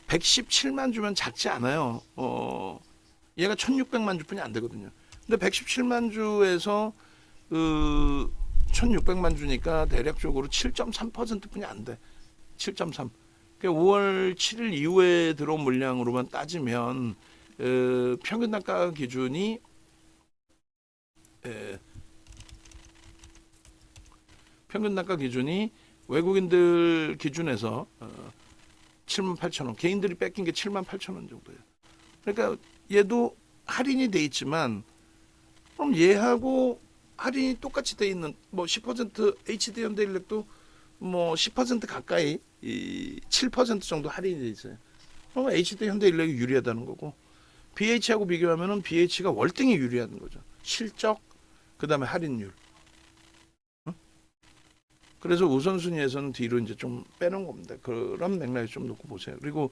117만 주면 작지 않아요. 얘가 1,600만 주뿐이 안 되거든요. 근데 117만 주에서 1,600만 주니까 대략적으로 7.3%뿐이 안 돼. 7.3. 그러니까 5월 7일 이후에 들어온 물량으로만 따지면 평균 단가 기준이 외국인들 기준에서 78,000원. 개인들이 뺏긴 게 78,000원 정도예요. 그러니까 얘도 할인이 돼 있지만 그럼 얘하고 할인이 똑같이 돼 있는 뭐 10% HD 현대일렉도 뭐 10% 가까이 이 7% 정도 할인이 돼 있어요. 그럼 HD 현대일렉이 유리하다는 거고 BH하고 비교하면은 BH가 월등히 유리한 거죠. 실적 그다음에 할인율. 그래서 우선순위에서는 뒤로 이제 좀 빼는 겁니다. 그런 맥락에 좀 놓고 보세요. 그리고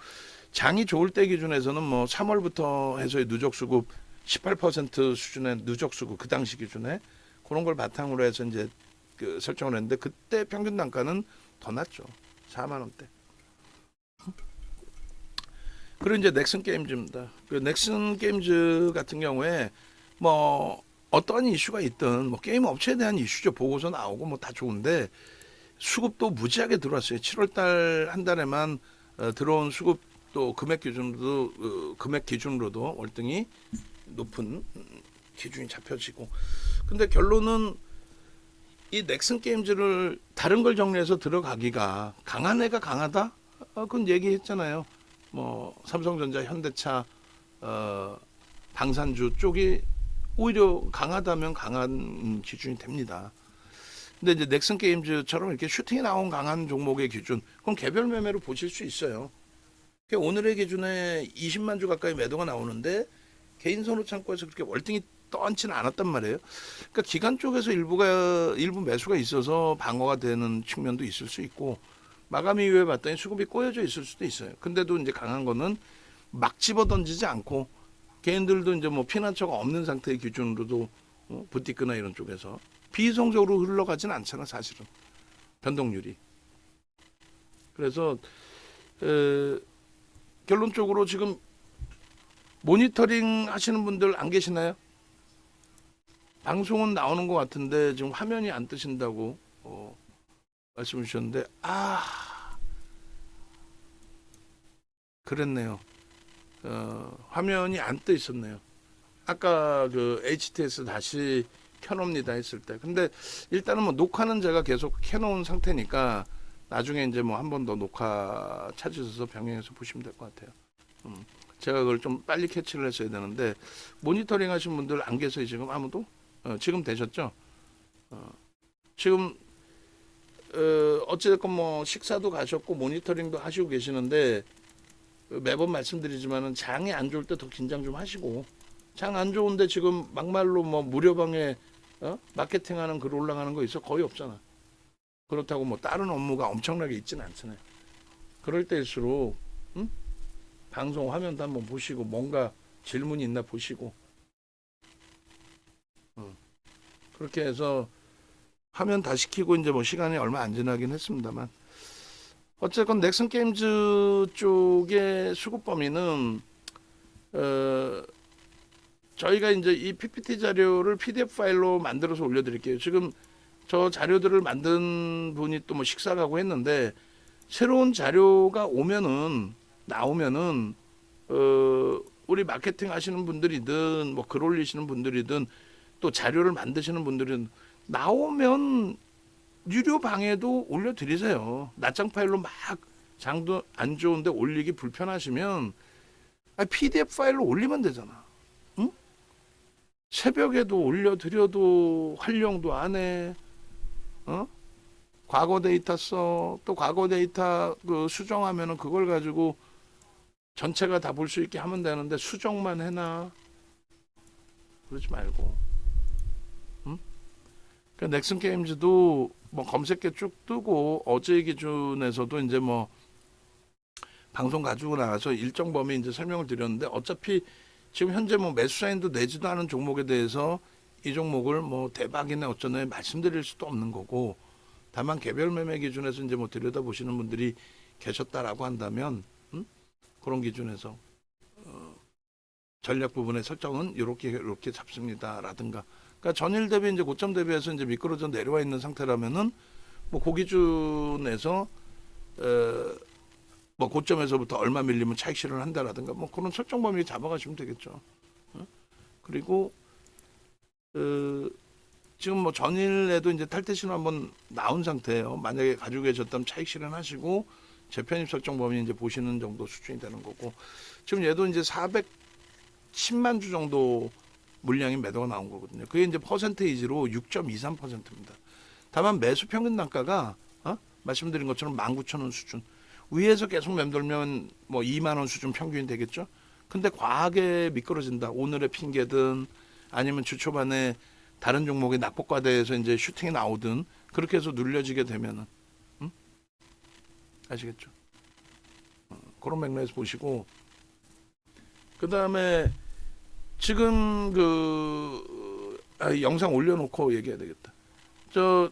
장이 좋을 때 기준에서는 뭐 3월부터 해서의 누적 수급 18% 수준의 누적 수급 그 당시 기준에 그런 걸 바탕으로 해서 이제 그 설정을 했는데 그때 평균 단가는 더 낮죠. 4만 원대. 그리고 이제 넥슨 게임즈입니다. 그 넥슨 게임즈 같은 경우에 뭐 어떤 이슈가 있든 뭐 게임 업체에 대한 이슈죠. 보고서 나오고 뭐 다 좋은데 수급도 무지하게 들어왔어요. 7월달 한 달에만 들어온 수급도 금액 기준으로도 월등히 높은 기준이 잡혀지고. 근데 결론은 이 넥슨 게임즈를 다른 걸 정리해서 들어가기가 강한 애가 강하다? 그건 얘기했잖아요. 뭐 삼성전자, 현대차, 방산주 쪽이 오히려 강하다면 강한 기준이 됩니다. 근데 이제 넥슨 게임즈처럼 이렇게 슈팅이 나온 강한 종목의 기준, 그럼 개별 매매로 보실 수 있어요. 오늘의 기준에 20만 주 가까이 매도가 나오는데 개인 선호 창고에서 그렇게 월등히 떠앉지는 않았단 말이에요. 그러니까 기관 쪽에서 일부 매수가 있어서 방어가 되는 측면도 있을 수 있고 마감 이후에 봤더니 수급이 꼬여져 있을 수도 있어요. 근데도 이제 강한 거는 막 집어 던지지 않고 개인들도 이제 뭐 피난처가 없는 상태의 기준으로도 부티크나 이런 쪽에서 비이성적으로 흘러가진 않잖아 사실은 변동률이. 그래서 결론적으로 지금 모니터링 하시는 분들 안 계시나요? 방송은 나오는 것 같은데 지금 화면이 안 뜨신다고 말씀을 주셨는데 그랬네요. 화면이 안 떠 있었네요. 아까 그 HTS 다시 켜놓습니다 했을 때. 근데 일단은 뭐 녹화는 제가 계속 켜놓은 상태니까 나중에 이제 뭐 한 번 더 녹화 찾으셔서 병행해서 보시면 될 것 같아요. 제가 그걸 좀 빨리 캐치를 했어야 되는데 모니터링 하신 분들 안 계세요 지금 아무도? 지금 되셨죠? 지금 어찌됐건 뭐 식사도 가셨고 모니터링도 하시고 계시는데 매번 말씀드리지만은 장이 안 좋을 때 더 긴장 좀 하시고 장 안 좋은데 지금 막말로 뭐 무료방에 마케팅하는 글 올라가는 거 있어? 거의 없잖아. 그렇다고 뭐 다른 업무가 엄청나게 있지는 않잖아요. 그럴 때일수록 방송 화면도 한번 보시고 뭔가 질문이 있나 보시고 그렇게 해서 화면 다시 켜고 이제 뭐 시간이 얼마 안 지나긴 했습니다만 어쨌건 넥슨 게임즈 쪽의 수급 범위는 저희가 이제 이 PPT 자료를 PDF 파일로 만들어서 올려드릴게요. 지금 저 자료들을 만든 분이 또 뭐 식사 가고 했는데 새로운 자료가 나오면은 우리 마케팅 하시는 분들이든 뭐 글 올리시는 분들이든 또 자료를 만드시는 분들은 나오면 유료 방에도 올려드리세요. 낱장 파일로 막 장도 안 좋은데 올리기 불편하시면 PDF 파일로 올리면 되잖아. 응? 새벽에도 올려드려도 활용도 안 해. 과거 데이터 써. 또 과거 데이터 그 수정하면은 그걸 가지고 전체가 다 볼 수 있게 하면 되는데 수정만 해놔. 그러지 말고. 그러니까 넥슨 게임즈도 뭐 검색계 쭉 뜨고 어제 기준에서도 이제 뭐 방송 가지고 나가서 일정 범위 이제 설명을 드렸는데 어차피 지금 현재 뭐 매수 사인도 내지도 않은 종목에 대해서 이 종목을 뭐 대박이네 어쩌네 말씀드릴 수도 없는 거고 다만 개별 매매 기준에서 이제 뭐 들여다보시는 분들이 계셨다라고 한다면 그런 기준에서 전략 부분의 설정은 이렇게 잡습니다라든가. 그러니까 전일 대비 이제 고점 대비해서 이제 미끄러져 내려와 있는 상태라면은 뭐 그 기준에서 뭐 고점에서부터 얼마 밀리면 차익 실현을 한다라든가 뭐 그런 설정 범위 잡아가시면 되겠죠. 그리고 지금 뭐 전일에도 이제 탈퇴 신호 한번 나온 상태예요. 만약에 가지고 계셨다면 차익 실현하시고 재편입 설정 범위 이제 보시는 정도 수준이 되는 거고, 지금 얘도 이제 410만 주 정도 물량이 매도가 나온 거거든요. 그게 이제 퍼센테이지로 6.23%입니다. 다만 매수 평균 단가가 말씀드린 것처럼 19,000원 수준 위에서 계속 맴돌면 뭐 2만 원 수준 평균이 되겠죠. 근데 과하게 미끄러진다. 오늘의 핑계든 아니면 주 초반에 다른 종목의 낙폭과대에서 이제 슈팅이 나오든 그렇게 해서 눌려지게 되면은 아시겠죠? 그런 맥락에서 보시고, 그 다음에 지금 영상 올려놓고 얘기해야 되겠다. 저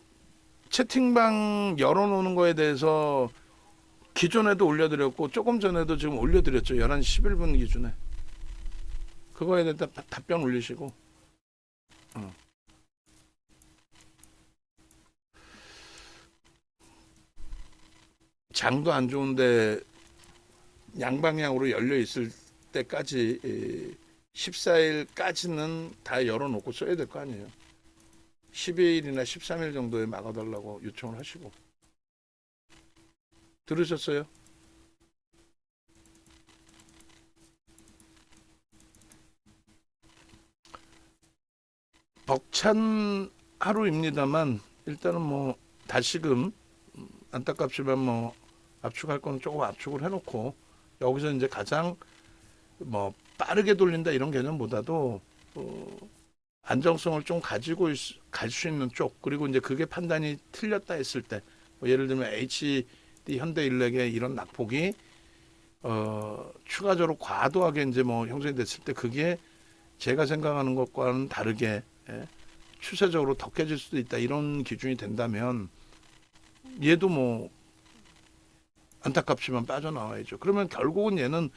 채팅방 열어놓는 거에 대해서 기존에도 올려드렸고 조금 전에도 지금 올려드렸죠. 11시 11분 기준에. 그거에 대해서 답변 올리시고. 장도 안 좋은데 양방향으로 열려 있을 때까지 14일까지는 다 열어놓고 써야 될 거 아니에요. 12일이나 13일 정도에 막아달라고 요청을 하시고. 들으셨어요? 벅찬 하루입니다만 일단은 뭐 다시금 안타깝지만 뭐 압축할 거는 조금 압축을 해놓고, 여기서 이제 가장 뭐 빠르게 돌린다 이런 개념보다도 안정성을 좀 가지고 갈 수 있는 쪽, 그리고 이제 그게 판단이 틀렸다 했을 때, 뭐 예를 들면 HD 현대일렉의 이런 낙폭이 추가적으로 과도하게 이제 뭐 형성이 됐을 때 그게 제가 생각하는 것과는 다르게 추세적으로 더 깨질 수도 있다, 이런 기준이 된다면 얘도 뭐 안타깝지만 빠져나와야죠. 그러면 결국은 얘는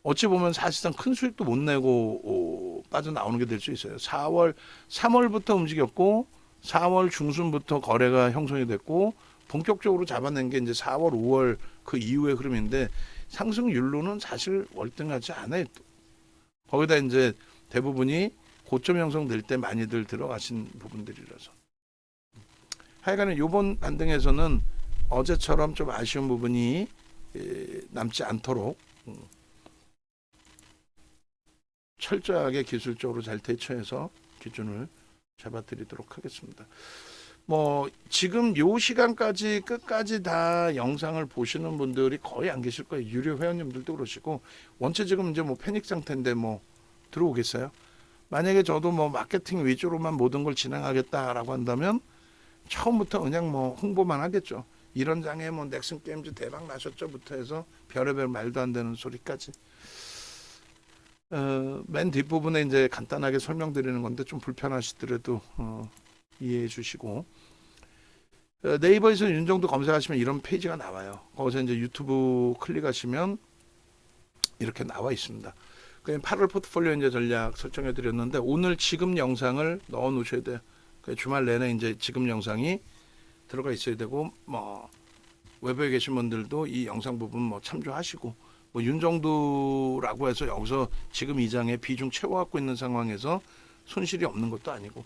어찌 보면 사실상 큰 수익도 못 내고 빠져나오는 게 될 수 있어요. 3월부터 움직였고 4월 중순부터 거래가 형성이 됐고 본격적으로 잡아낸 게 이제 4월, 5월 그 이후의 흐름인데, 상승률로는 사실 월등하지 않아요. 거기다 이제 대부분이 고점 형성될 때 많이들 들어가신 부분들이라서. 하여간에 이번 반등에서는 어제처럼 좀 아쉬운 부분이 남지 않도록 철저하게 기술적으로 잘 대처해서 기준을 잡아드리도록 하겠습니다. 뭐 지금 요 시간까지 끝까지 다 영상을 보시는 분들이 거의 안 계실 거예요. 유료 회원님들도 그러시고, 원체 지금 이제 뭐 패닉 상태인데 뭐 들어오겠어요? 만약에 저도 뭐 마케팅 위주로만 모든 걸 진행하겠다라고 한다면 처음부터 그냥 뭐 홍보만 하겠죠. 이런 장에 뭐 넥슨 게임즈 대박 나셨죠부터 해서 별의별 말도 안 되는 소리까지. 맨 뒷부분에 이제 간단하게 설명드리는 건데 좀 불편하시더라도 이해해 주시고, 네이버에서 윤정도 검색하시면 이런 페이지가 나와요. 거기서 이제 유튜브 클릭하시면 이렇게 나와 있습니다. 8월 포트폴리오 이제 전략 설정해 드렸는데, 오늘 지금 영상을 넣어 놓으셔야 돼요. 주말 내내 이제 지금 영상이 들어가 있어야 되고, 뭐 외부에 계신 분들도 이 영상 부분 뭐 참조하시고, 뭐 윤정도라고 해서 여기서 지금 이 장에 비중 채워갖고 있는 상황에서 손실이 없는 것도 아니고,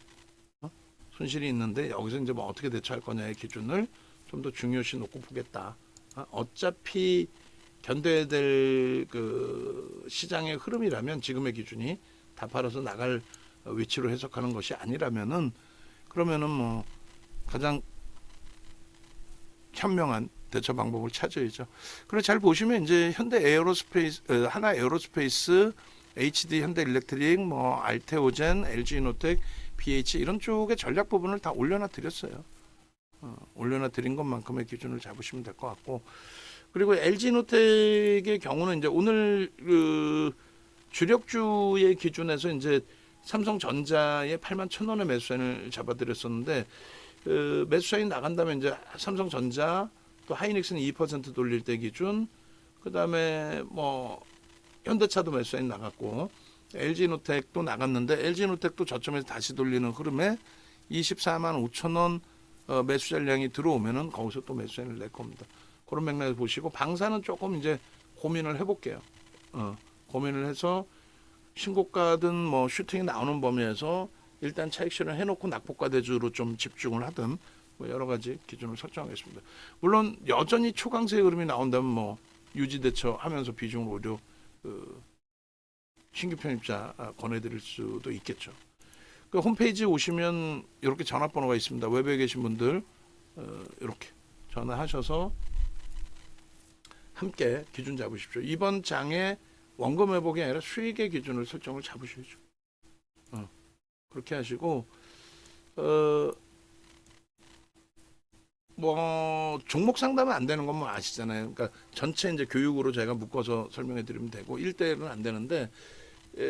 손실이 있는데 여기서 이제 뭐 어떻게 대처할 거냐의 기준을 좀 더 중요시 놓고 보겠다. 어차피 견뎌야 될 그 시장의 흐름이라면 지금의 기준이 다 팔아서 나갈 위치로 해석하는 것이 아니라면은, 그러면은 뭐 가장 현명한 대처 방법을 찾아야죠. 그리고 잘 보시면 이제 현대 에어로스페이스, 하나 에어로스페이스, HD 현대일렉트릭, 뭐 알테오젠, LG이노텍, BH 이런 쪽의 전략 부분을 다 올려놔 드렸어요. 올려놔 드린 것만큼의 기준을 잡으시면 될 것 같고, 그리고 LG이노텍의 경우는 이제 오늘 그 주력주의 기준에서 이제 삼성전자의 81,000원의 매수선을 잡아드렸었는데, 매수선이 나간다면 이제 삼성전자 또 하이닉스는 2% 돌릴 때 기준, 그 다음에 뭐 현대차도 매수선이 나갔고 LG노텍도 나갔는데, LG노텍도 저점에서 다시 돌리는 흐름에 24만 5천 원 매수 전량이 들어오면은 거기서 또 매수선을 낼 겁니다. 그런 맥락에서 보시고, 방사는 조금 이제 고민을 해볼게요. 고민을 해서 신고가든 뭐 슈팅이 나오는 범위에서 일단 차익 실현 해놓고 낙폭과 대주로 좀 집중을 하든, 뭐 여러 가지 기준을 설정하겠습니다. 물론 여전히 초강세 흐름이 나온다면 뭐 유지 대처하면서 비중을 오히려 신규 편입자 권해드릴 수도 있겠죠. 그 홈페이지에 오시면 이렇게 전화번호가 있습니다. 웹에 계신 분들 이렇게 전화하셔서 함께 기준 잡으십시오. 이번 장에 원금 회복이 아니라 수익의 기준을 설정을 잡으셔야죠. 그렇게 하시고 뭐 종목 상담은 안 되는 건 뭐 아시잖아요. 그러니까 전체 이제 교육으로 제가 묶어서 설명해 드리면 되고 1대1은 안 되는데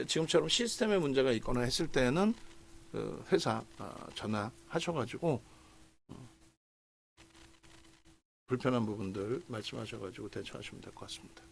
지금처럼 시스템에 문제가 있거나 했을 때는 회사 전화하셔가지고 불편한 부분들 말씀하셔가지고 대처하시면 될 것 같습니다.